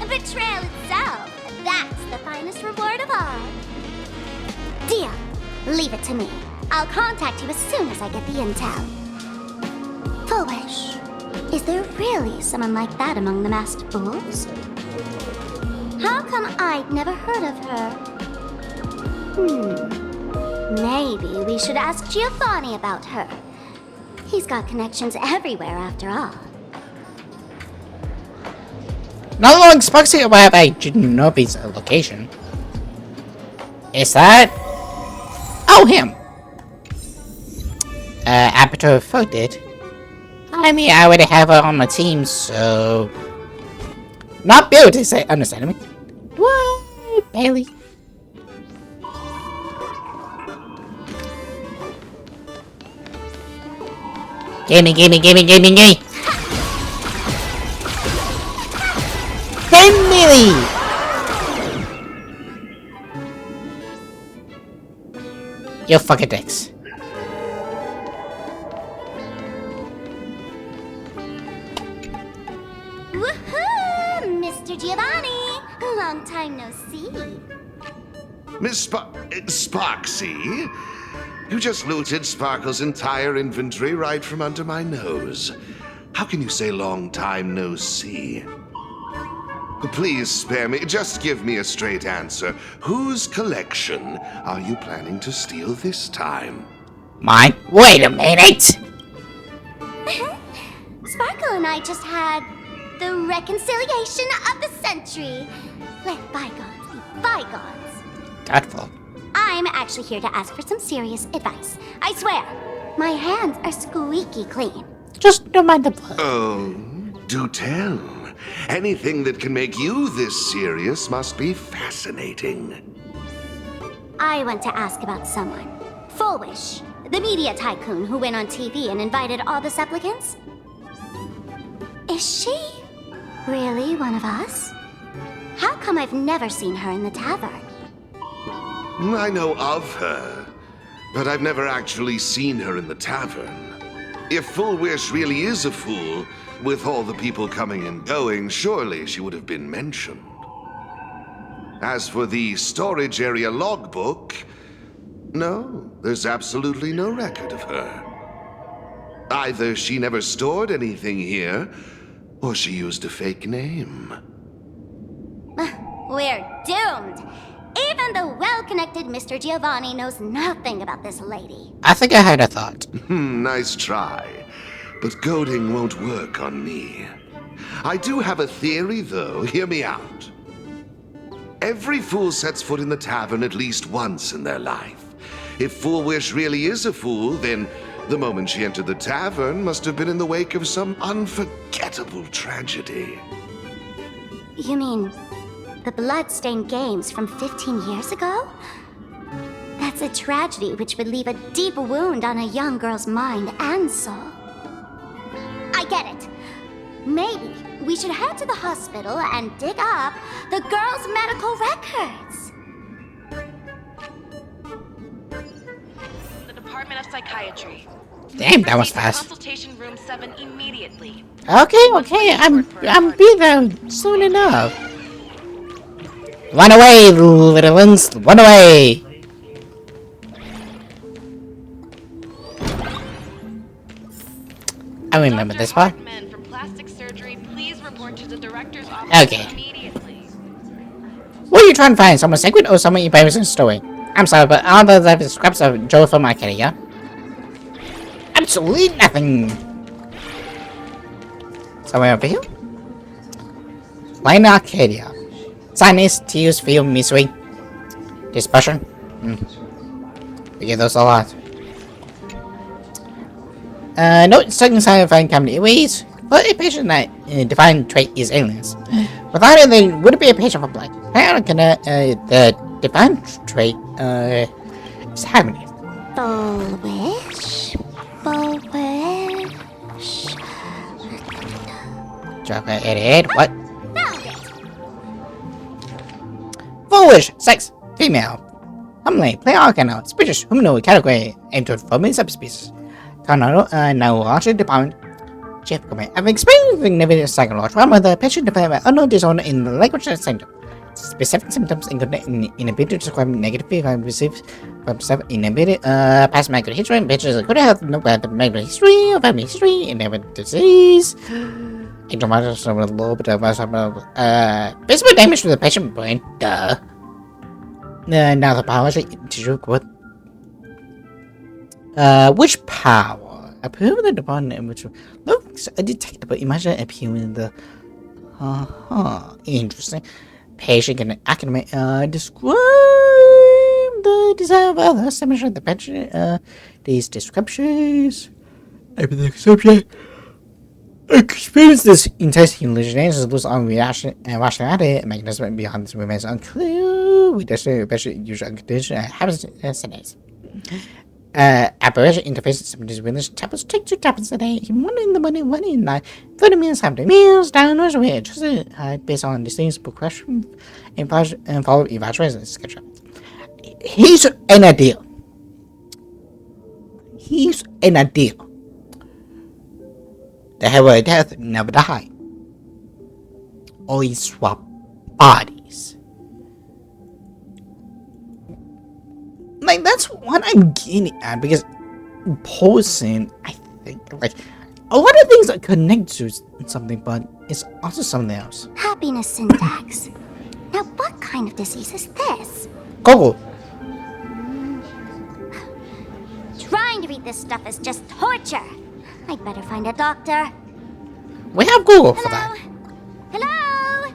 Betrayal itself. That's the finest reward of all. Deal. Leave it to me. I'll contact you as soon as I get the intel. Full Wish. Is there really someone like that among the masked fools? How come I'd never heard of her? Maybe we should ask Giovanni about her. He's got connections everywhere after all. Not long Sparksy about Genobi's location. Is that? Oh, him. Aperture fucked it. I mean, I already have her on my team, so not built to say understand me. What, Bailey? Gimme. Millie! You fucking dicks. Woohoo! Mr. Giovanni! Long time no see. Miss Sparksy? You just looted Sparkle's entire inventory right from under my nose. How can you say long time no see? Please spare me. Just give me a straight answer. Whose collection are you planning to steal this time? Mine? Wait a minute! Sparkle and I just had the reconciliation of the century. Let bygones be bygones. Thoughtful. I'm actually here to ask for some serious advice. I swear, my hands are squeaky clean. Just don't mind the blood. Oh, do tell. Anything that can make you this serious must be fascinating. I want to ask about someone. Full Wish, the media tycoon who went on TV and invited all the supplicants. Is she really one of us? How come I've never seen her in the tavern? I know of her, but I've never actually seen her in the tavern. If Full Wish really is a fool, with all the people coming and going, surely she would have been mentioned. As for the storage area logbook, no, there's absolutely no record of her. Either she never stored anything here, or she used a fake name. We're doomed. Even the well-connected Mr. Giovanni knows nothing about this lady. I think I had a thought. Nice try. But goading won't work on me. I do have a theory, though. Hear me out. Every fool sets foot in the tavern at least once in their life. If Full Wish really is a fool, then the moment she entered the tavern must have been in the wake of some unforgettable tragedy. You mean the blood-stained games from 15 years ago? That's a tragedy which would leave a deep wound on a young girl's mind and soul. I get it. Maybe we should head to the hospital and dig up the girl's medical records. The Department of Psychiatry. Damn, that was fast. Consultation room 7 immediately. Okay. I'm be there soon enough. Run away, little ones. Run away. I remember this part. Okay. What are you trying to find? Someone sacred or someone embarrassing story? I'm sorry, but all those are scraps of Joe from Arcadia. Absolutely nothing. Somewhere over here? Line Arcadia. Sadness, tears, fear, misery. Depression. We get those a lot. No certain sign of uncommon ways, but a patient that divine trait is aliens. Without it, they wouldn't be a patient for black. The divine trait is happiness. Full Wish. Full Wish. Chocolate idiot. What? Found it. Full Wish. Sex. Female. Humbly, play Arcana, species, humanoid category, entered for many subspecies. Tornado, now largely department. Chief Command. I've experienced significant psychological trauma. The patient developed unknown disorder in the language symptom. Specific symptoms include inability to describe negative feedback received from self-inhibited past medical history, patient good health, no bad medical history, or family history, inherited disease. Incremental a little bit of visible damage to the patient brain. Now the biology tissue growth. Which power? Appear the department in which looks a detectable imagine appear in the interesting. Patient can academic describe the desire of others, demonstrate the patient these descriptions. Everything subject experience this intense hallucinations lose on reaction and rationality mechanism behind this remains unclear. We especially usual condition happens sedates. Apparition interfaces 70s village tablets take 2 tablets a day, 1 in the morning, 1 in the night, 30 minutes after meals, downwards away, based on disease progression and follow evaluation schedule. Here's an idea. The heroin death never die. Only swap bodies. Like, that's what I'm getting at, because Poison, I think, like, a lot of things are connected to something, but it's also something else. Happiness syntax. Now, what kind of disease is this? Google. Trying to read this stuff is just torture. I'd better find a doctor. We have Google for that. Hello?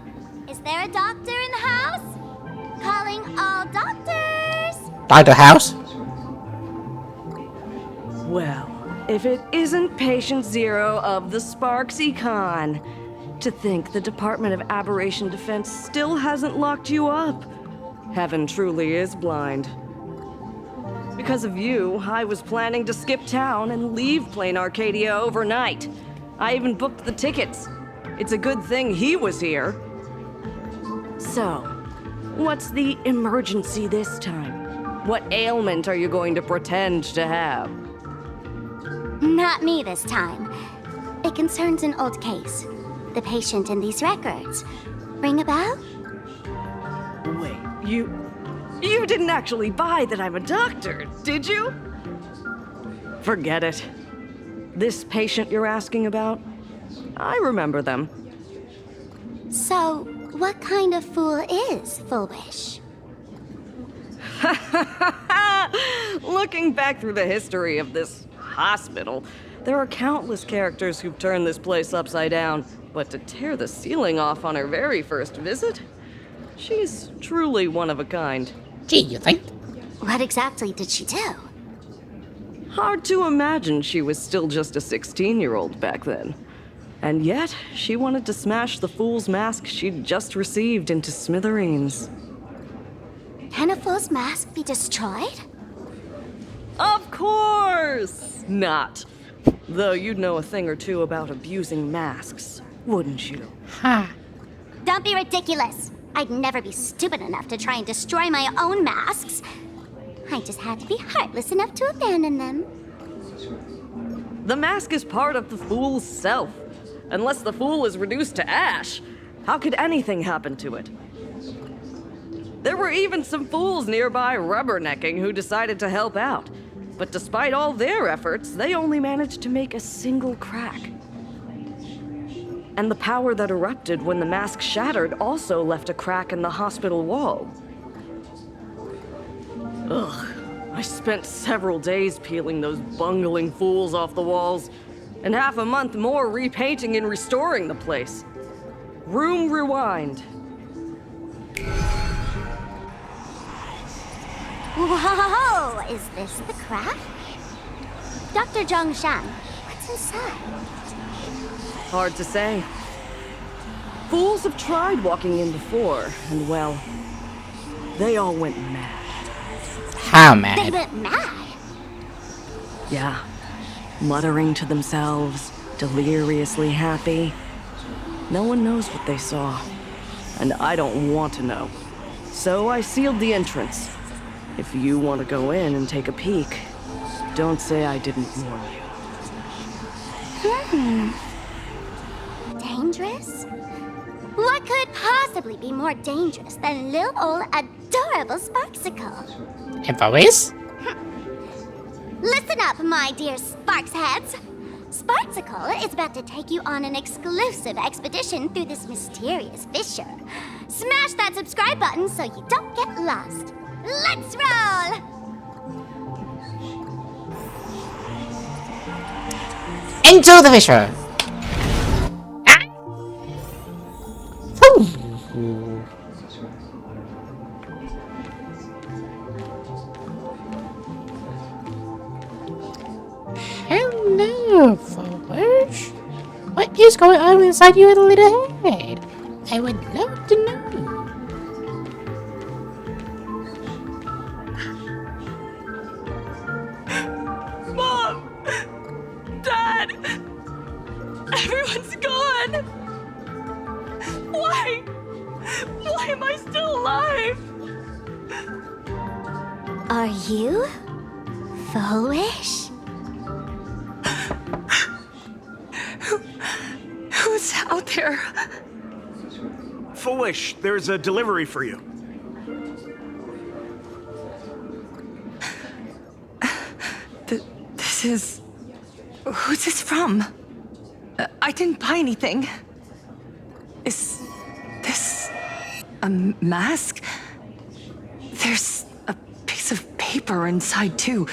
Is there a doctor in the house? Calling all doctors. Dr. House? Well, if it isn't Patient Zero of the Sparksy Con. To think the Department of Aberration Defense still hasn't locked you up. Heaven truly is blind. Because of you, I was planning to skip town and leave Plain Arcadia overnight. I even booked the tickets. It's a good thing he was here. So, what's the emergency this time? What ailment are you going to pretend to have? Not me this time. It concerns an old case. The patient in these records. Ring a bell? Wait, you didn't actually buy that I'm a doctor, did you? Forget it. This patient you're asking about? I remember them. So, what kind of fool is Full Wish? Looking back through the history of this hospital, there are countless characters who've turned this place upside down. But to tear the ceiling off on her very first visit? She's truly one of a kind. Gee, you think? What exactly did she do? Hard to imagine she was still just a 16-year-old back then. And yet, she wanted to smash the fool's mask she'd just received into smithereens. Can a fool's mask be destroyed? Of course not! Though you'd know a thing or two about abusing masks, wouldn't you? Ha! Don't be ridiculous! I'd never be stupid enough to try and destroy my own masks. I just had to be heartless enough to abandon them. The mask is part of the fool's self. Unless the fool is reduced to ash, how could anything happen to it? There were even some fools nearby rubbernecking who decided to help out. But despite all their efforts, they only managed to make a single crack. And the power that erupted when the mask shattered also left a crack in the hospital wall. Ugh, I spent several days peeling those bungling fools off the walls, and half a month more repainting and restoring the place. Room rewind. Whoa! Is this the crack? Dr. Zhongshan, what's inside? Hard to say. Fools have tried walking in before, and well, they all went mad. How mad? They went mad? Yeah. Muttering to themselves, deliriously happy. No one knows what they saw, and I don't want to know. So I sealed the entrance. If you want to go in and take a peek, don't say I didn't warn you. Dangerous? What could possibly be more dangerous than little old adorable Sparksicle? And always? Listen up, my dear Sparks heads. Sparksicle is about to take you on an exclusive expedition through this mysterious fissure. Smash that subscribe button so you don't get lost. Let's roll! Into the fissure! Hello, Forge. What is going on inside your little head? I would love to know. Mom! Dad! Everyone's gone! Why? Why am I still alive? Are you foolish? Who's out there? Foolish, there's a delivery for you. This is... Who's this from? I didn't buy anything. Is this a mask? There's a piece of paper inside, too.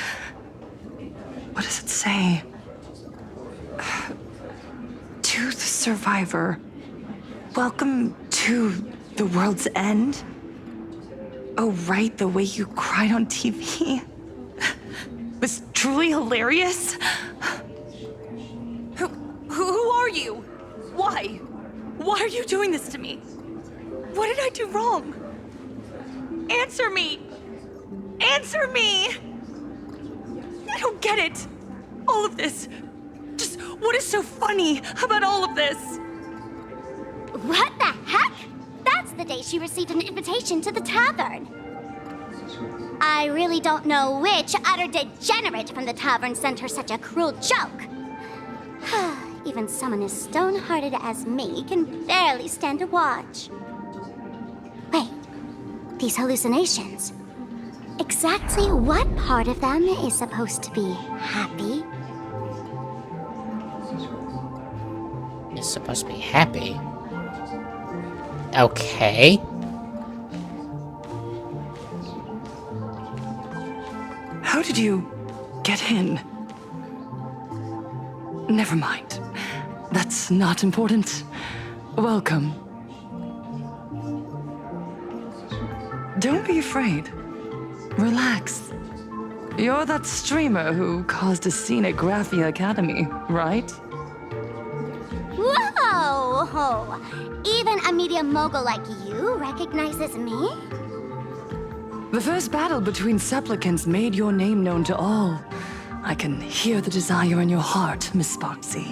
What does it say? To the survivor. Welcome to the world's end. Oh, right, the way you cried on TV. Was truly hilarious. Who are you? Why? Why are you doing this to me? What did I do wrong? Answer me! Answer me! I don't get it. All of this. Just what is so funny about all of this? What the heck? That's the day she received an invitation to the tavern. I really don't know which utter degenerate from the tavern sent her such a cruel joke. Even someone as stone-hearted as me can barely stand to watch. Wait, these hallucinations. Exactly what part of them is supposed to be happy? It's supposed to be happy. Okay. How did you get in? Never mind. That's not important. Welcome. Don't be afraid. Relax. You're that streamer who caused a scene at Graphia Academy, right? Whoa! Even a media mogul like you recognizes me? The first battle between supplicants made your name known to all. I can hear the desire in your heart, Miss Sparksy.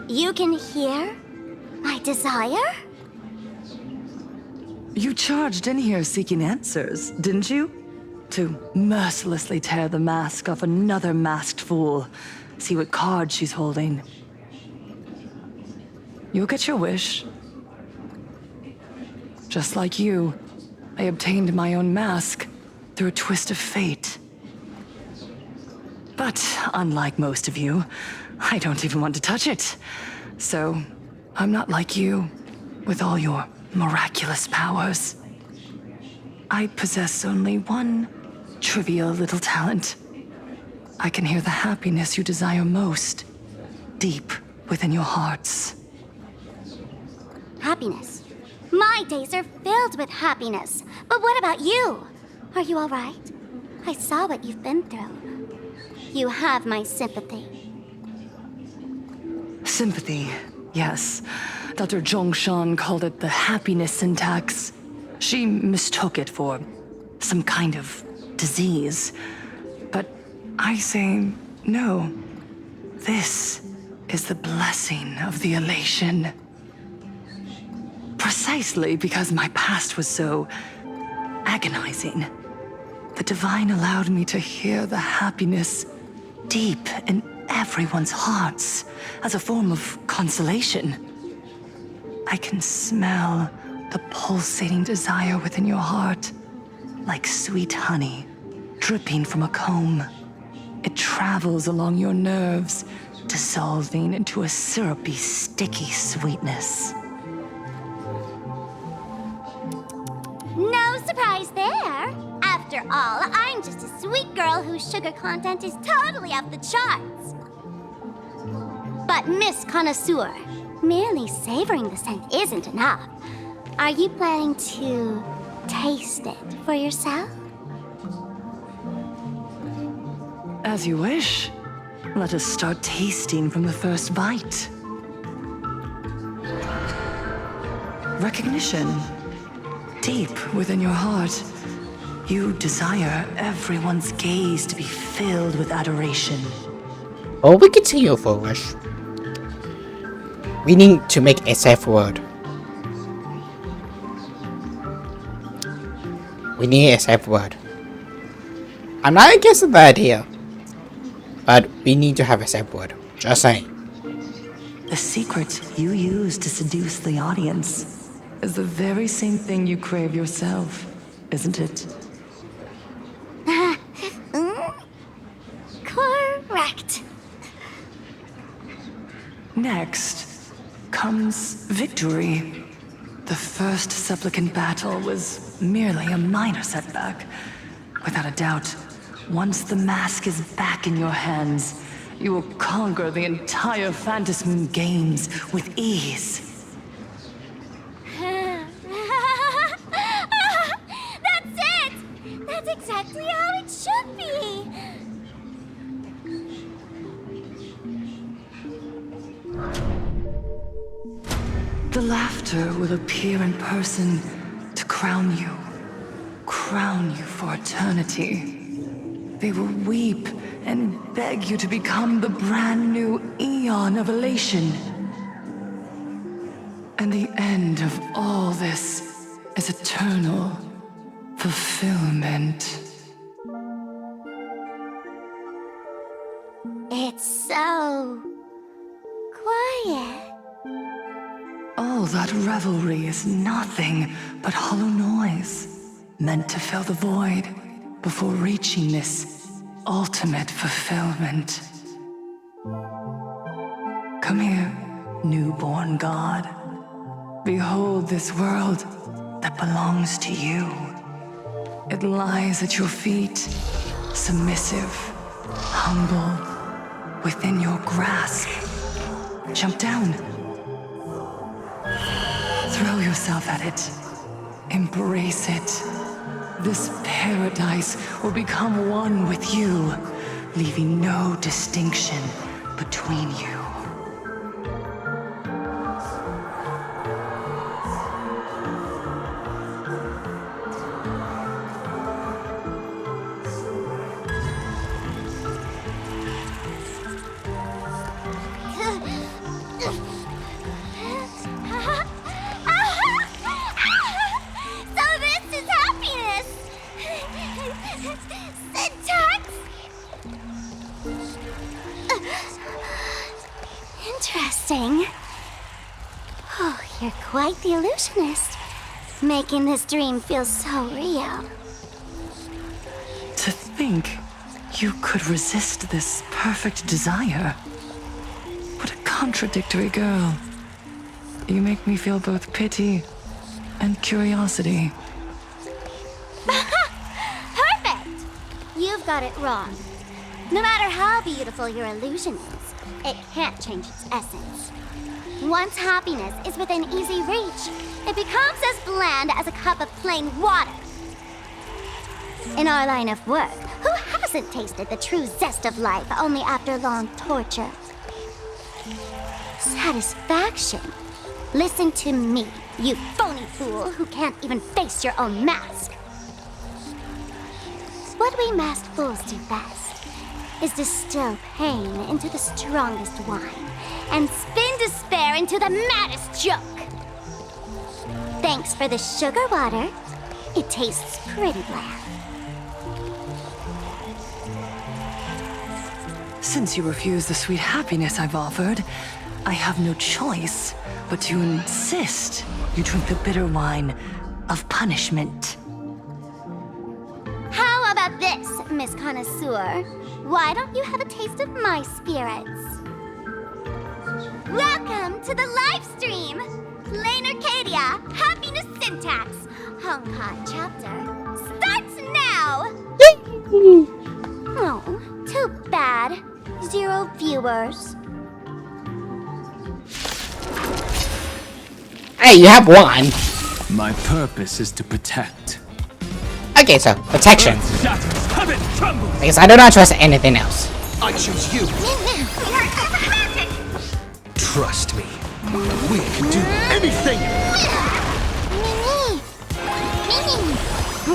You can hear my desire? You charged in here seeking answers, didn't you? To mercilessly tear the mask off another masked fool. See what card she's holding. You'll get your wish. Just like you, I obtained my own mask through a twist of fate. But unlike most of you, I don't even want to touch it. So, I'm not like you, with all your miraculous powers. I possess only one trivial little talent. I can hear the happiness you desire most, deep within your hearts. Happiness. My days are filled with happiness. But what about you? Are you all right? I saw what you've been through. You have my sympathy. Sympathy, yes. Dr. Zhongshan called it the happiness syntax. She mistook it for some kind of disease. But I say no. This is the blessing of the elation. Precisely because my past was so agonizing. The Divine allowed me to hear the happiness deep in everyone's hearts as a form of consolation. I can smell the pulsating desire within your heart, like sweet honey dripping from a comb. It travels along your nerves, dissolving into a syrupy, sticky sweetness. No surprise there. After all, I'm just a sweet girl whose sugar content is totally off the charts. But Miss Connoisseur, merely savoring the scent isn't enough. Are you planning to taste it for yourself? As you wish. Let us start tasting from the first bite. Recognition. Deep within your heart, you desire everyone's gaze to be filled with adoration. Or we continue forward. We need to make a safe word. We need a safe word. I'm not against the idea, but we need to have a safe word. Just saying. The secret you use to seduce the audience is the very same thing you crave yourself, isn't it? Correct. Next comes victory. The first supplicant battle was merely a minor setback. Without a doubt, once the mask is back in your hands, you will conquer the entire Phantasmoon games with ease. That's it! That's exactly how it should be! The laughter will appear in person to crown you for eternity. They will weep and beg you to become the brand new eon of elation. And the end of all this is eternal fulfillment. It's so quiet. All that revelry is nothing but hollow noise, meant to fill the void before reaching this ultimate fulfillment. Come here, newborn god. Behold this world that belongs to you. It lies at your feet, submissive, humble, within your grasp. Jump down. Throw yourself at it. Embrace it. This paradise will become one with you, leaving no distinction between you. Interesting. Oh, you're quite the illusionist, making this dream feel so real. To think you could resist this perfect desire. What a contradictory girl. You make me feel both pity and curiosity. Perfect! You've got it wrong. No matter how beautiful your illusion is, it can't change its essence. Once happiness is within easy reach, it becomes as bland as a cup of plain water. In our line of work, who hasn't tasted the true zest of life only after long torture? Satisfaction. Listen to me, you phony fool who can't even face your own mask. What we masked fools do best is distill pain into the strongest wine and spin despair into the maddest joke. Thanks for the sugar water. It tastes pretty bland. Since you refuse the sweet happiness I've offered, I have no choice but to insist you drink the bitter wine of punishment. How about this, Miss Connoisseur? Why don't you have a taste of my spirits? Welcome to the live stream! Plain Arcadia, Happiness Syntax, Honkai chapter, starts now! Oh, too bad. 0 viewers. Hey, you have one. My purpose is to protect. Okay, so protection. Because I do not trust anything else. I choose you. Trust me. We can do anything.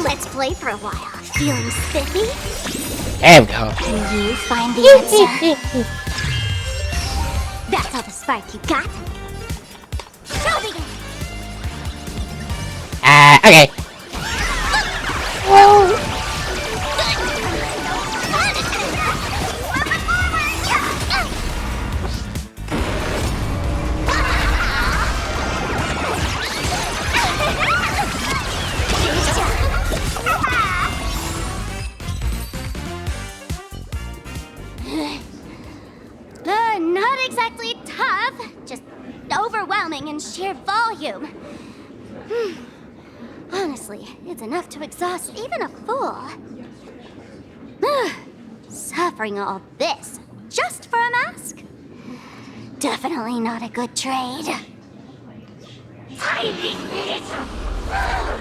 Let's play for a while. Feeling spiffy? There we go. Can you find the answer? That's all the spark you got? Show me. Okay. Not exactly tough, just overwhelming in sheer volume. Honestly, it's enough to exhaust even a fool. Suffering all this just for a mask? Definitely not a good trade. Tiny little fool!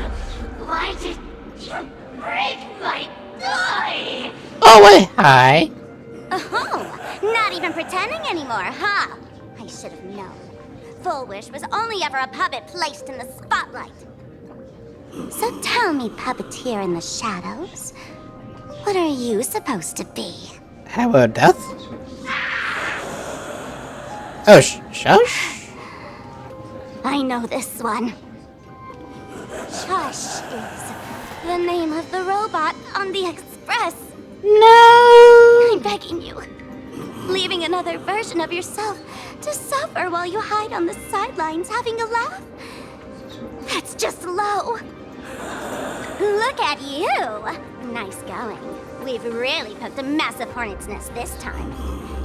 Why did you break my toy? Oh, wait, hi. Oh, not even pretending anymore, huh? I should have known. Full Wish was only ever a puppet placed in the spotlight. So tell me, puppeteer in the shadows, what are you supposed to be? How about death? Oh, shush? I know this one. Shush is the name of the robot on the express. No! I'm begging you. Leaving another version of yourself to suffer while you hide on the sidelines having a laugh? That's just low. Look at you! Nice going. We've really poked a massive hornet's nest this time.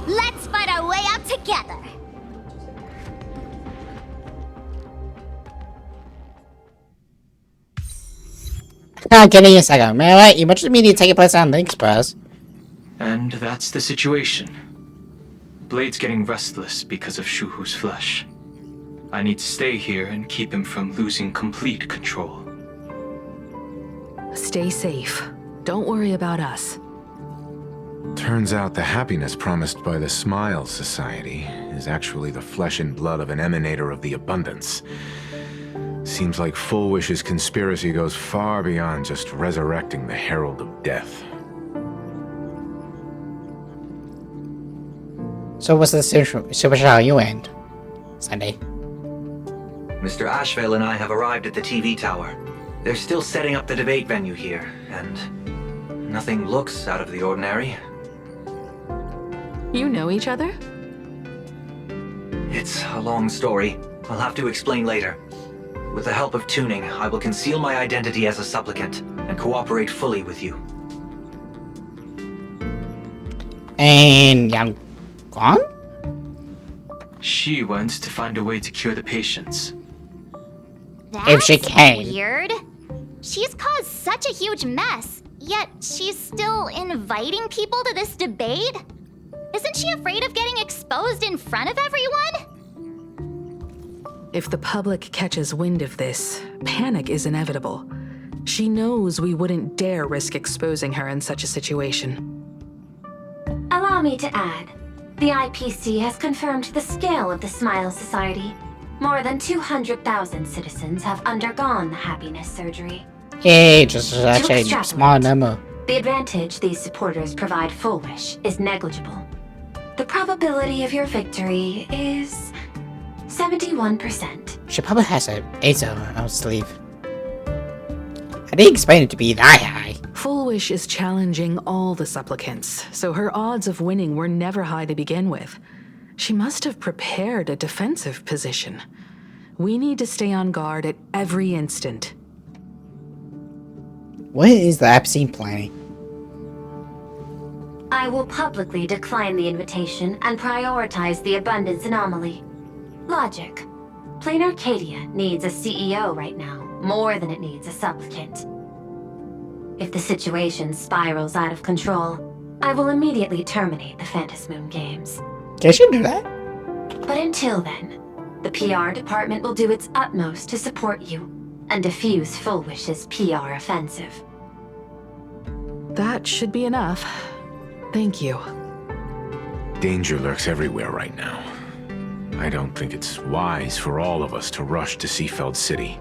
Let's fight our way out together! Give me a second. Man, what? You mentioned media taking place on the Express. And that's the situation. Blade's getting restless because of Shuhu's flesh. I need to stay here and keep him from losing complete control. Stay safe. Don't worry about us. Turns out the happiness promised by the Smile Society is actually the flesh and blood of an emanator of the abundance. Seems like Full Wish's conspiracy goes far beyond just resurrecting the Herald of Death. So what's the situation how you end, Sunday? Mr. Ashvale and I have arrived at the TV tower. They're still setting up the debate venue here, and nothing looks out of the ordinary. You know each other? It's a long story. I'll have to explain later. With the help of tuning, I will conceal my identity as a supplicant and cooperate fully with you. And Yang Guang? She wants to find a way to cure the patients. If she can. Weird. She's caused such a huge mess, yet she's still inviting people to this debate? Isn't she afraid of getting exposed in front of everyone? If the public catches wind of this, panic is inevitable. She knows we wouldn't dare risk exposing her in such a situation. Allow me to add, the IPC has confirmed the scale of the Smile Society. More than 200,000 citizens have undergone the happiness surgery. Hey, just actually a small number. The advantage these supporters provide Full Wish is negligible. The probability of your victory is 71%. She probably has an ace on her sleeve. I didn't expect it to be that high. Full Wish is challenging all the supplicants, so her odds of winning were never high to begin with. She must have prepared a defensive position. We need to stay on guard at every instant. What is the obscene planning? I will publicly decline the invitation and prioritize the abundance anomaly. Logic. Plain Arcadia needs a CEO right now, more than it needs a supplicant. If the situation spirals out of control, I will immediately terminate the Phantasmoon Games. Can she do that? But until then, the PR department will do its utmost to support you and defuse Full Wish's PR offensive. That should be enough. Thank you. Danger lurks everywhere right now. I don't think it's wise for all of us to rush to Seafeld City.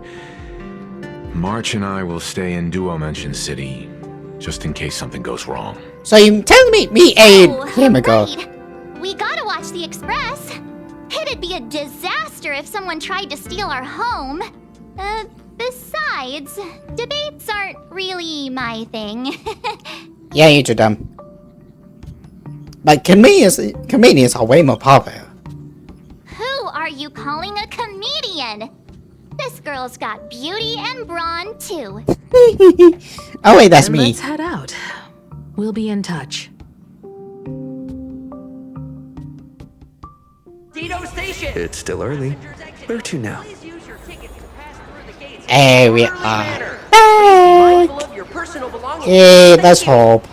March and I will stay in Duo Mansion City, just in case something goes wrong. So you telling me and him ago? We gotta watch the Express. It'd be a disaster if someone tried to steal our home. Besides, debates aren't really my thing. Yeah, you're too dumb. But comedians are way more popular. Who are you calling a comedian? This girl's got beauty and brawn too. Oh wait, that's Then me. Let's head out. We'll be in touch. It's still early. Where to now? Hey, we are back. Hey, let's hope.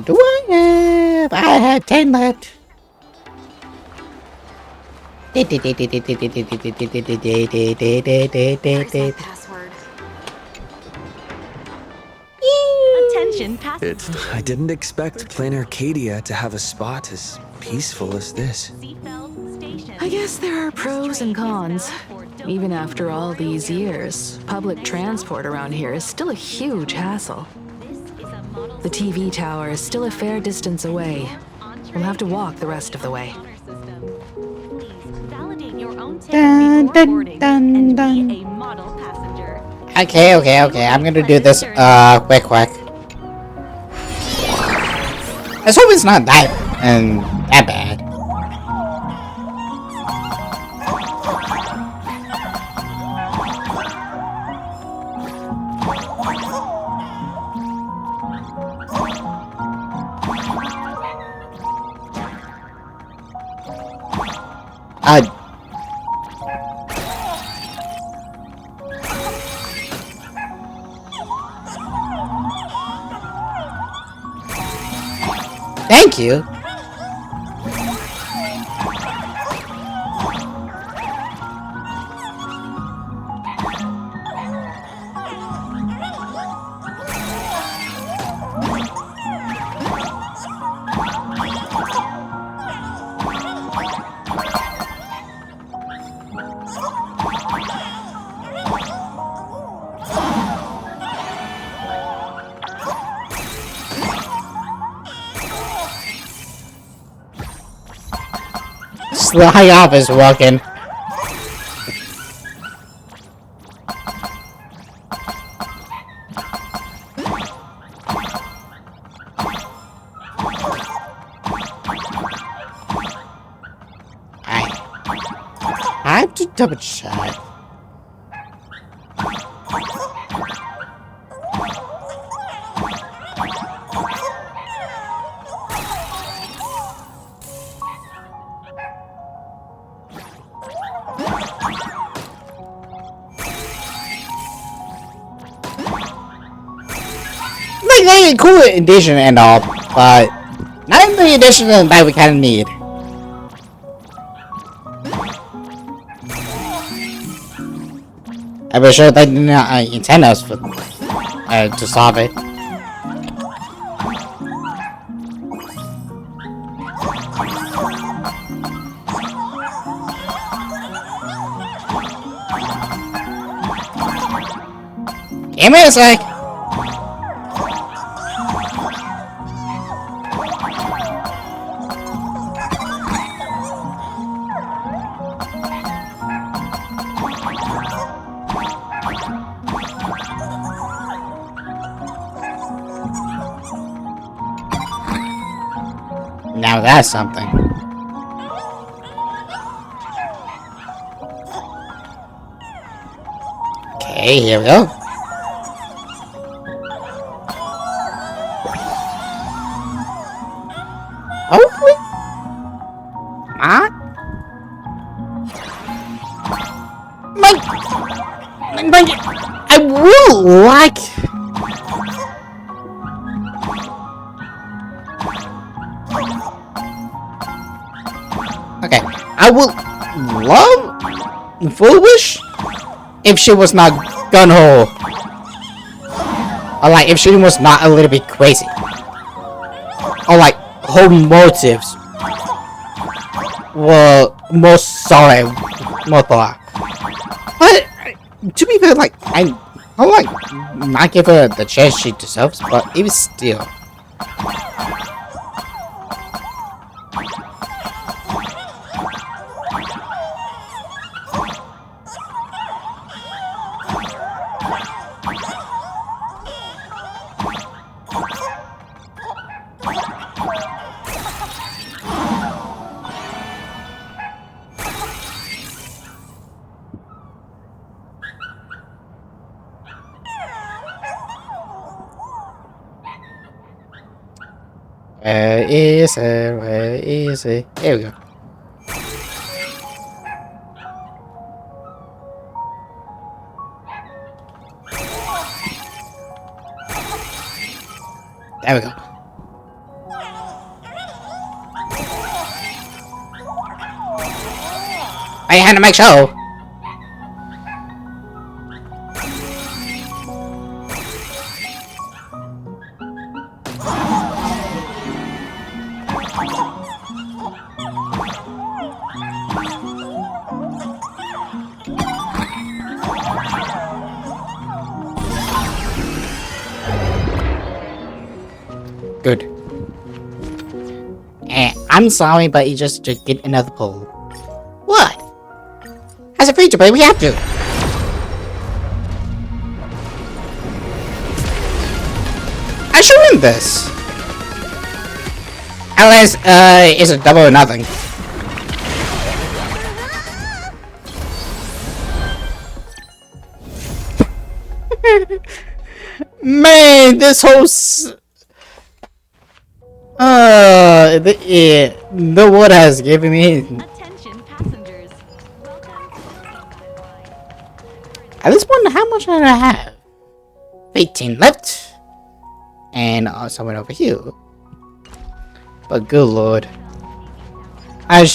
Do I have? I have 10 left. Attention, I didn't expect Plain Arcadia to have a spot as peaceful as this. I guess there are pros and cons. Even after all these years, public transport around here is still a huge hassle. The TV tower is still a fair distance away. We'll have to walk the rest of the way. Dun, dun, dun, dun. Okay. I'm gonna do this quick. Let's hope it's not that bad. Thank you. Slide off is working. I have to double check. Like a cool addition and all, but not the addition that we kind of need. I'm sure they did not intend us for to solve it. Give me a sec. Now that's something. Okay, here we go. Hopefully. Not. I will like. Okay, I would love Full Wish if she was not gun-ho. Or like if she was not a little bit crazy. Or like her motives were more solid, more thought. But to be fair, like I like not give her the chance she deserves, but even still. Where is it? Where is it? There we go. There we go. I had to make sure. Good. I'm sorry, but you just to get another pull. What? As a free to play, we have to. I should win this. Unless, it's a double or nothing. Man, this whole the water has given me. Attention passengers. At this point, how much do I have? 18 left, and someone over here. But good lord, I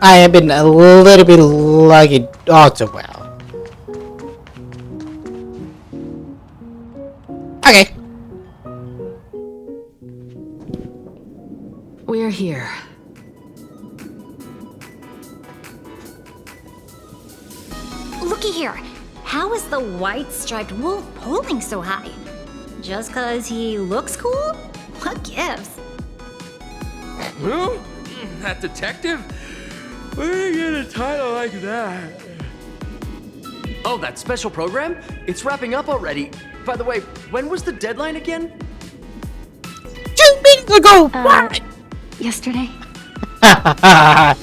have been a little bit lucky. All too well. Okay. We're here. Looky here. How is the white striped wolf pulling so high? Just cause he looks cool? What gives? Who? That detective? Where did he get a title like that? Oh, that special program? It's wrapping up already. By the way, when was the deadline again? 2 minutes ago! What? Yesterday. I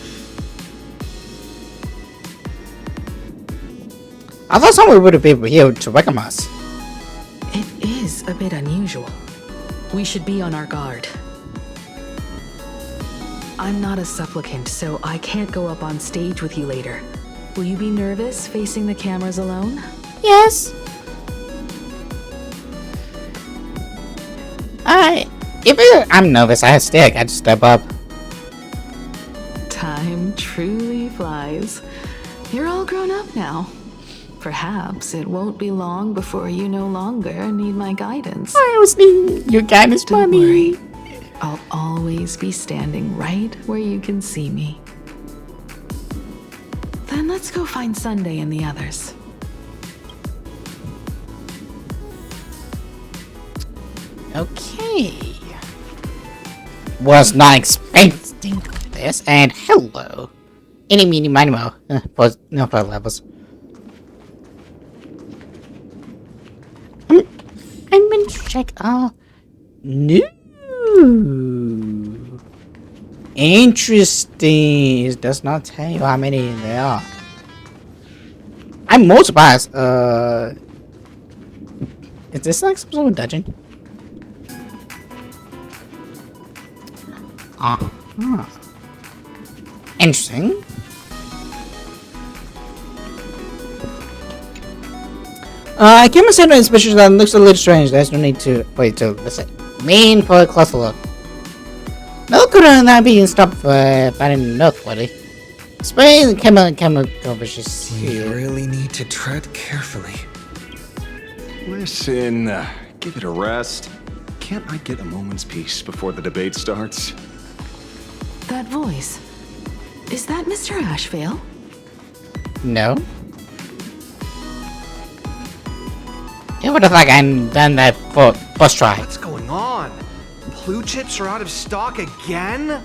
thought someone would have been here to welcome us. It is a bit unusual. We should be on our guard. I'm not a supplicant, so I can't go up on stage with you later. Will you be nervous facing the cameras alone? Yes. If I'm nervous, I still got to step up. Time truly flies. You're all grown up now. Perhaps it won't be long before you no longer need my guidance. I always need your guidance, Don't mommy. worry. I'll always be standing right where you can see me. Then let's go find Sunday and the others. Okay. Was not expecting this, and hello. Any, meeny, miny, mo. For levels. I'm going to check our news. Ooh. Interesting. It does not tell you how many there are. I'm more surprised. Is this like some sort of dungeon? Uh-huh. Interesting. I came and said my suspicion that looks a little strange. There's no need to wait till listen. Mean for a closer look. No could not be stopped for finding noteworthy. Spray the chemical vicious. We really need to tread carefully. Listen, give it a rest. Can't I get a moment's peace before the debate starts? That voice. Is that Mr. Ashvale? No. It would have like I'm done that for first try. What's going on? Blue chips are out of stock again?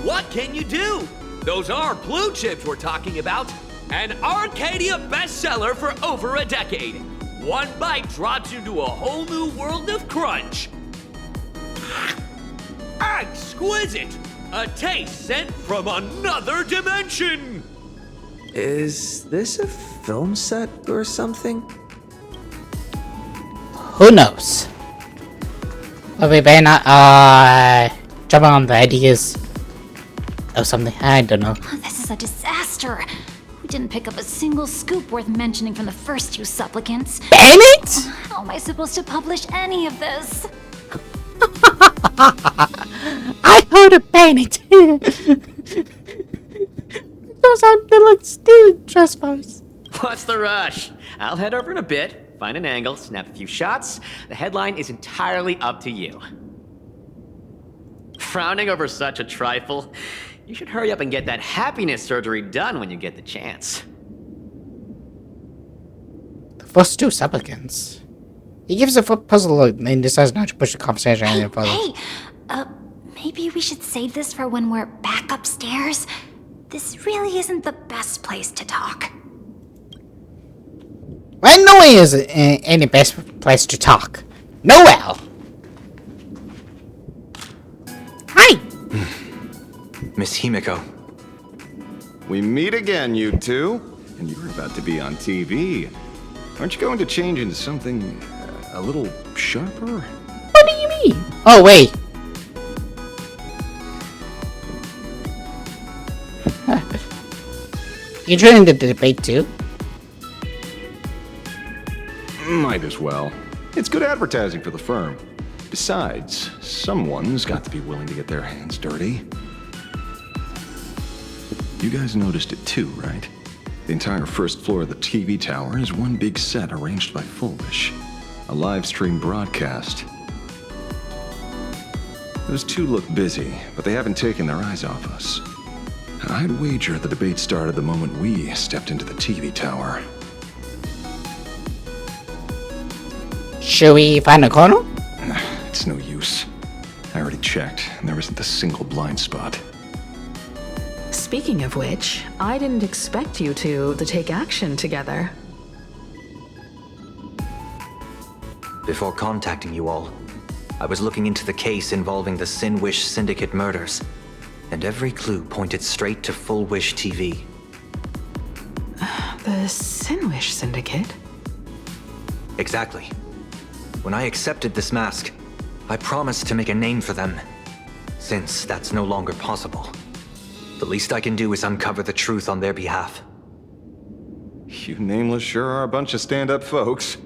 What can you do? Those are blue chips we're talking about. An Arcadia bestseller for over a decade. One bite drops you to a whole new world of crunch. Exquisite! A taste sent from another dimension! Is this a film set or something? Who knows? But we better not jump on the ideas of something. I don't know. This is a disaster. We didn't pick up a single scoop worth mentioning from the first two supplicants. Damn it! How am I supposed to publish any of this? I heard a panic. Those aren't like stealing trespass. What's the rush? I'll head over in a bit, find an angle, snap a few shots. The headline is entirely up to you. Frowning over such a trifle? You should hurry up and get that happiness surgery done when you get the chance. The first two supplicants. He gives a puzzle look and decides not to push the conversation any further. Hey, maybe we should save this for when we're back upstairs. This really isn't the best place to talk. Well, nowhere is any best place to talk. Noel! Hi! Miss Himiko. We meet again, you two. And you're about to be on TV. Aren't you going to change into something a little sharper? What do you mean? Oh, wait. You joining the debate too? Might as well. It's good advertising for the firm. Besides, someone's got to be willing to get their hands dirty. You guys noticed it too, right? The entire first floor of the TV tower is one big set arranged by Foolish. A live stream broadcast. Those two look busy, but they haven't taken their eyes off us. I'd wager the debate started the moment we stepped into the TV tower. Should we find a corner? It's no use. I already checked, and there isn't a single blind spot. Speaking of which, I didn't expect you two to take action together. Before contacting you all, I was looking into the case involving the Sin Wish Syndicate murders, and every clue pointed straight to Full Wish TV. The Sin Wish Syndicate? Exactly. When I accepted this mask, I promised to make a name for them. Since that's no longer possible, the least I can do is uncover the truth on their behalf. You nameless sure are a bunch of stand-up folks.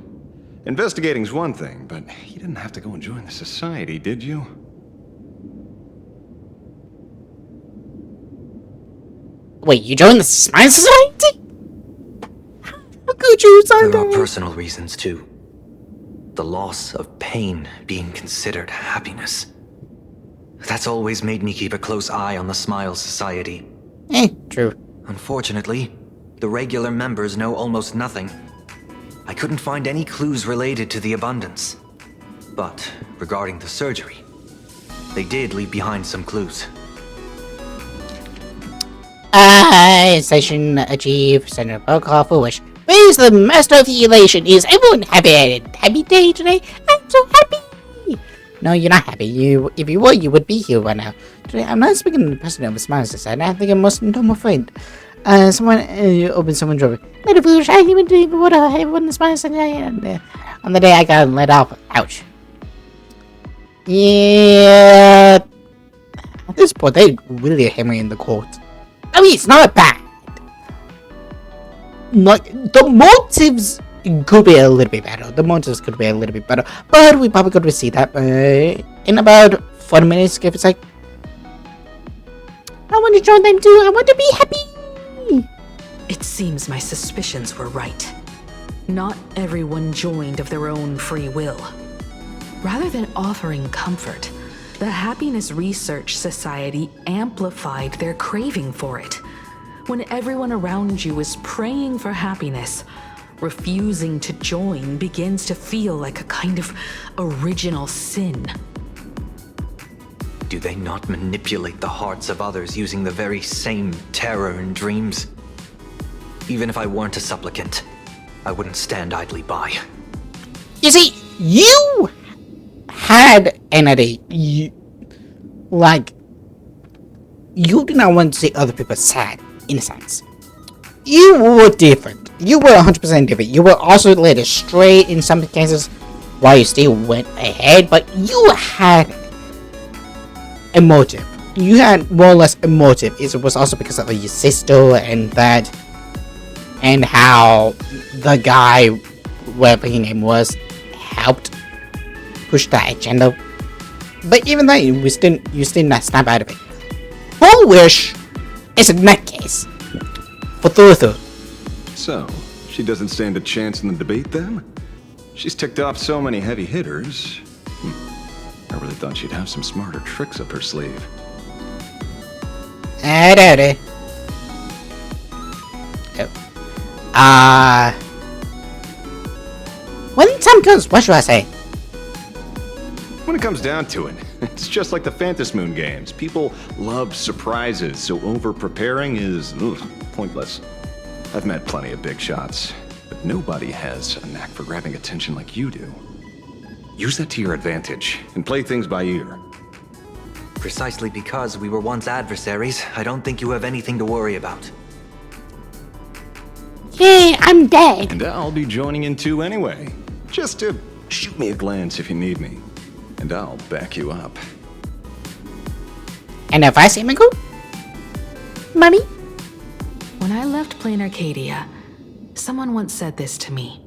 Investigating's one thing, but you didn't have to go and join the society, did you? Wait, you joined the Smile Society? How could you sign There are that? personal reasons too. The loss of pain being considered happiness. That's always made me keep a close eye on the Smile Society. True. Unfortunately, the regular members know almost nothing. I couldn't find any clues related to the abundance. But regarding the surgery, they did leave behind some clues. Session achieved. Senator Protocol Foolish. Where's the master of the elation? Is everyone happy? Happy day today? I'm so happy! No, you're not happy. If you were, you would be here right now. Today, I'm not speaking to the president of the Smile Society. I think I'm most normal friend. Someone opened someone's door. Made a foolish argument to what I won the Smile Society on the day I got let off. Ouch. Yeah. At this point, they really hammering in the court. I mean, it's not bad. Like, the motives could be a little bit better. But we probably could see that in about 40 minutes, give or take. I want to join them too. I want to be happy. It seems my suspicions were right. Not everyone joined of their own free will. Rather than offering comfort, the Happiness Research Society amplified their craving for it. When everyone around you is praying for happiness, refusing to join begins to feel like a kind of original sin. Do they not manipulate the hearts of others using the very same terror and dreams? Even if I weren't a supplicant, I wouldn't stand idly by. You see, you had an idea. You did not want to see other people sad, in a sense. You were different. You were 100% different. You were also led astray in some cases while you still went ahead, but you had a motive. You had more or less a motive. It was also because of your sister and that, and how the guy, whatever his name was, helped push that agenda. But even then, you still not snap out of it. Foolish is a nutcase. For Thorthu. So, she doesn't stand a chance in the debate then? She's ticked off so many heavy hitters. I really thought she'd have some smarter tricks up her sleeve. I doubt it. When the time comes, what should I say? When it comes down to it, it's just like the Phantasmoon games. People love surprises, so over-preparing is pointless. I've met plenty of big shots, but nobody has a knack for grabbing attention like you do. Use that to your advantage, and play things by ear. Precisely because we were once adversaries, I don't think you have anything to worry about. Yeah, I'm dead. And I'll be joining in too anyway. Just to shoot me a glance if you need me. And I'll back you up. And if I say Michael? Mommy? When I left Plain Arcadia, someone once said this to me.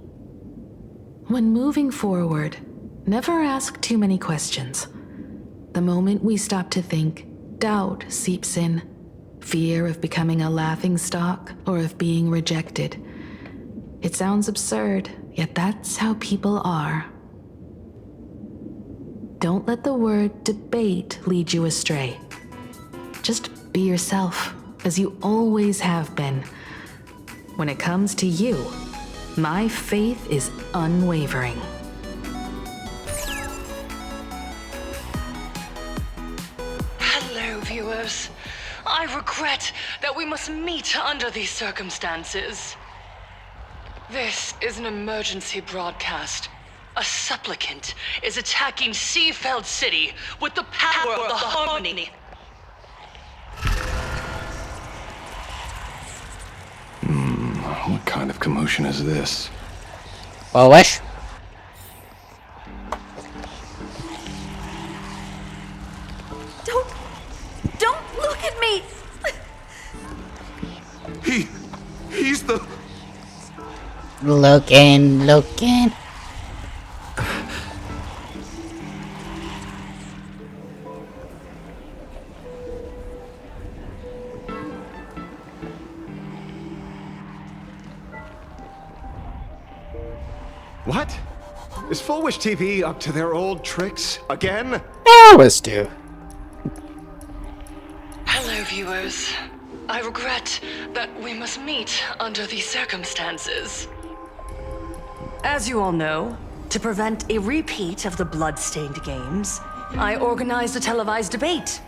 When moving forward, never ask too many questions. The moment we stop to think, doubt seeps in. Fear of becoming a laughingstock or of being rejected. It sounds absurd, yet that's how people are. Don't let the word debate lead you astray. Just be yourself, as you always have been. When it comes to you, my faith is unwavering. Hello, viewers. I regret that we must meet under these circumstances. This is an emergency broadcast. A supplicant is attacking Seafeld City with the power of the Harmony. What kind of commotion is this? Well, Wish? Don't look at me! He's the... Looking. What? Is Full Wish TV up to their old tricks again? They always do. Hello, viewers. I regret that we must meet under these circumstances. As you all know, to prevent a repeat of the blood-stained games, I organized a televised debate.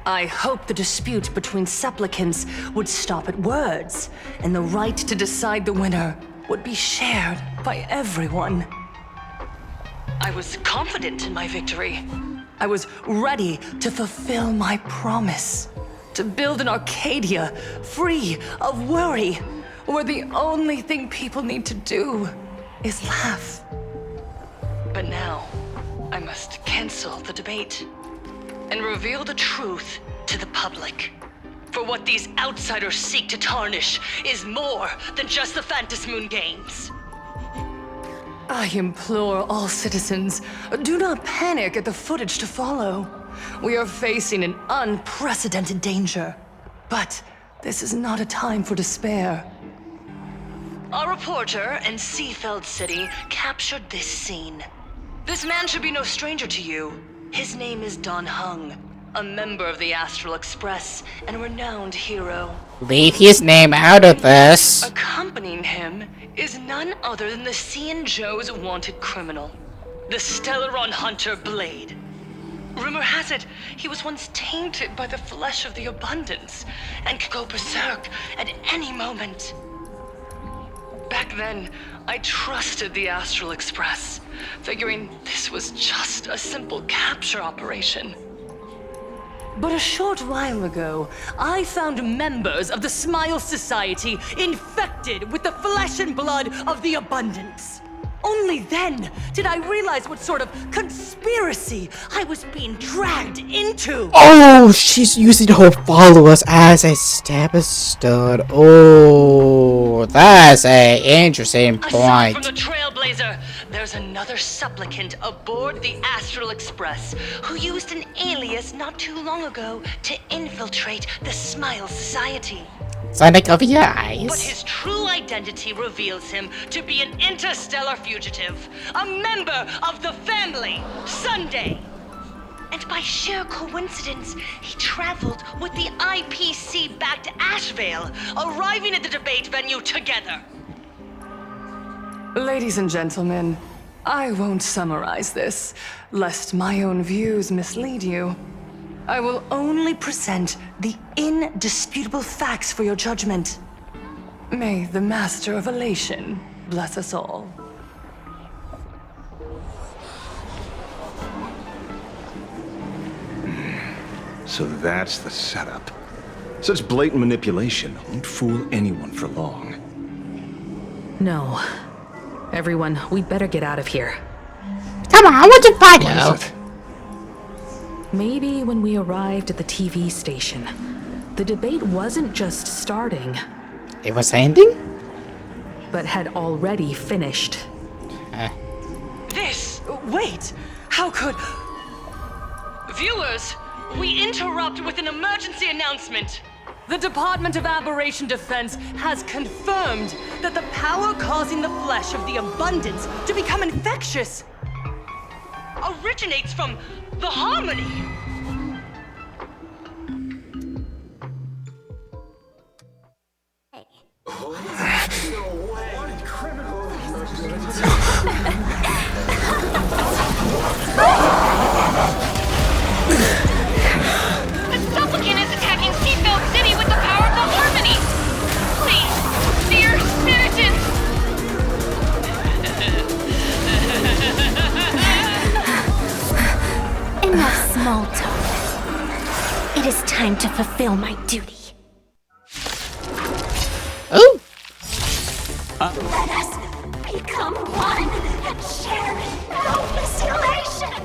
I hoped the dispute between supplicants would stop at words, and the right to decide the winner would be shared by everyone. I was confident in my victory. I was ready to fulfill my promise. To build an Arcadia free of worry, where the only thing people need to do is laugh. But now, I must cancel the debate and reveal the truth to the public. For what these outsiders seek to tarnish is more than just the Phantasmoon games. I implore all citizens, do not panic at the footage to follow. We are facing an unprecedented danger. But this is not a time for despair. Our reporter in Seafeld City captured this scene. This man should be no stranger to you. His name is Don Hung, a member of the Astral Express and a renowned hero. Leave his name out of this. Accompanying him is none other than the Cian Joe's wanted criminal, the Stellaron hunter Blade. Rumor has it, he was once tainted by the flesh of the Abundance and could go berserk at any moment. Back then, I trusted the Astral Express, figuring this was just a simple capture operation. But a short while ago, I found members of the Smile Society infected with the flesh and blood of the Abundance. Only then did I realize what sort of conspiracy I was being dragged into. Oh, she's using her followers as a stepping stone. Oh, that's a interesting Aside point. from the Trailblazer, there's another supplicant aboard the Astral Express who used an alias not too long ago to infiltrate the Smile Society. Sonic of your But eyes. his true identity reveals him to be an interstellar fugitive, a member of the family, Sunday. And by sheer coincidence, he traveled with the IPC back to Ashvale, arriving at the debate venue together. Ladies and gentlemen, I won't summarize this, lest my own views mislead you. I will only present the indisputable facts for your judgment. May the Master of Elation bless us all. So that's the setup. Such blatant manipulation won't fool anyone for long. No. Everyone, we'd better get out of here. Come on, what's your fight What out? is it? Maybe when we arrived at the TV station, the debate wasn't just starting, It was ending? but had already finished. Wait! How could... Viewers, we interrupt with an emergency announcement. The Department of Aberration Defense has confirmed that the power causing the flesh of the Abundance to become infectious originates from the Harmony. The supplicant is attacking Seafeld City with the power of the Harmony! Please, dear citizens! Enough small talk. It is time to fulfill my duty. Oh! Let us become one and share boundless elation!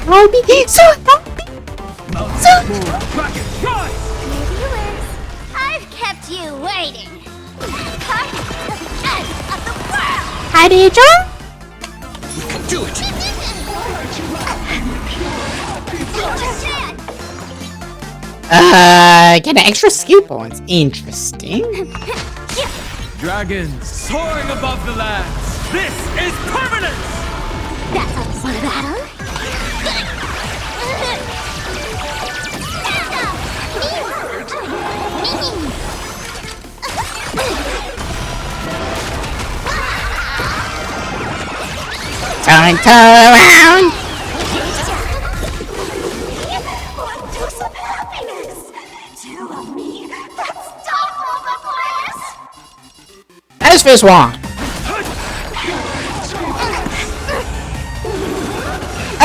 Robbie, so happy! Viewers, I've kept you waiting. Come to the end of the world! Hi, Deidre. We can do it! Get an extra skill points. Interesting. Dragons soaring above the lands. This is permanence! That's a fun battle. Turn around. One dose of happiness! Two of me, that's double the bliss! That is first one.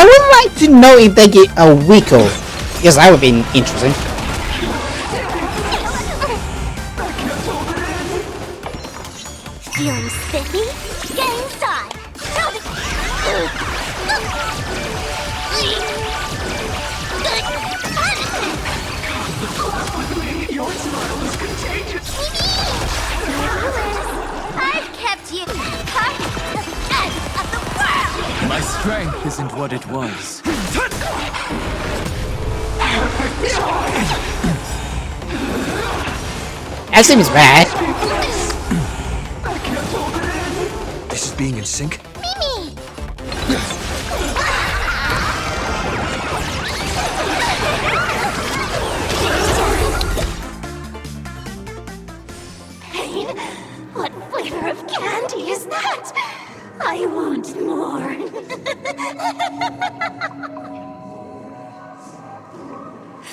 I would like to know if they get a Wico. Yes, that would be interesting. Feeling spiffy? Get inside! Your smile is contagious. I've kept you part of the end of the world! My strength isn't what it was. That seems bad. This is being in sync? Mimi! Pain? What flavor of candy is that? I want more.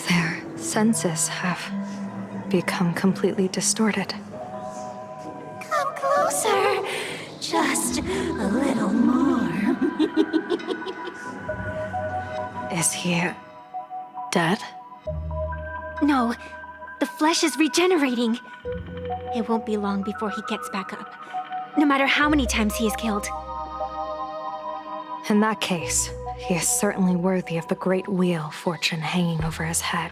Their senses have become completely distorted. Come closer. Just a little more. Is he dead? No, the flesh is regenerating. It won't be long before he gets back up, no matter how many times he is killed. In that case, he is certainly worthy of the great wheel fortune hanging over his head.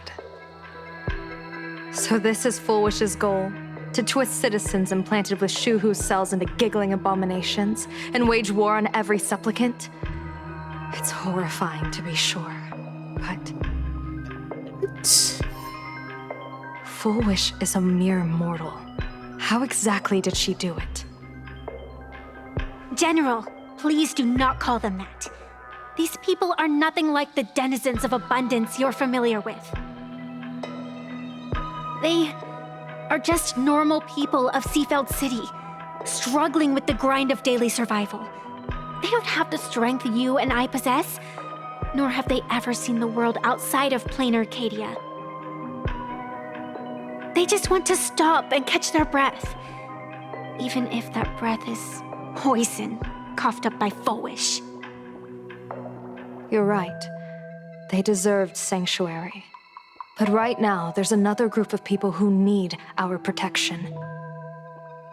So this is Fullwish's goal? To twist citizens implanted with Shuhu's cells into giggling abominations and wage war on every supplicant? It's horrifying to be sure, but... Fullwish is a mere mortal. How exactly did she do it? General, please do not call them that. These people are nothing like the denizens of abundance you're familiar with. They are just normal people of Seafeld City, struggling with the grind of daily survival. They don't have the strength you and I possess, nor have they ever seen the world outside of plain Arcadia. They just want to stop and catch their breath, even if that breath is poison coughed up by Fullwish. You're right. They deserved sanctuary. But right now, there's another group of people who need our protection.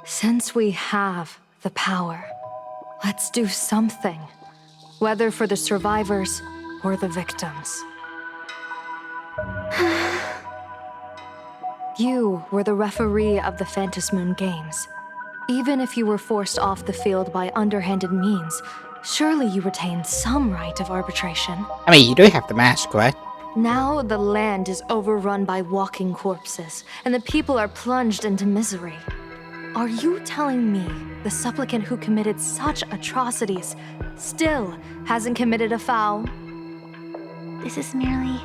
Since we have the power, let's do something. Whether for the survivors or the victims. You were the referee of the Phantasmoon Games. Even if you were forced off the field by underhanded means, surely you retained some right of arbitration. I mean, you do have the mask, right? Now the land is overrun by walking corpses, and the people are plunged into misery. Are you telling me the supplicant who committed such atrocities still hasn't committed a foul? This is merely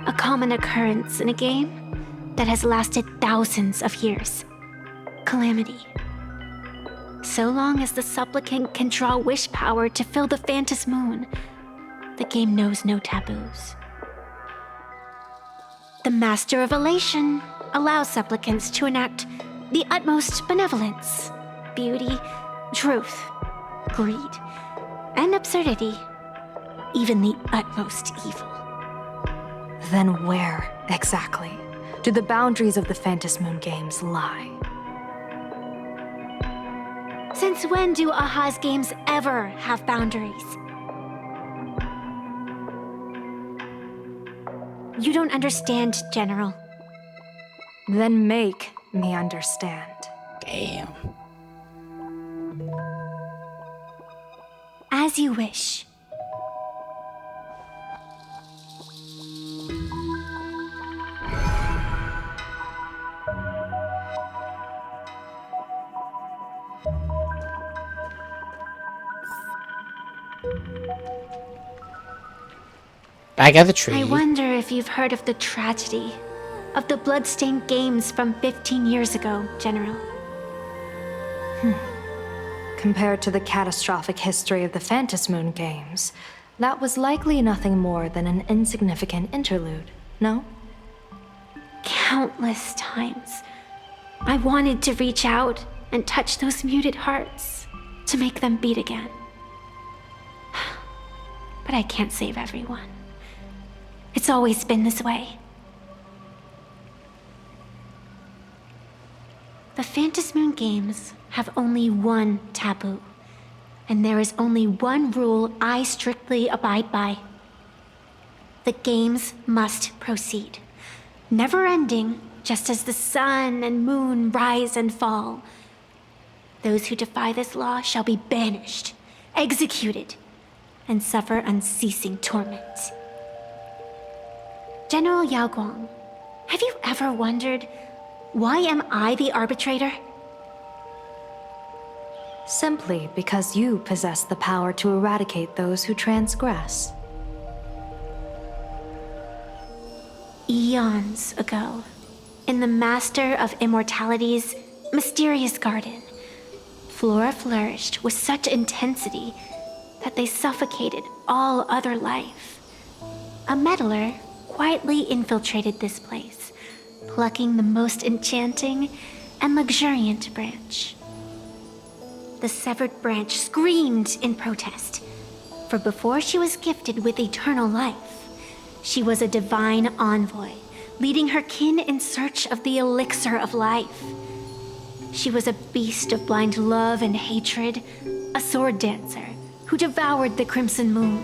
a common occurrence in a game that has lasted thousands of years. Calamity. So long as the supplicant can draw wish power to fill the Phantasmoon, the game knows no taboos. The Master of Elation allows supplicants to enact the utmost benevolence, beauty, truth, greed, and absurdity, even the utmost evil. Then where, exactly, do the boundaries of the Phantasmoon Games lie? Since when do Aha's games ever have boundaries? You don't understand, General. Then make me understand. Damn. As you wish. Back at the tree. I wonder if you've heard of the tragedy of the bloodstained games from 15 years ago, General. Compared to the catastrophic history of the Phantasmoon Games, that was likely nothing more than an insignificant interlude, no? Countless times, I wanted to reach out and touch those muted hearts to make them beat again. but I can't save everyone. It's always been this way. The Phantasmoon Games have only one taboo, and there is only one rule I strictly abide by. The games must proceed, never ending, just as the sun and moon rise and fall. Those who defy this law shall be banished, executed, and suffer unceasing torment. General Yao Guang, have you ever wondered, why am I the arbitrator? Simply because you possess the power to eradicate those who transgress. Eons ago, in the Master of Immortality's mysterious garden, flora flourished with such intensity that they suffocated all other life. A meddler quietly infiltrated this place, plucking the most enchanting and luxuriant branch. The severed branch screamed in protest, for before she was gifted with eternal life, she was a divine envoy, leading her kin in search of the elixir of life. She was a beast of blind love and hatred, a sword dancer who devoured the crimson moon.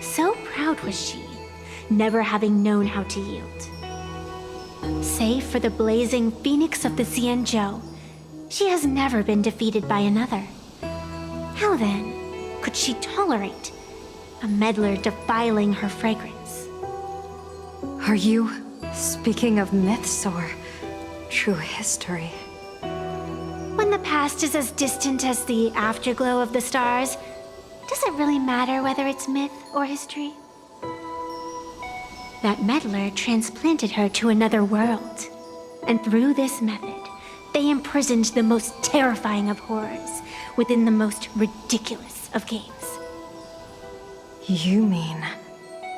So proud was she, never having known how to yield. Save for the blazing phoenix of the Xianzhou, she has never been defeated by another. How then could she tolerate a meddler defiling her fragrance? Are you speaking of myths or true history? When the past is as distant as the afterglow of the stars, does it really matter whether it's myth or history? That meddler transplanted her to another world, and through this method, they imprisoned the most terrifying of horrors within the most ridiculous of games. You mean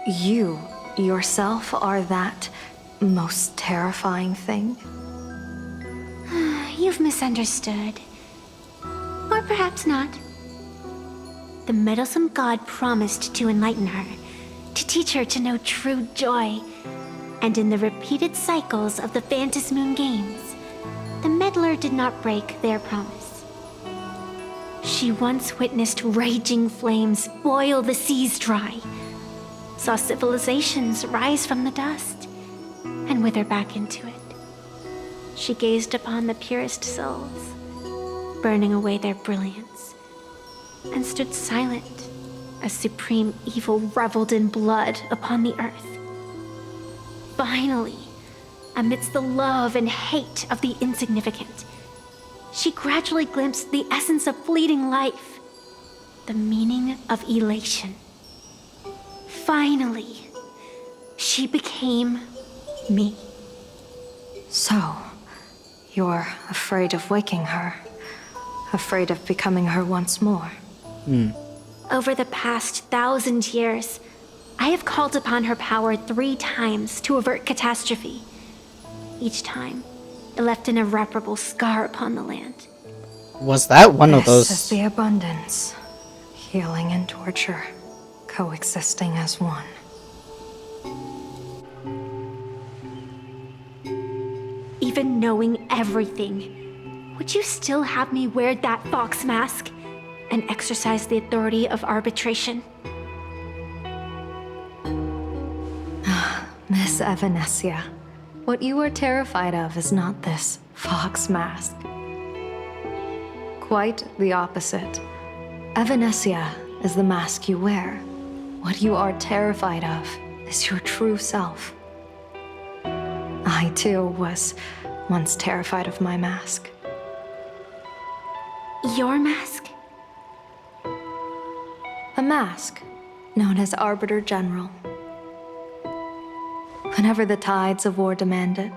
you yourself are that most terrifying thing? You've misunderstood. Or perhaps not. The meddlesome god promised to enlighten her, to teach her to know true joy. And in the repeated cycles of the Phantasmoon Games, the meddler did not break their promise. She once witnessed raging flames boil the seas dry, saw civilizations rise from the dust, and wither back into it. She gazed upon the purest souls, burning away their brilliance, and stood silent as supreme evil reveled in blood upon the earth. Finally, amidst the love and hate of the insignificant, she gradually glimpsed the essence of fleeting life, the meaning of elation. Finally, she became me. So, you're afraid of waking her, afraid of becoming her once more. Over the past 1,000 years, I have called upon her power 3 times to avert catastrophe. Each time, it left an irreparable scar upon the land. Was that one of those? This is the abundance, healing and torture, coexisting as one. Even knowing everything, would you still have me wear that fox mask and exercise the authority of arbitration? Miss Evanescia, what you are terrified of is not this fox mask. Quite the opposite. Evanescia is the mask you wear. What you are terrified of is your true self. I, too, was once terrified of my mask. Your mask? A mask known as Arbiter General. Whenever the tides of war demand it,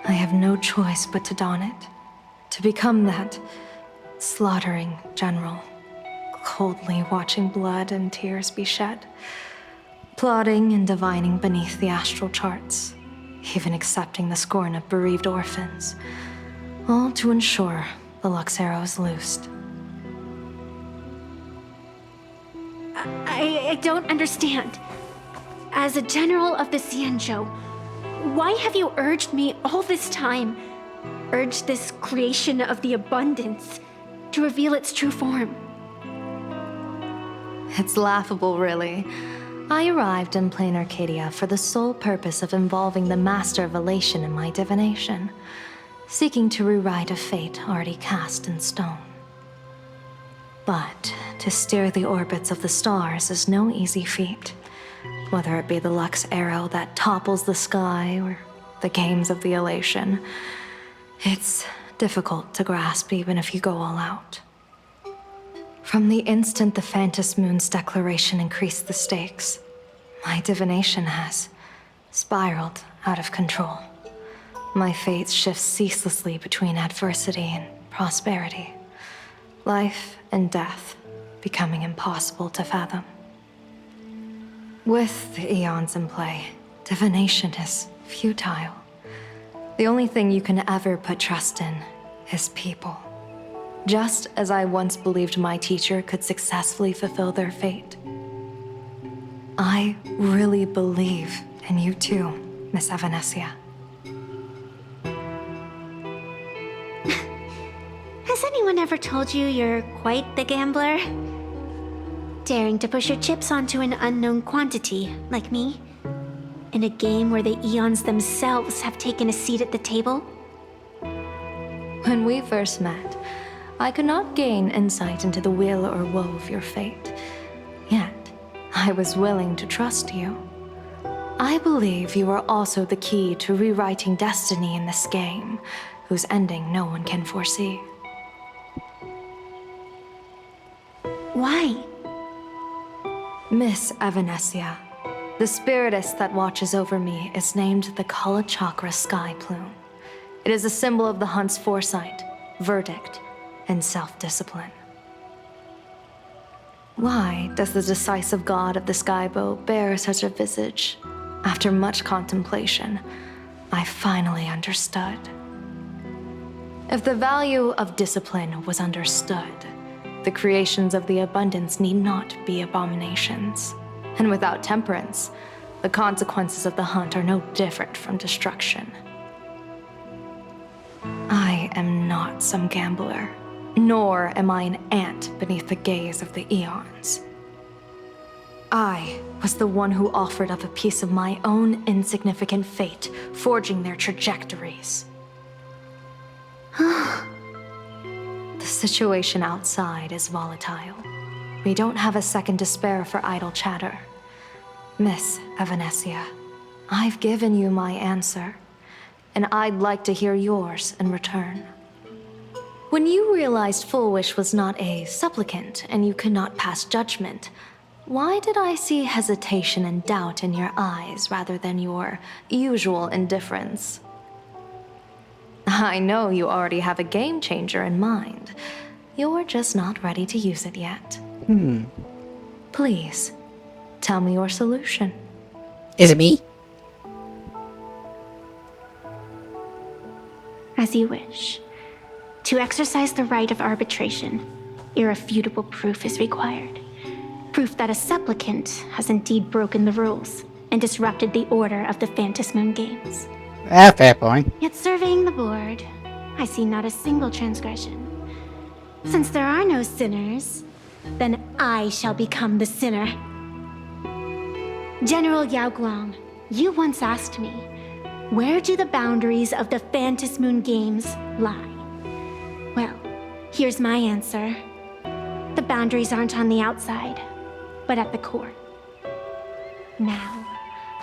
I have no choice but to don it, to become that slaughtering general, coldly watching blood and tears be shed, plotting and divining beneath the astral charts, even accepting the scorn of bereaved orphans, all to ensure the Luxero is loosed. I don't understand. As a general of the Xianzhou, why have you urged me all this time, urged this creation of the abundance, to reveal its true form? It's laughable, really. I arrived in plain Arcadia for the sole purpose of involving the Master of Elation in my divination, seeking to rewrite a fate already cast in stone. But to steer the orbits of the stars is no easy feat, whether it be the Lux arrow that topples the sky or the games of the Elation. It's difficult to grasp even if you go all out. From the instant the Phantom Moon's declaration increased the stakes, my divination has spiraled out of control. My fate shifts ceaselessly between adversity and prosperity, life and death becoming impossible to fathom. With the eons in play, divination is futile. The only thing you can ever put trust in is people. Just as I once believed my teacher could successfully fulfill their fate. I really believe in you too, Miss Evanesia. Has anyone ever told you you're quite the gambler? Daring to push your chips onto an unknown quantity, like me? In a game where the eons themselves have taken a seat at the table? When we first met, I could not gain insight into the will or woe of your fate. Yet, I was willing to trust you. I believe you are also the key to rewriting destiny in this game, whose ending no one can foresee. Why? Miss Evanesia, the spiritess that watches over me is named the Kala Chakra Sky Plume. It is a symbol of the hunt's foresight, verdict, and self-discipline. Why does the decisive god of the skybow bear such a visage? After much contemplation, I finally understood. If the value of discipline was understood, the creations of the abundance need not be abominations. And without temperance, the consequences of the hunt are no different from destruction. I am not some gambler, nor am I an ant beneath the gaze of the eons. I was the one who offered up a piece of my own insignificant fate, forging their trajectories. The situation outside is volatile. We don't have a second to spare for idle chatter. Miss Evanesia, I've given you my answer, and I'd like to hear yours in return. When you realized Full Wish was not a supplicant and you could not pass judgment, why did I see hesitation and doubt in your eyes rather than your usual indifference? I know you already have a game changer in mind. You're just not ready to use it yet. Please, tell me your solution. Is it me? As you wish. To exercise the right of arbitration, irrefutable proof is required. Proof that a supplicant has indeed broken the rules and disrupted the order of the Phantom Moon Games. Fair point. Yet surveying the board, I see not a single transgression. Since there are no sinners, then I shall become the sinner. General Yao Guang, you once asked me, where do the boundaries of the Phantom Moon Games lie? Well, here's my answer. The boundaries aren't on the outside, but at the core. Now,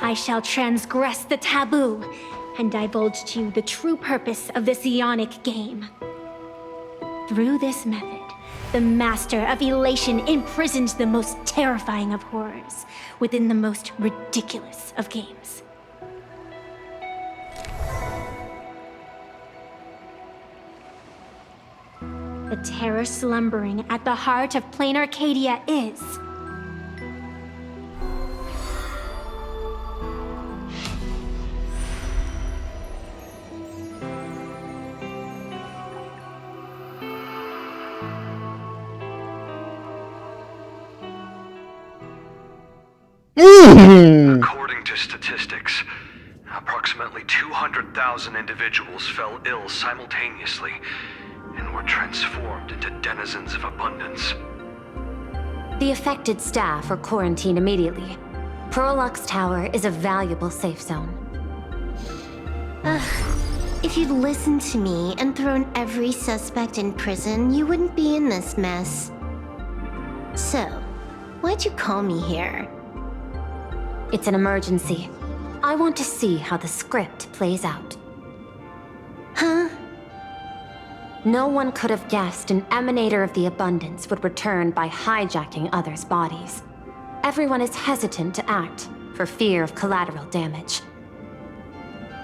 I shall transgress the taboo and divulge to you the true purpose of this Ionic game. Through this method, the Master of Elation imprisoned the most terrifying of horrors within the most ridiculous of games. The terror slumbering at the heart of plain Arcadia is... According to statistics, approximately 200,000 individuals fell ill simultaneously and were transformed into denizens of abundance. The affected staff are quarantined immediately. Prolux Tower is a valuable safe zone. If you'd listened to me and thrown every suspect in prison, you wouldn't be in this mess. So, why'd you call me here? It's an emergency. I want to see how the script plays out. Huh? No one could have guessed an emanator of the abundance would return by hijacking others' bodies. Everyone is hesitant to act for fear of collateral damage.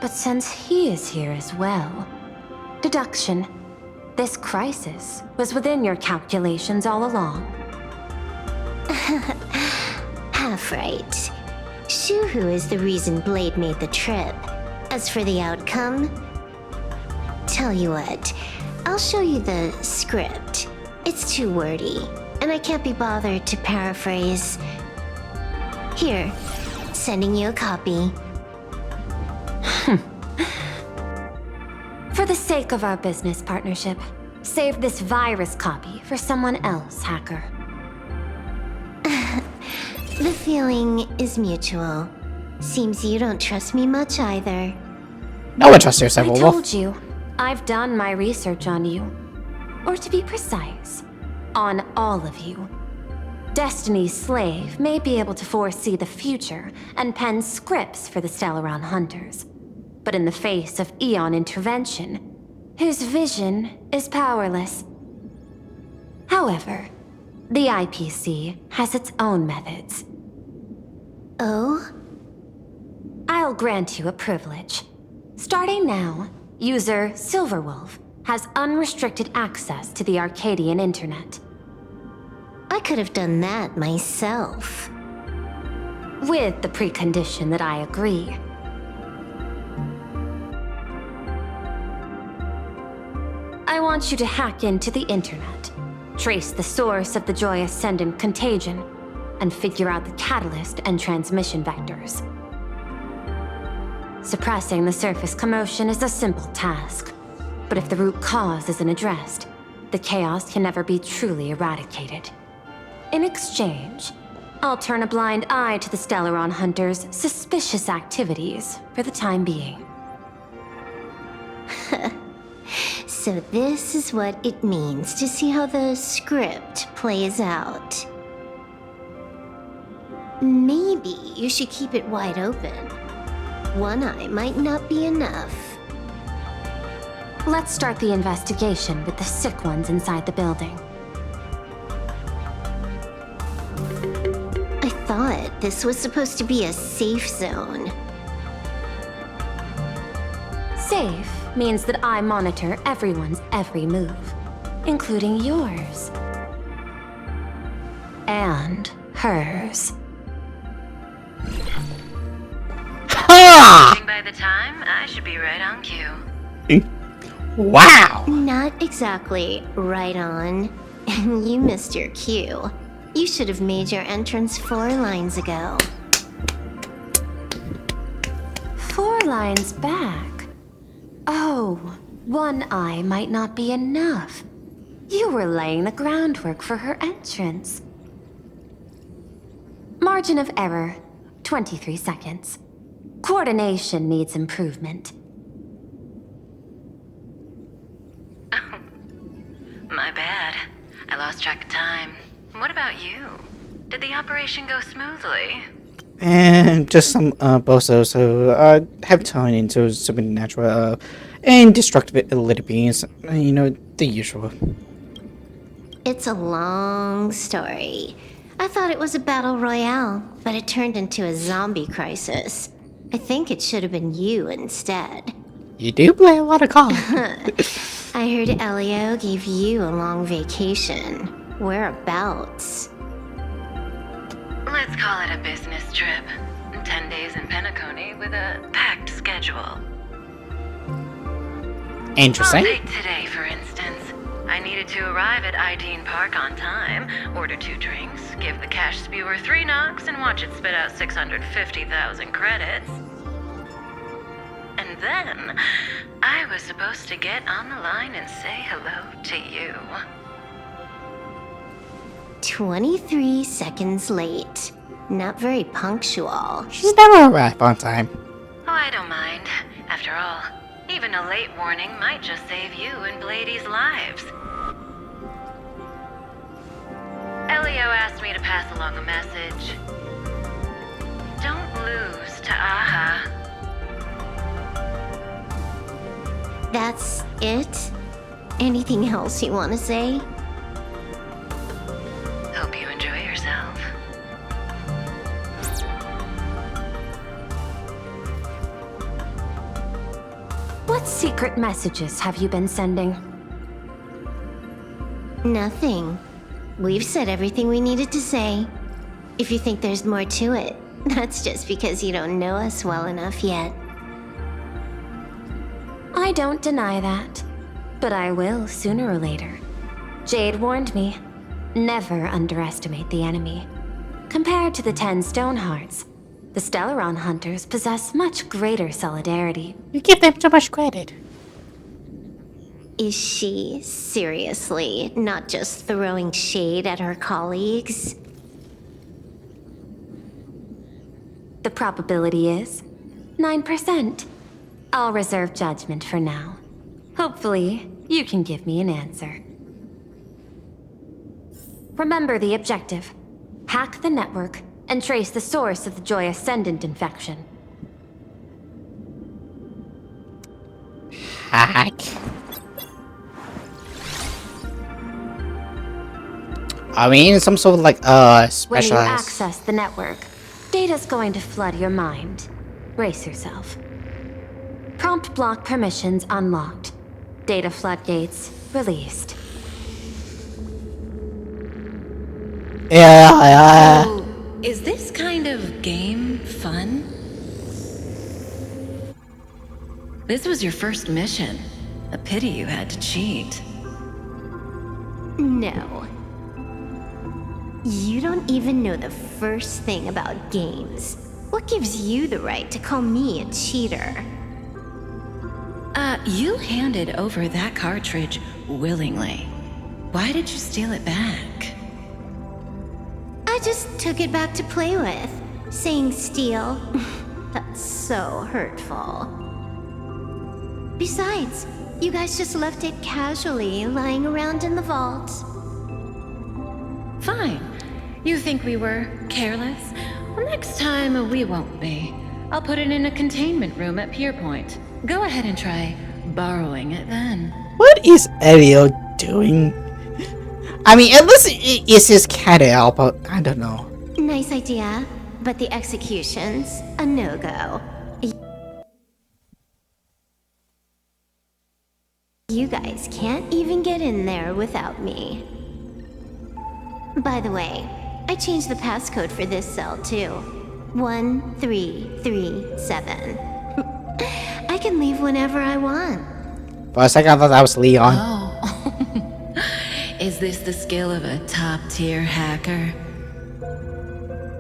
But since he is here as well, deduction. This crisis was within your calculations all along. Half right. Shuhu is the reason Blade made the trip. As for the outcome, tell you what, I'll show you the script. It's too wordy, and I can't be bothered to paraphrase. Here, sending you a copy. For the sake of our business partnership, save this virus copy for someone else, hacker. The feeling is mutual. Seems you don't trust me much either. No one trusts yourself, I Wolf. told you, I've done my research on you. Or to be precise, on all of you. Destiny's slave may be able to foresee the future and pen scripts for the Stellaron hunters. But in the face of Eon intervention, his vision is powerless. However, the IPC has its own methods. Oh? I'll grant you a privilege. Starting now, user Silverwolf has unrestricted access to the Arcadian internet. I could have done that myself. With the precondition that I agree. I want you to hack into the internet, trace the source of the Joy Ascendant contagion, and figure out the catalyst and transmission vectors. Suppressing the surface commotion is a simple task, but if the root cause isn't addressed, the chaos can never be truly eradicated. In exchange, I'll turn a blind eye to the Stellaron hunters' suspicious activities for the time being. So this is what it means to see how the script plays out. Maybe you should keep it wide open. One eye might not be enough. Let's start the investigation with the sick ones inside the building. I thought this was supposed to be a safe zone. Safe means that I monitor everyone's every move, including yours. And hers. Ha! By the time, I should be right on cue. Wow! Not exactly right on. You missed your cue. You should have made your entrance 4 lines ago. 4 lines back? Oh, one eye might not be enough. You were laying the groundwork for her entrance. Margin of error, 23 seconds. Coordination needs improvement. My bad. I lost track of time. What about you? Did the operation go smoothly? And just some bossos who have turned into supernatural indestructible beings. You know, the usual. It's a long story. I thought it was a battle royale, but it turned into a zombie crisis. I think it should have been you instead. You do play a lot of cards. I heard Elio gave you a long vacation. Whereabouts? Let's call it a business trip. 10 days in Penacony with a packed schedule. Interesting. I'll take today, for instance. I I needed to arrive at Ideen Park on time, order 2 drinks, give the cash spewer 3 knocks, and watch it spit out 650,000 credits. And then, I was supposed to get on the line and say hello to you. 23 seconds late. Not very punctual. She's never arrived on time. Oh, I don't mind. After all, even a late warning might just save you and Blady's lives. Elio asked me to pass along a message. Don't lose to Aha. That's it? Anything else you want to say? Hope you enjoy yourself. What secret messages have you been sending? Nothing. We've said everything we needed to say. If you think there's more to it, that's just because you don't know us well enough yet. I don't deny that, but I will sooner or later. Jade warned me, never underestimate the enemy. Compared to the 10 Stonehearts, the Stellaron Hunters possess much greater solidarity. You give them too much credit. Is she seriously not just throwing shade at her colleagues? The probability is 9%. I'll reserve judgment for now. Hopefully, you can give me an answer. Remember the objective. Hack the network and trace the source of the Joy Ascendant infection. Hack. I mean, some sort of like When you specialized. access the network, data's going to flood your mind. Brace yourself. Prompt block permissions unlocked. Data floodgates released. Yeah. So, is this kind of game fun? This was your first mission. A pity you had to cheat. No. You don't even know the first thing about games. What gives you the right to call me a cheater? You handed over that cartridge willingly. Why did you steal it back? I just took it back to play with. Saying steal, that's so hurtful. Besides, you guys just left it casually lying around in the vault. Fine. You think we were careless? Well, next time we won't be. I'll put it in a containment room at Pierpoint. Go ahead and try borrowing it then. What is Elio doing? I mean, at least it is his cat out, but I don't know. Nice idea, but the execution's a no-go. You guys can't even get in there without me. By the way, I changed the passcode for this cell too. 1337. I can leave whenever I want. For a second, I thought that was Leon. Oh. Is this the skill of a top-tier hacker?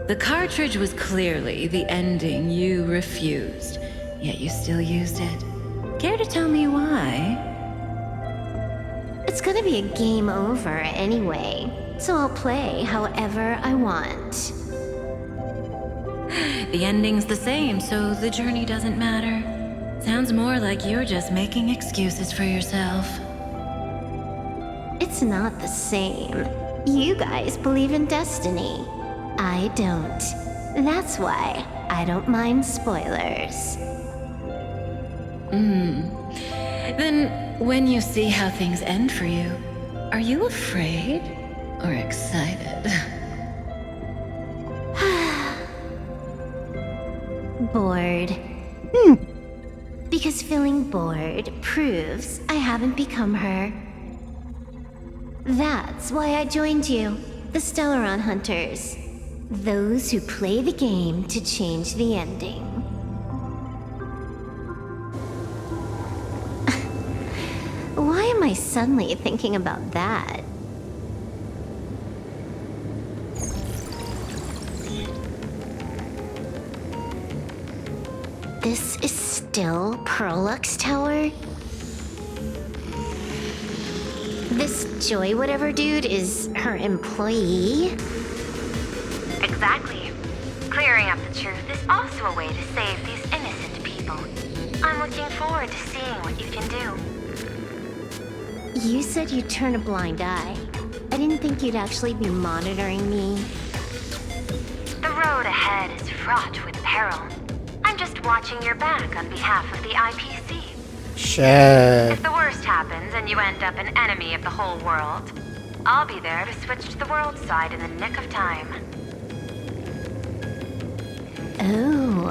The cartridge was clearly the ending you refused, yet you still used it. Care to tell me why? It's gonna be a game over anyway, so I'll play however I want. The ending's the same, so the journey doesn't matter. Sounds more like you're just making excuses for yourself. It's not the same. You guys believe in destiny. I don't. That's why I don't mind spoilers. Then, when you see how things end for you, are you afraid or excited? Bored. Because feeling bored proves I haven't become her. That's why I joined you, the Stellaron Hunters. Those who play the game to change the ending. Why am I suddenly thinking about that? This is still Perlux Tower? This Joy whatever dude is her employee? Exactly. Clearing up the truth is also a way to save these innocent people. I'm looking forward to seeing what you can do. You said you'd turn a blind eye. I didn't think you'd actually be monitoring me. The road ahead is fraught with peril. I'm just watching your back on behalf of the IPC. Sure. If the worst happens and you end up an enemy of the whole world, I'll be there to switch to the world side in the nick of time. Oh.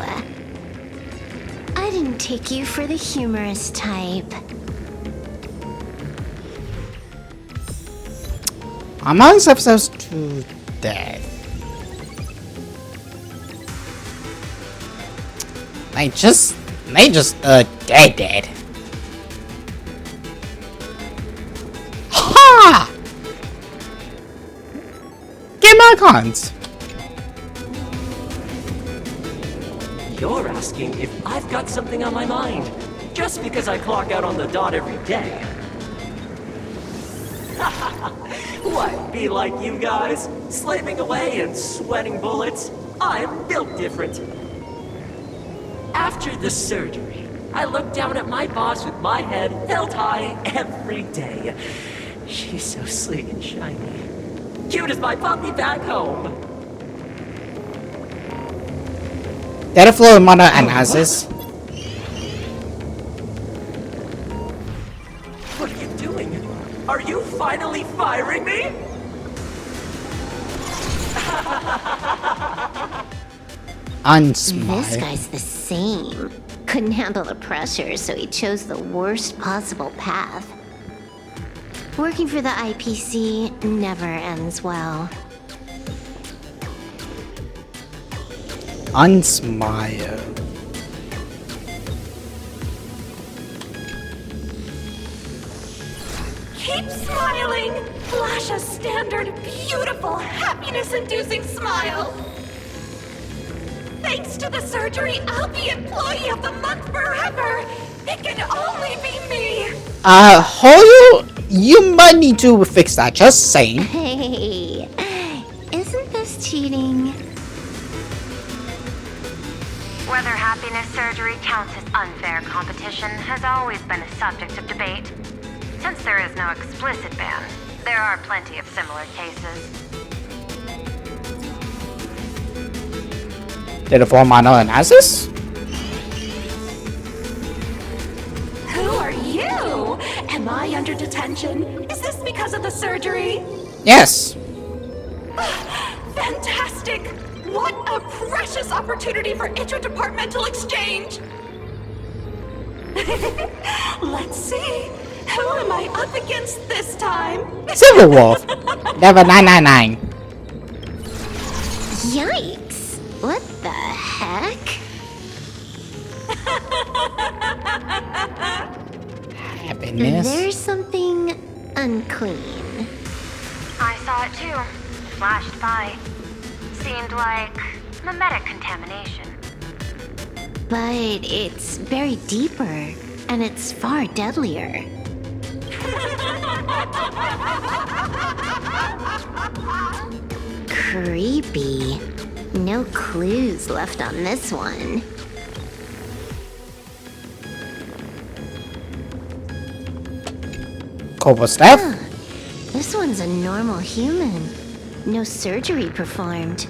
I didn't take you for the humorous type. Amongst episodes to death. They just dead. Ha! Get my cons. You're asking if I've got something on my mind, just because I clock out on the dot every day. What, be like you guys, slaving away and sweating bullets? I'm built different. After the surgery, I look down at my boss with my head held high every day. She's so sleek and shiny. Cute as my puppy back home. Data flow mana analysis. What are you doing? Are you finally firing me? Unsmile. This guy's the same. Couldn't handle the pressure, so he chose the worst possible path. Working for the IPC never ends well. Unsmile. Keep smiling! Flash a standard, beautiful, happiness-inducing smile! Thanks to the surgery, I'll be Employee of the Month forever! It can only be me! Hoyo, you might need to fix that, just saying. Hey, isn't this cheating? Whether happiness surgery counts as unfair competition has always been a subject of debate. Since there is no explicit ban, there are plenty of similar cases. Data flow mana analysis. Who are you? Am I under detention? Is this because of the surgery? Yes. Fantastic! What a precious opportunity for interdepartmental exchange! Let's see. Who am I up against this time? Silver Wolf. Level 999. Yikes! What the heck? Happiness. There's something unclean. I saw it too. Flashed by. Seemed like mimetic contamination. But it's buried deeper, and it's far deadlier. Creepy. No clues left on this one. Cobalt staff. This one's a normal human. No surgery performed.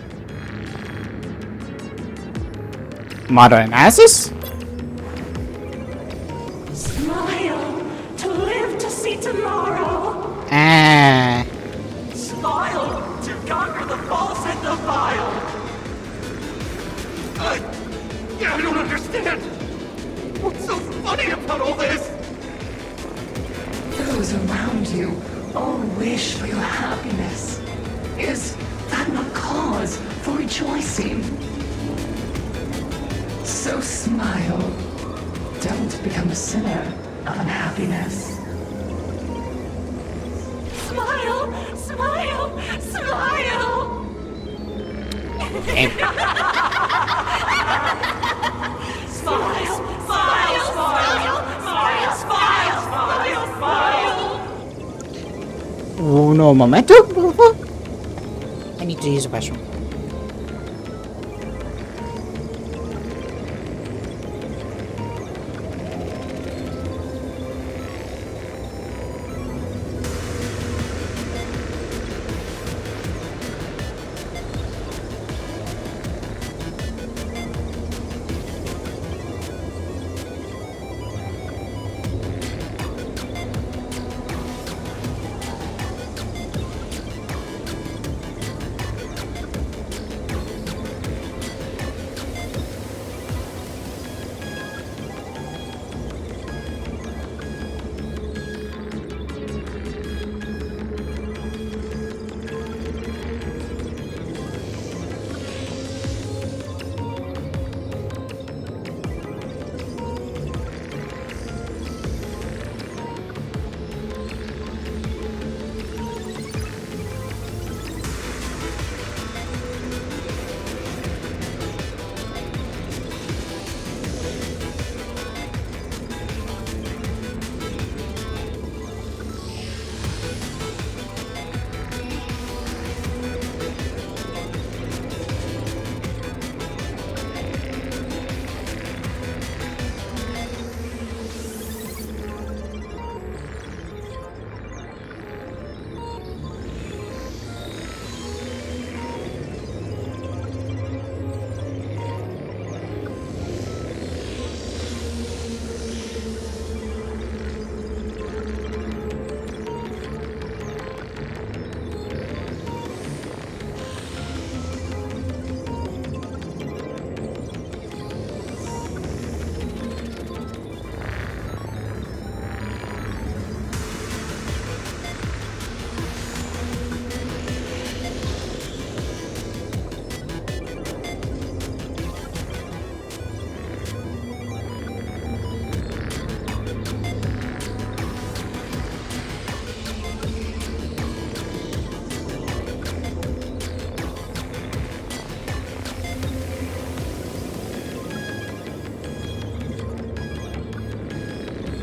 Mana analysis. Smile to live to see tomorrow. Smile to conquer the false and the vile. I don't understand. What's so funny about all this? Those around you all wish for your happiness. Is that not cause for rejoicing? So smile. Don't become a sinner of unhappiness. Smile! Smile! Okay. Smile! Smile! Smile! Smile! Smile! Smile! Smile! Uno momento, por favor. I need to use a restroom.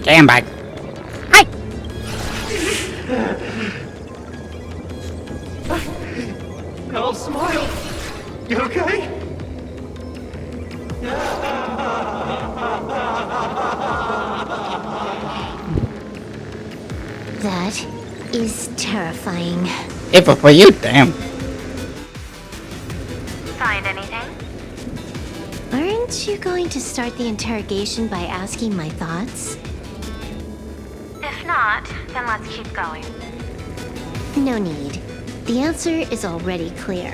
Okay, I'm back. Hi! No, Smile! You okay? That is terrifying. If it were you, damn. Find anything? Aren't you going to start the interrogation by asking my thoughts? If not, then let's keep going. No need. The answer is already clear.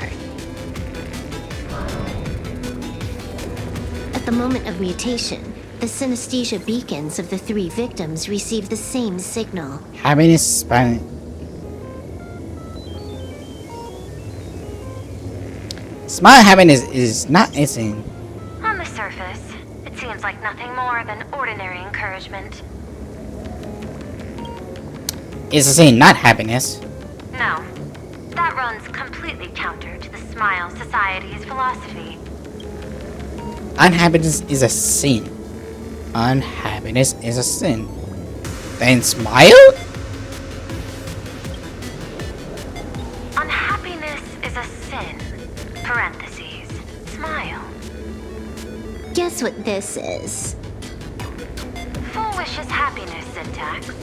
At the moment of mutation, the synesthesia beacons of the 3 victims receive the same signal. Happiness span. Smile happiness is not insane. On the surface, it seems like nothing more than ordinary encouragement. It's insane, not happiness. No, that runs completely counter to the Smile Society's philosophy. Unhappiness is a sin. Unhappiness is a sin. Then smile? Unhappiness is a sin. Parentheses. Smile. Guess what this is? Full wish is happiness syntax.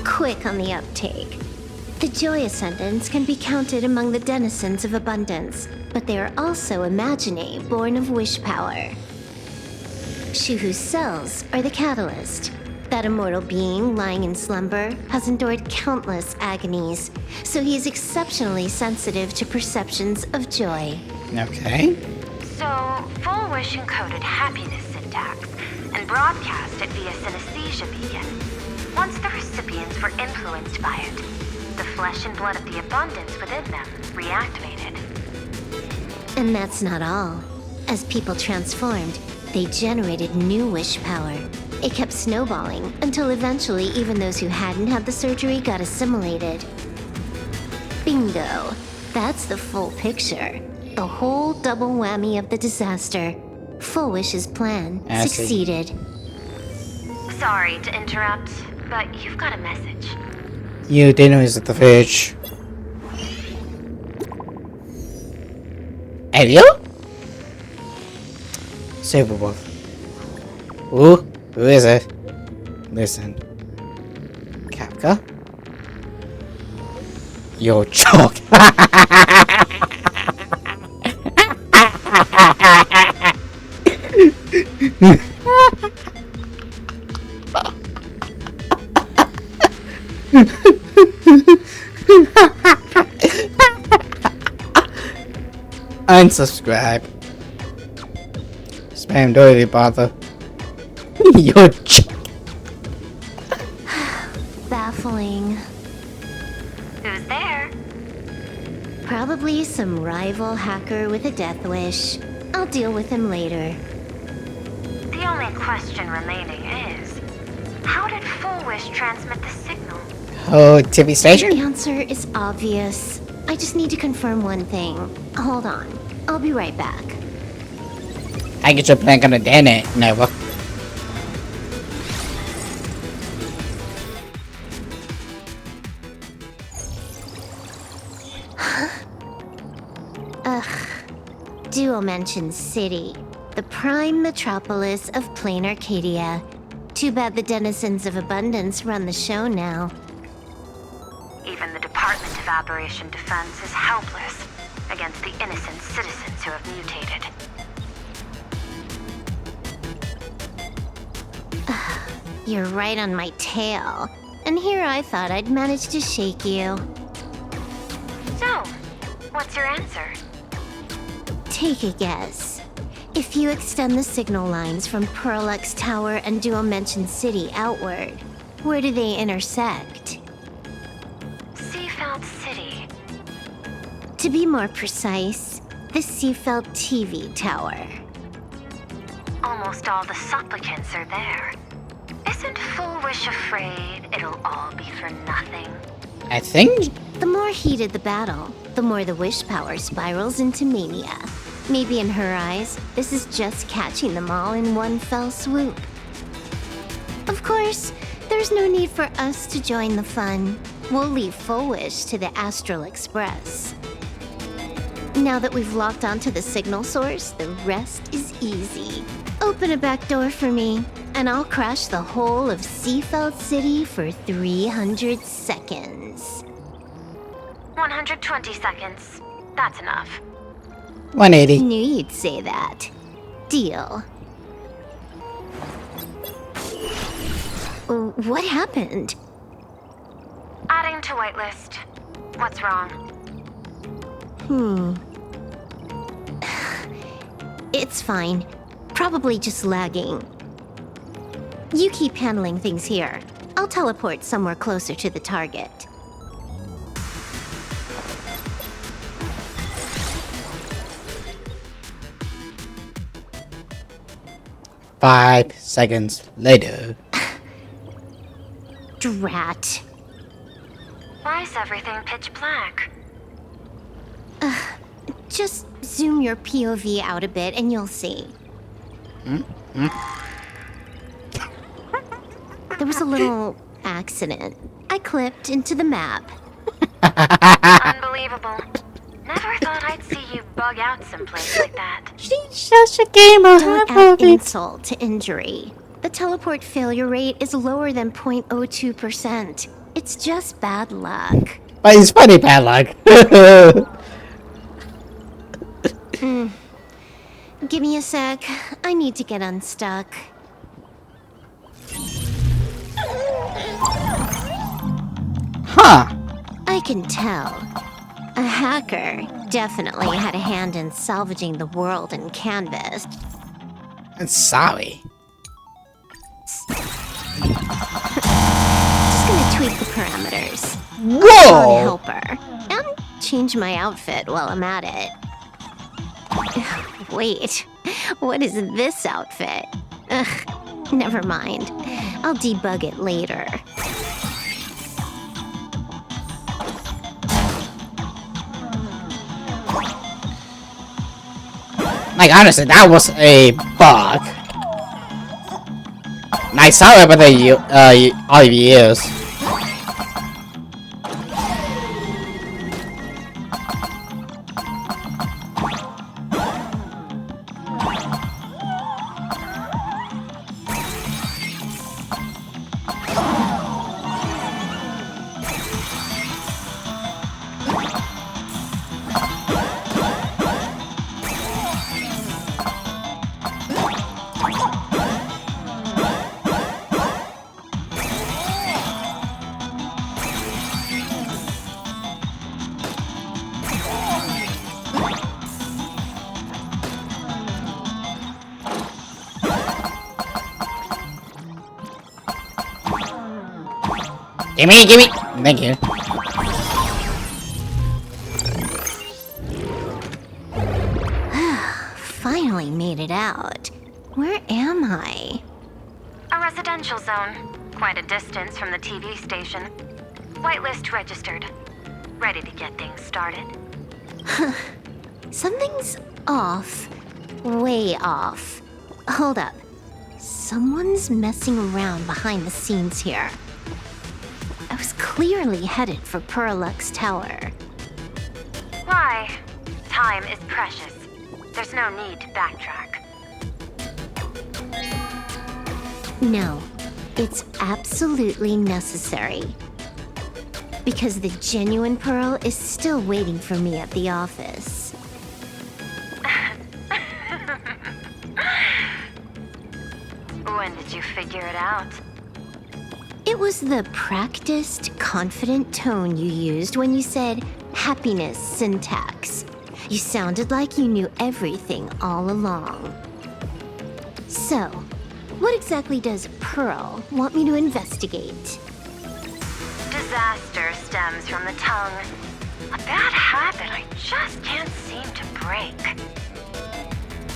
Quick on the uptake. The Joy Ascendants can be counted among the denizens of abundance, but they are also imaginae born of wish power. Shuhu's cells are the catalyst. That immortal being lying in slumber has endured countless agonies, so he is exceptionally sensitive to perceptions of joy. Okay. So, full wish encoded happiness syntax and broadcast it via synesthesia beacon. Once the recipients were influenced by it, the flesh and blood of the abundance within them reactivated. And that's not all. As people transformed, they generated new wish power. It kept snowballing until eventually even those who hadn't had the surgery got assimilated. Bingo. That's the full picture. The whole double whammy of the disaster. Full Wish's plan succeeded. Sorry to interrupt, but you've got a message. Your dinner is at the fridge. Elio? Superbowl. Who is it? Listen. Kapka? Yo, Chalk. Unsubscribe. Spam dirty bother. Yo, Baffling. Who's there? Probably some rival hacker with a death wish. I'll deal with him later. The only question remaining is, how did Full Wish transmit the signal? Oh, TV station? The answer is obvious. I just need to confirm one thing. Hold on. I'll be right back. I get your plank on the Dana, Nova. Duo mentions City, the prime metropolis of plain Arcadia. Too bad the denizens of Abundance run the show now. Even the Department of Aberration Defense is helpless against the innocent citizens who have mutated. You're right on my tail. And here I thought I'd manage to shake you. So, what's your answer? Take a guess. If you extend the signal lines from Pearl-X Tower and Duo Mention City outward, where do they intersect? Seafeld City. To be more precise, the Seafeld TV Tower. Almost all the supplicants are there. Isn't Full Wish afraid it'll all be for nothing? I think? The more heated the battle, the more the wish power spirals into mania. Maybe in her eyes, this is just catching them all in one fell swoop. Of course, there's no need for us to join the fun. We'll leave Full Wish to the Astral Express. Now that we've locked onto the signal source, the rest is easy. Open a back door for me, and I'll crash the whole of Seafeld City for 300 seconds. 120 seconds. That's enough. 180. Knew you'd say that. Deal. What happened? Adding to whitelist. What's wrong? It's fine. Probably just lagging. You keep handling things here. I'll teleport somewhere closer to the target. Five seconds later. Drat. Why is everything pitch black? Just zoom your POV out a bit and you'll see. There was a little accident. I clipped into the map. Unbelievable. Never thought I'd see you bug out someplace like that. She's just a gamer. Don't add insult to injury. The teleport failure rate is lower than 0.02%. It's just bad luck. But it's funny bad luck. Give me a sec. I need to get unstuck. Huh. I can tell. A hacker definitely had a hand in salvaging the world in Canvas. I'm sorry. Just gonna tweak the parameters. Whoa! Help her. And change my outfit while I'm at it. Wait, what is this outfit? Ugh, Never mind. I'll debug it later. Like, honestly, that was a bug. And I saw it with all of you. Gimme! Thank you. Finally made it out. Where am I? A residential zone. Quite a distance from the TV station. Whitelist registered. Ready to get things started. Something's off. Way off. Hold up. Someone's messing around behind the scenes here. I was clearly headed for Purlux Tower. Why? Time is precious. There's no need to backtrack. No, it's absolutely necessary. Because the genuine Pearl is still waiting for me at the office. When did you figure it out? It was the practiced, confident tone you used when you said happiness syntax. You sounded like you knew everything all along. So, what exactly does Pearl want me to investigate? Disaster stems from the tongue. A bad habit I just can't seem to break.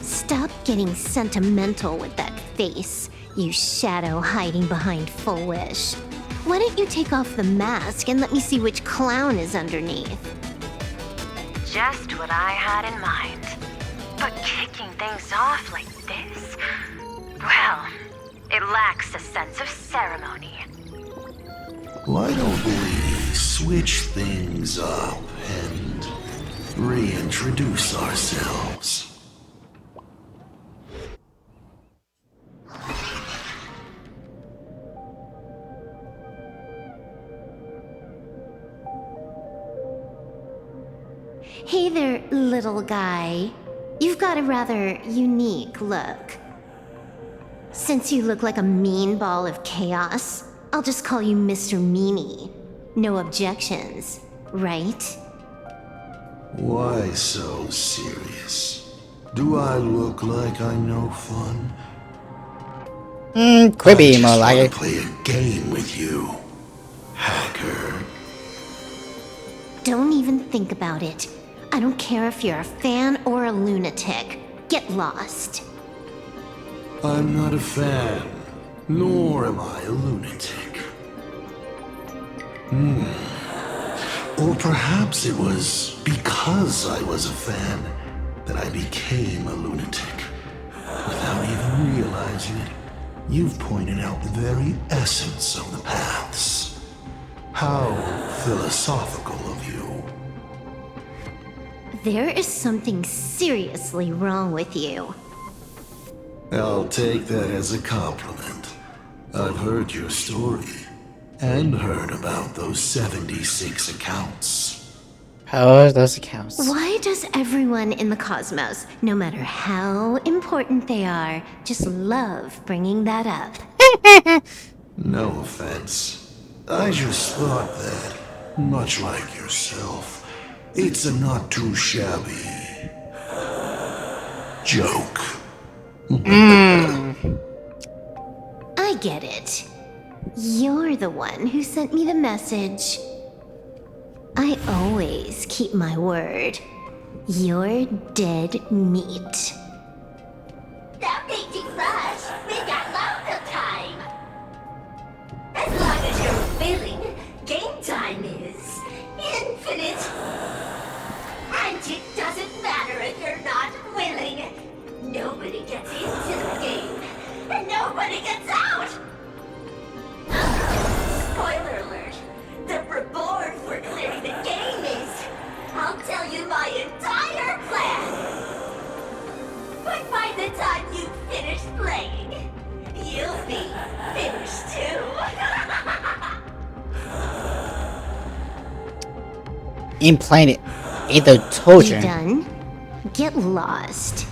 Stop getting sentimental with that face, you shadow hiding behind Full Wish. Why don't you take off the mask and let me see which clown is underneath? Just what I had in mind. But kicking things off like this? Well, it lacks a sense of ceremony. Why don't we switch things up and reintroduce ourselves? Hey there, little guy. You've got a rather unique look. Since you look like a mean ball of chaos, I'll just call you Mr. Meanie. No objections, right? Why so serious? Do I look like I'm no fun? Quippy, more like it. Play a game with you, hacker. Don't even think about it. I don't care if you're a fan or a lunatic. Get lost. I'm not a fan, nor am I a lunatic. Or perhaps it was because I was a fan that I became a lunatic. Without even realizing it, you've pointed out the very essence of the paths. How philosophical of you. There is something seriously wrong with you. I'll take that as a compliment. I've heard your story, and heard about those 76 accounts. How are those accounts? Why does everyone in the cosmos, no matter how important they are, just love bringing that up? No offense. I just thought that, much like yourself, it's a not too shabby joke. I get it. You're the one who sent me the message. I always keep my word. You're dead meat. Stop being too fresh. We got loads of finished playing, you'll be finished too. Implanted either children. You done? Get lost.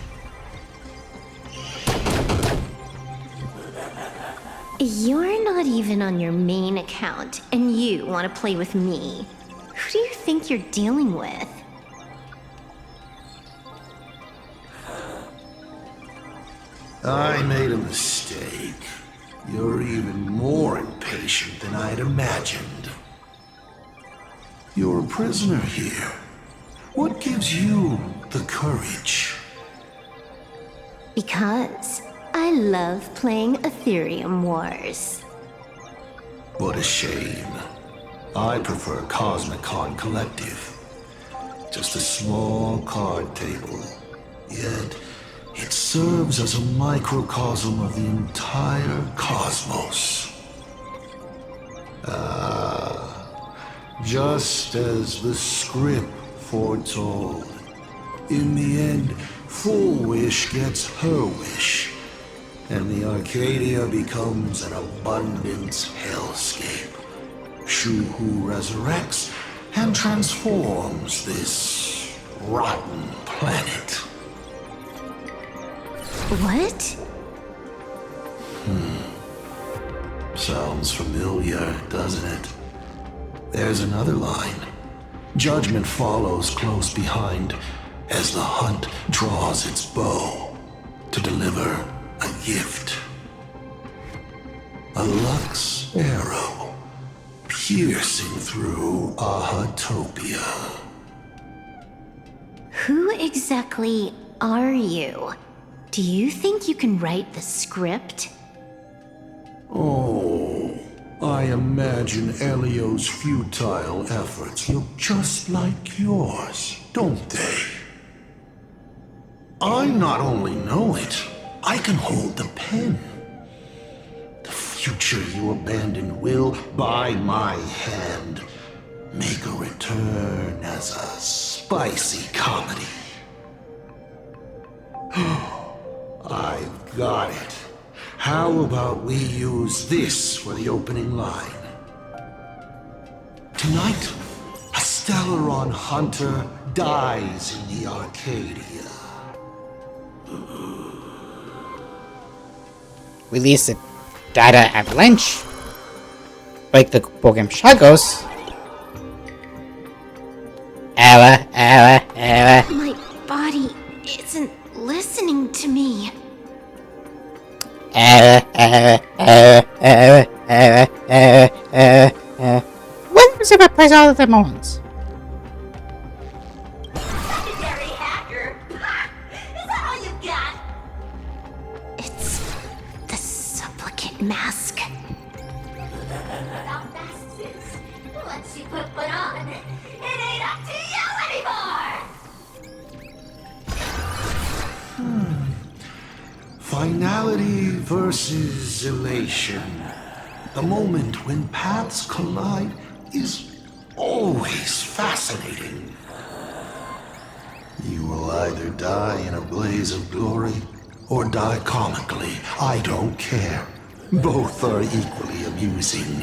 You're not even on your main account, and you want to play with me. Who do you think you're dealing with? I made a mistake. You're even more impatient than I'd imagined. You're a prisoner here. What gives you the courage? Because I love playing Ethereum Wars. What a shame. I prefer Cosmicon Collective. Just a small card table. Yet, it serves as a microcosm of the entire cosmos. Just as the script foretold. In the end, Full Wish gets her wish, and the Arcadia becomes an abundance hellscape. Shu-Hu resurrects and transforms this rotten planet. What? Sounds familiar, doesn't it? There's another line. Judgment follows close behind as the hunt draws its bow to deliver a gift. A Lux arrow piercing through Ahatopia. Who exactly are you? Do you think you can write the script? Oh, I imagine Elio's futile efforts look just like yours, don't they? I not only know it, I can hold the pen. The future you abandoned will, by my hand, make a return as a spicy comedy. I've got it. How about we use this for the opening line? Tonight, a Stellaron hunter dies in the Arcadia. Release the data avalanche. Break the program shackles. Error. My body isn't listening to me. Error. When was if I press all of them at once? Secondary hacker? Is that all you got? It's the supplicant mask. Without masks is, once you put one on, it ain't up to you anymore! Finality versus elation. The moment when paths collide is always fascinating. You will either die in a blaze of glory or die comically. I don't care. Both are equally amusing.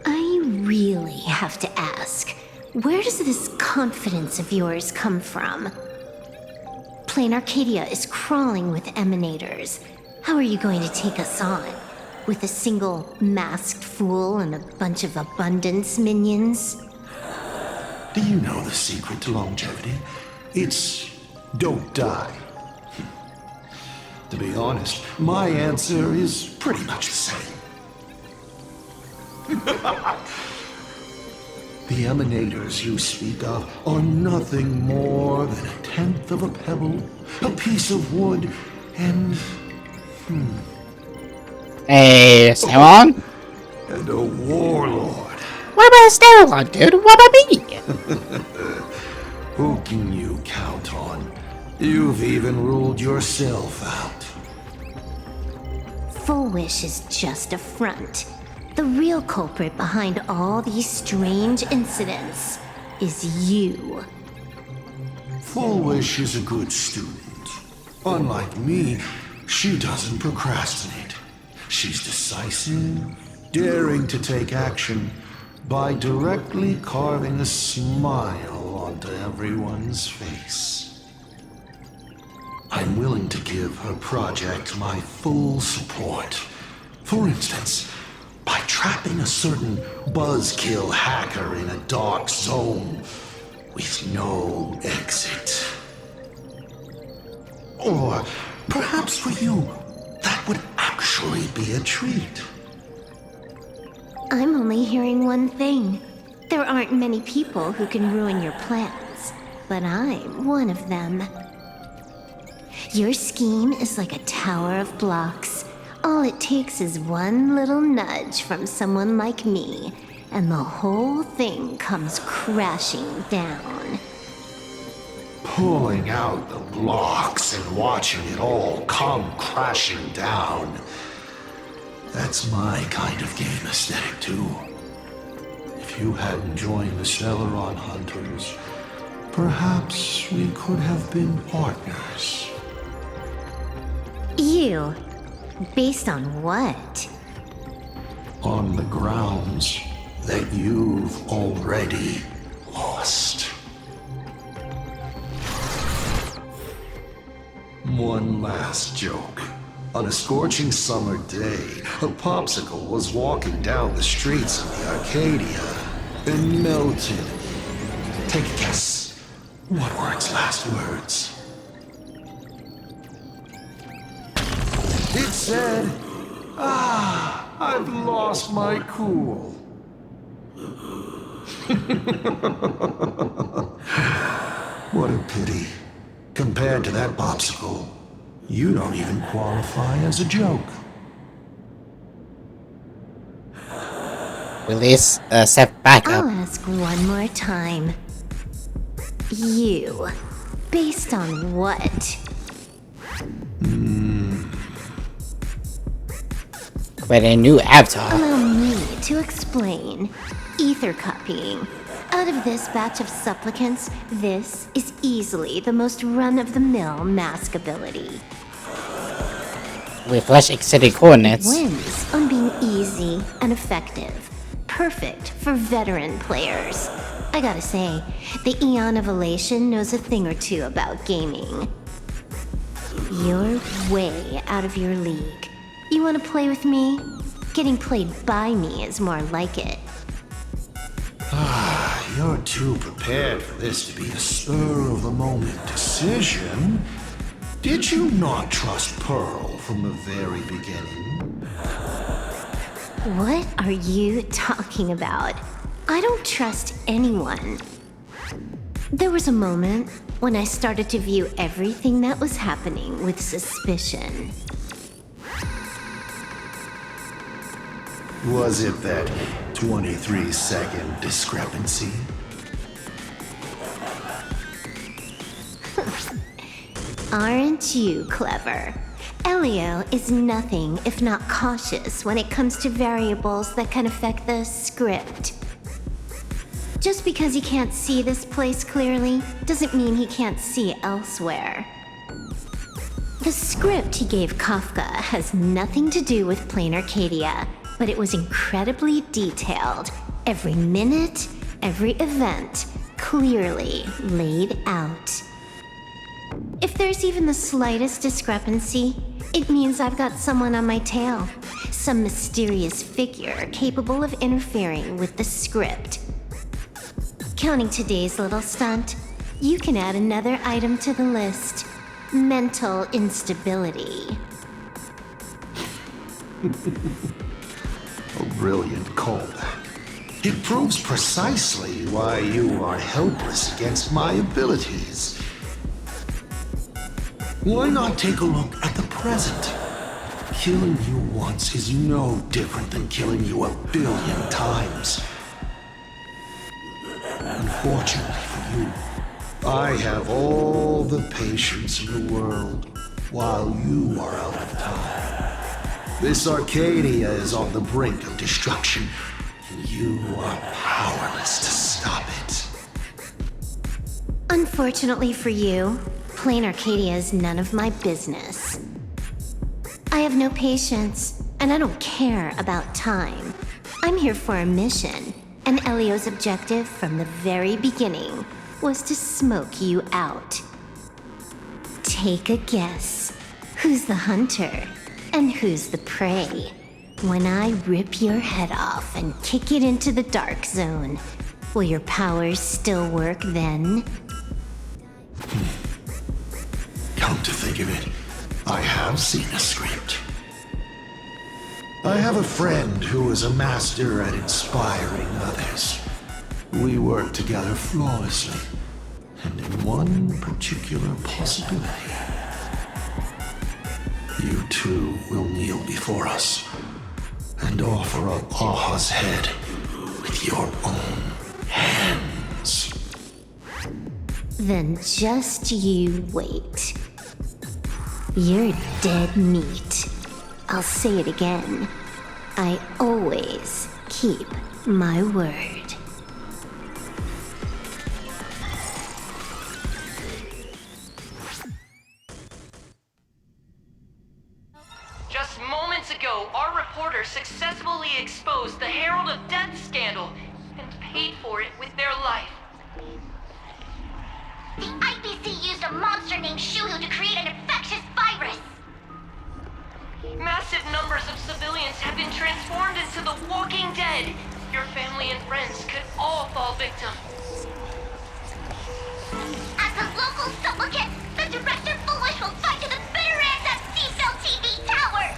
I really have to ask, where does this confidence of yours come from? Plain Arcadia is crawling with emanators. How are you going to take us on? With a single masked fool and a bunch of abundance minions? Do you know the secret to longevity? It's don't die. To be honest, my answer is pretty much the same. The emanators you speak of are nothing more than a tenth of a pebble, a piece of wood, and... Hey, Stellaron? And a warlord. What about Stellaron, dude? What about me? Who can you count on? You've even ruled yourself out. Full Wish is just a front. The real culprit behind all these strange incidents is you. Full Wish is a good student. Unlike me, She doesn't procrastinate. She's decisive, daring to take action by directly carving a smile onto everyone's face. I'm willing to give her project my full support. For instance, by trapping a certain buzzkill hacker in a dark zone with no exit. Or perhaps for you, that would actually be a treat. I'm only hearing one thing. There aren't many people who can ruin your plans, but I'm one of them. Your scheme is like a tower of blocks. All it takes is one little nudge from someone like me, and the whole thing comes crashing down. Pulling out the blocks and watching it all come crashing down. That's my kind of game aesthetic, too. If you hadn't joined the Celeron Hunters, perhaps we could have been partners. You? Based on what? On the grounds that you've already lost. One last joke. On a scorching summer day, a popsicle was walking down the streets of the Arcadia and melted. Take a guess. What were its last words? It said, I've lost my cool. What a pity. Compared to that popsicle, you don't even qualify as a joke. Will this step back up? I'll ask one more time. You. Based on what? But a new avatar. Allow me to explain. Ether copying. Out of this batch of supplicants, this is easily the most run-of-the-mill mask ability. With flash exceeding coordinates. Wins on being easy and effective. Perfect for veteran players. I gotta say, the Eon of Elation knows a thing or two about gaming. You're way out of your league. You wanna play with me? Getting played by me is more like it. You're too prepared for this to be a spur-of-the-moment decision. Did you not trust Pearl from the very beginning? What are you talking about? I don't trust anyone. There was a moment when I started to view everything that was happening with suspicion. Was it that 23-second discrepancy? Aren't you clever? Elio is nothing if not cautious when it comes to variables that can affect the script. Just because he can't see this place clearly doesn't mean he can't see elsewhere. The script he gave Kafka has nothing to do with Plain Arcadia, but it was incredibly detailed. Every minute, every event, clearly laid out. If there's even the slightest discrepancy, it means I've got someone on my tail. Some mysterious figure capable of interfering with the script. Counting today's little stunt, you can add another item to the list. Mental instability. A brilliant callback. It proves precisely why you are helpless against my abilities. Why not take a look at the present? Killing you once is no different than killing you 1,000,000,000 times. Unfortunately for you, I have all the patience in the world while you are out of time. This Arcadia is on the brink of destruction, and you are powerless to stop it. Unfortunately for you, Plain Arcadia is none of my business. I have no patience, and I don't care about time. I'm here for a mission, and Elio's objective from the very beginning was to smoke you out. Take a guess. Who's the hunter, and who's the prey? When I rip your head off and kick it into the dark zone, will your powers still work then? Come to think of it, I have seen a script. I have a friend who is a master at inspiring others. We work together flawlessly, and in one particular possibility. You two will kneel before us and offer up Aha's head with your own hands. Then just you wait. You're dead meat. I'll say it again. I always keep my word. Just moments ago, our reporter successfully exposed the Herald of Death scandal and paid for it with their life. The IPC used a monster named Shuhu to create an infectious virus. Massive numbers of civilians have been transformed into the Walking Dead. Your family and friends could all fall victim. As a local supplicant, the Director Foolish will fight to the bitter end at Seafell TV Tower.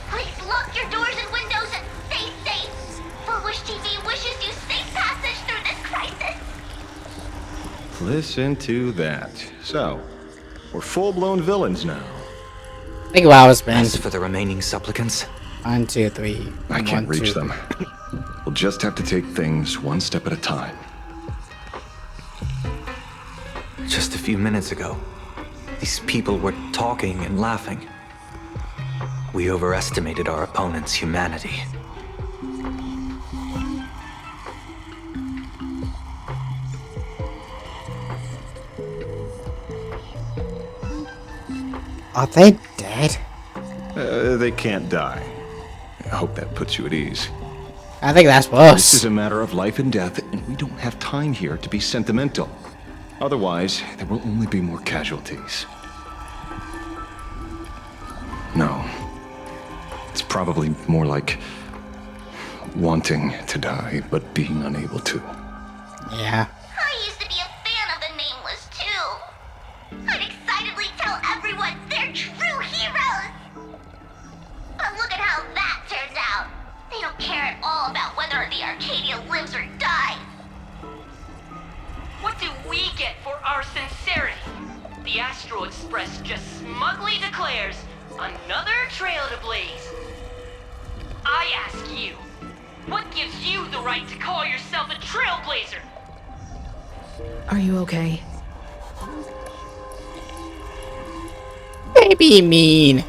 Please lock your doors and windows and stay safe. Foolish TV wishes you safe passage through this crisis. Listen to that. So, we're full-blown villains now. Think about it, man. As for the remaining supplicants, 1, 2, 3. I can't 1, 2, reach them. We'll just have to take things one step at a time. just a few minutes ago, these people were talking and laughing. We overestimated our opponent's humanity. Are they dead? They can't die. I hope that puts you at ease. I think that's worse. This is a matter of life and death, and we don't have time here to be sentimental. Otherwise, there will only be more casualties. No. It's probably more like wanting to die, but being unable to. Yeah. I used to be a fan of the Nameless, too. I'd excitedly tell everyone they're true heroes. But look at how that turns out. They don't care at all about whether the Arcadia lives or dies. What do we get for our sincerity? The Astral Express just smugly declares another trail to blaze. I ask you, what gives you the right to call yourself a trailblazer? Are you okay? Baby mean.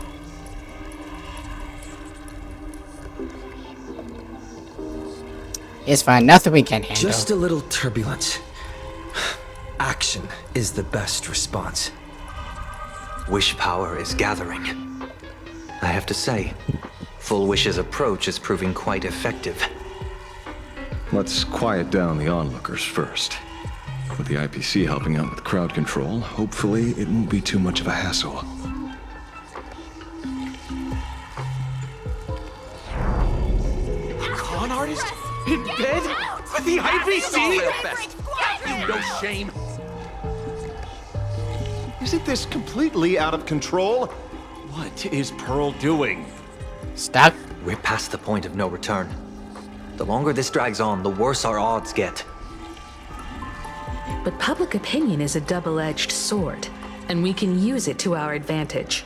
It's fine, nothing we can handle. Just a little turbulence. Action is the best response. Wish power is gathering. I have to say, Full Wish's approach is proving quite effective. Let's quiet down the onlookers first. With the IPC helping out with crowd control, hopefully it won't be too much of a hassle. Con artist? In bed? With the IPC? You no shame. Isn't this completely out of control? What is Pearl doing? Stuck? We're past the point of no return. The longer this drags on, the worse our odds get. But public opinion is a double-edged sword, and we can use it to our advantage.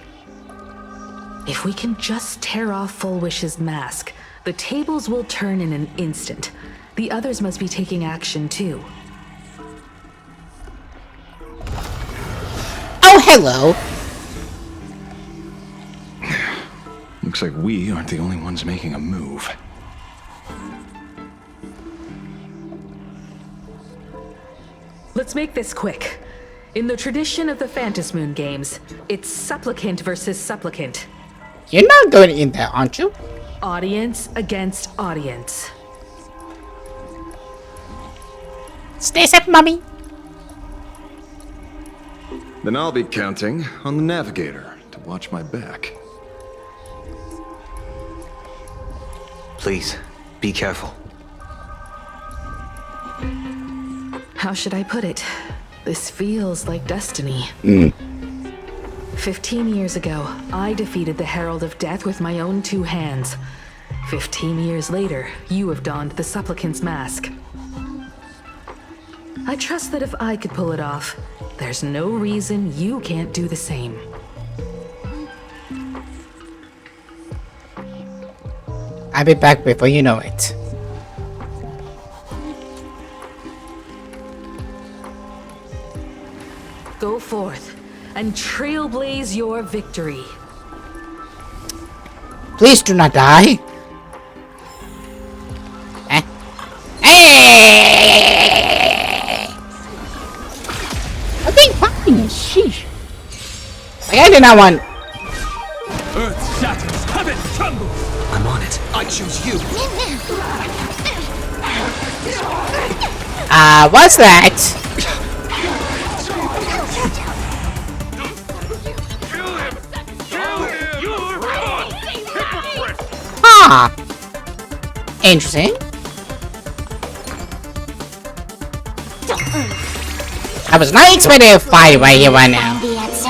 If we can just tear off Full Wish's mask, the tables will turn in an instant. The others must be taking action too. Oh, hello. Looks like we aren't the only ones making a move. Let's make this quick. In the tradition of the Phantasmoon games, it's supplicant versus supplicant. You're not going in there, aren't you? Audience against audience. Stay safe, mommy. Then I'll be counting on the navigator to watch my back. Please, be careful. How should I put it? This feels like destiny. 15 years ago, I defeated the Herald of Death with my own 2 hands. 15 years later, you have donned the Supplicant's mask. I trust that if I could pull it off, there's no reason you can't do the same. I'll be back before you know it. Go forth and trailblaze your victory. Please do not die. Hey! I think fine. Sheesh. Like, I did not want. Earth shatters, heaven trembles. I'm on it. I choose you. What's that? Ah, interesting. I was not expecting a fight right here, right now. The answer.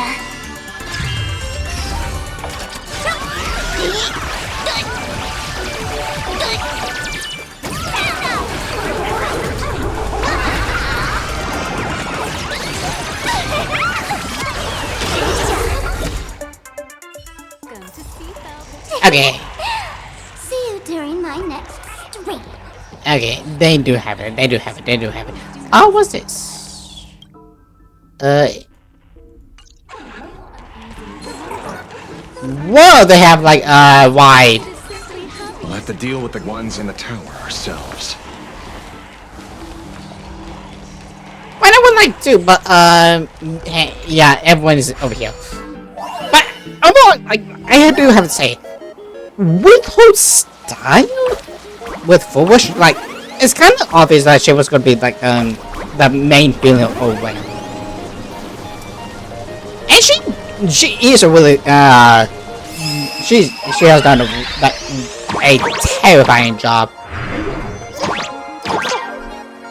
Okay. See you during my next stream. Okay, they do have it. They do have it. They do have it. Oh, what's this? Whoa, they have like wide. We'll have to deal with the ones in the tower ourselves. Well, I would like to, but yeah, everyone is over here. But although I do have to say, with her style, with Foolish, like it's kind of obvious that she was gonna be like the main villain or whatever. And she is a really she has done a terrifying job.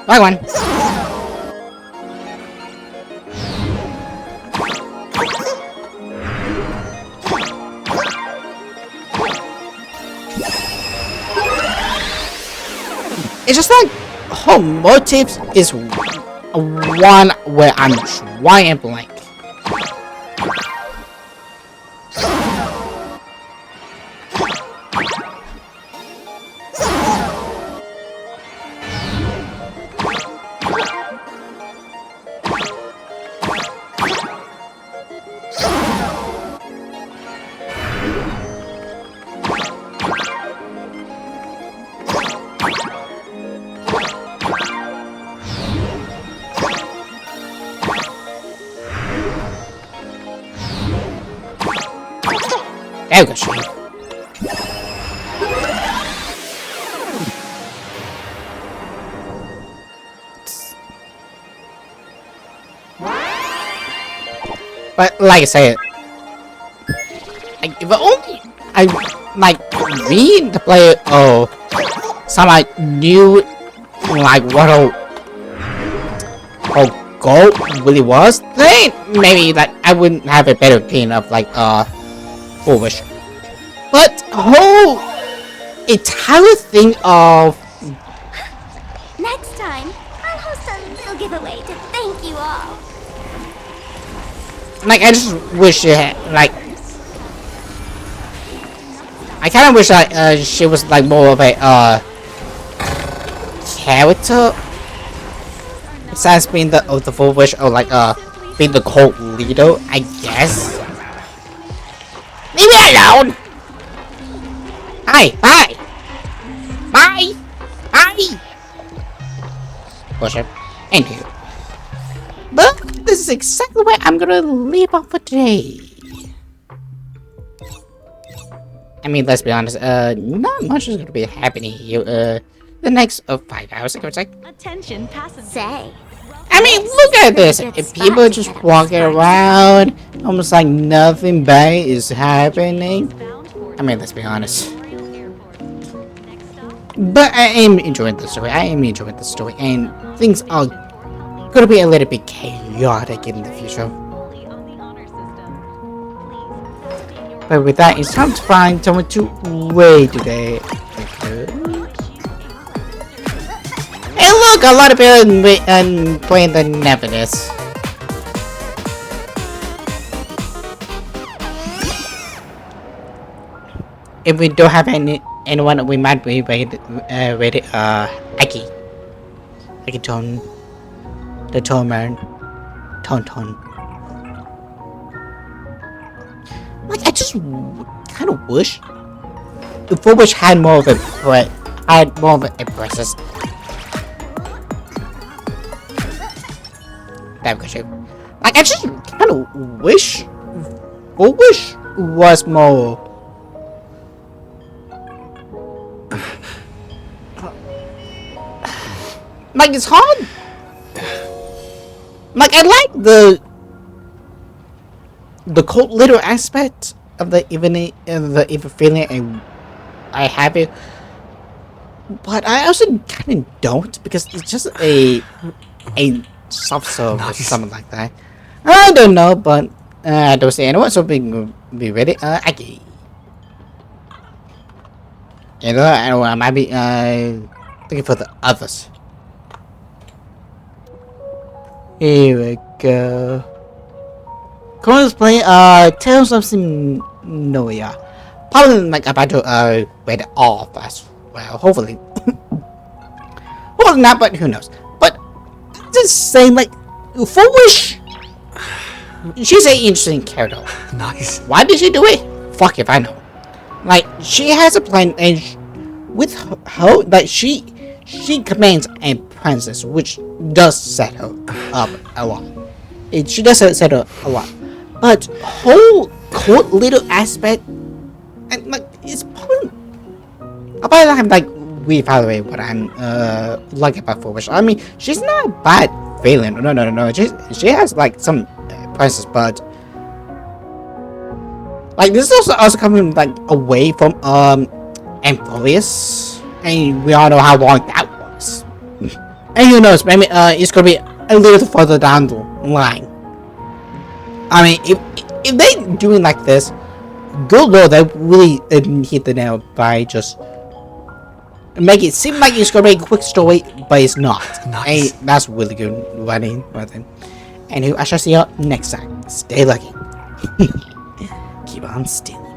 Right one. It's just like her motives is one where I'm trying blank. There we go, Shane. But like I said, like if only I like read the player or some like knew like what her goal really was, then maybe like I wouldn't have a better opinion of like Foolish. But whole entire thing of Next time, I'll host a little giveaway to thank you all. like I just wish it had, like I kind of wish that she was like more of a character besides being the Foolish or like being the cult leader, I guess. Leave me alone! Hi! Bye! Bye! Bye! Worship. And you. But this is exactly where I'm gonna leave off for today. I mean, let's be honest, not much is gonna be happening here, the next 5 hours, I would say. Attention, passengers. Say. I mean, look at this. If people are just walking around, almost like nothing bad is happening. I mean, let's be honest. But I am enjoying the story. And things are gonna be a little bit chaotic in the future. But with that, it's time to find someone to raid today. Hey look, a lot of people playing the Nevinus. If we don't have anyone, we might be rated Aki Tone, the Tone Man, Tone. Like, I just kind of wish the Fullwish had more of a presence. Like, I just kind of wish Fullwish was more. Like, it's hard. Like, I like the cold little aspect of the even feeling I have it, but I also kind of don't, because it's just a soft serve or something like that. I don't know, but I don't see anyone, so be ready. Aki. You know, I might be looking for the others. Here we go. Come on, let's play Tales of Symphonia. Probably like about to read it off as well. Hopefully. Well, not, but who knows. But just saying, like, Fullwish, she's an interesting character. Nice. Why did she do it? Fuck if I know. Like, she has a plan, and with her, like, she commands a princess, which does set her up a lot. She does set her a lot. But whole cool little aspect, and like, it's probably like reevaluate what I'm like about Fullwish. I mean, she's not a bad villain. No. She has like some princess, but like, this is also coming like away from Amphorius, and we all know how long that was. And who knows, maybe it's gonna be a little further down the line. I mean, if they doing like this, good lord, they really hit the nail by just make it seem like it's gonna be a quick story, but it's not. Nice. And that's really good writing. And I shall see you next time. Stay lucky. Keep on stealing.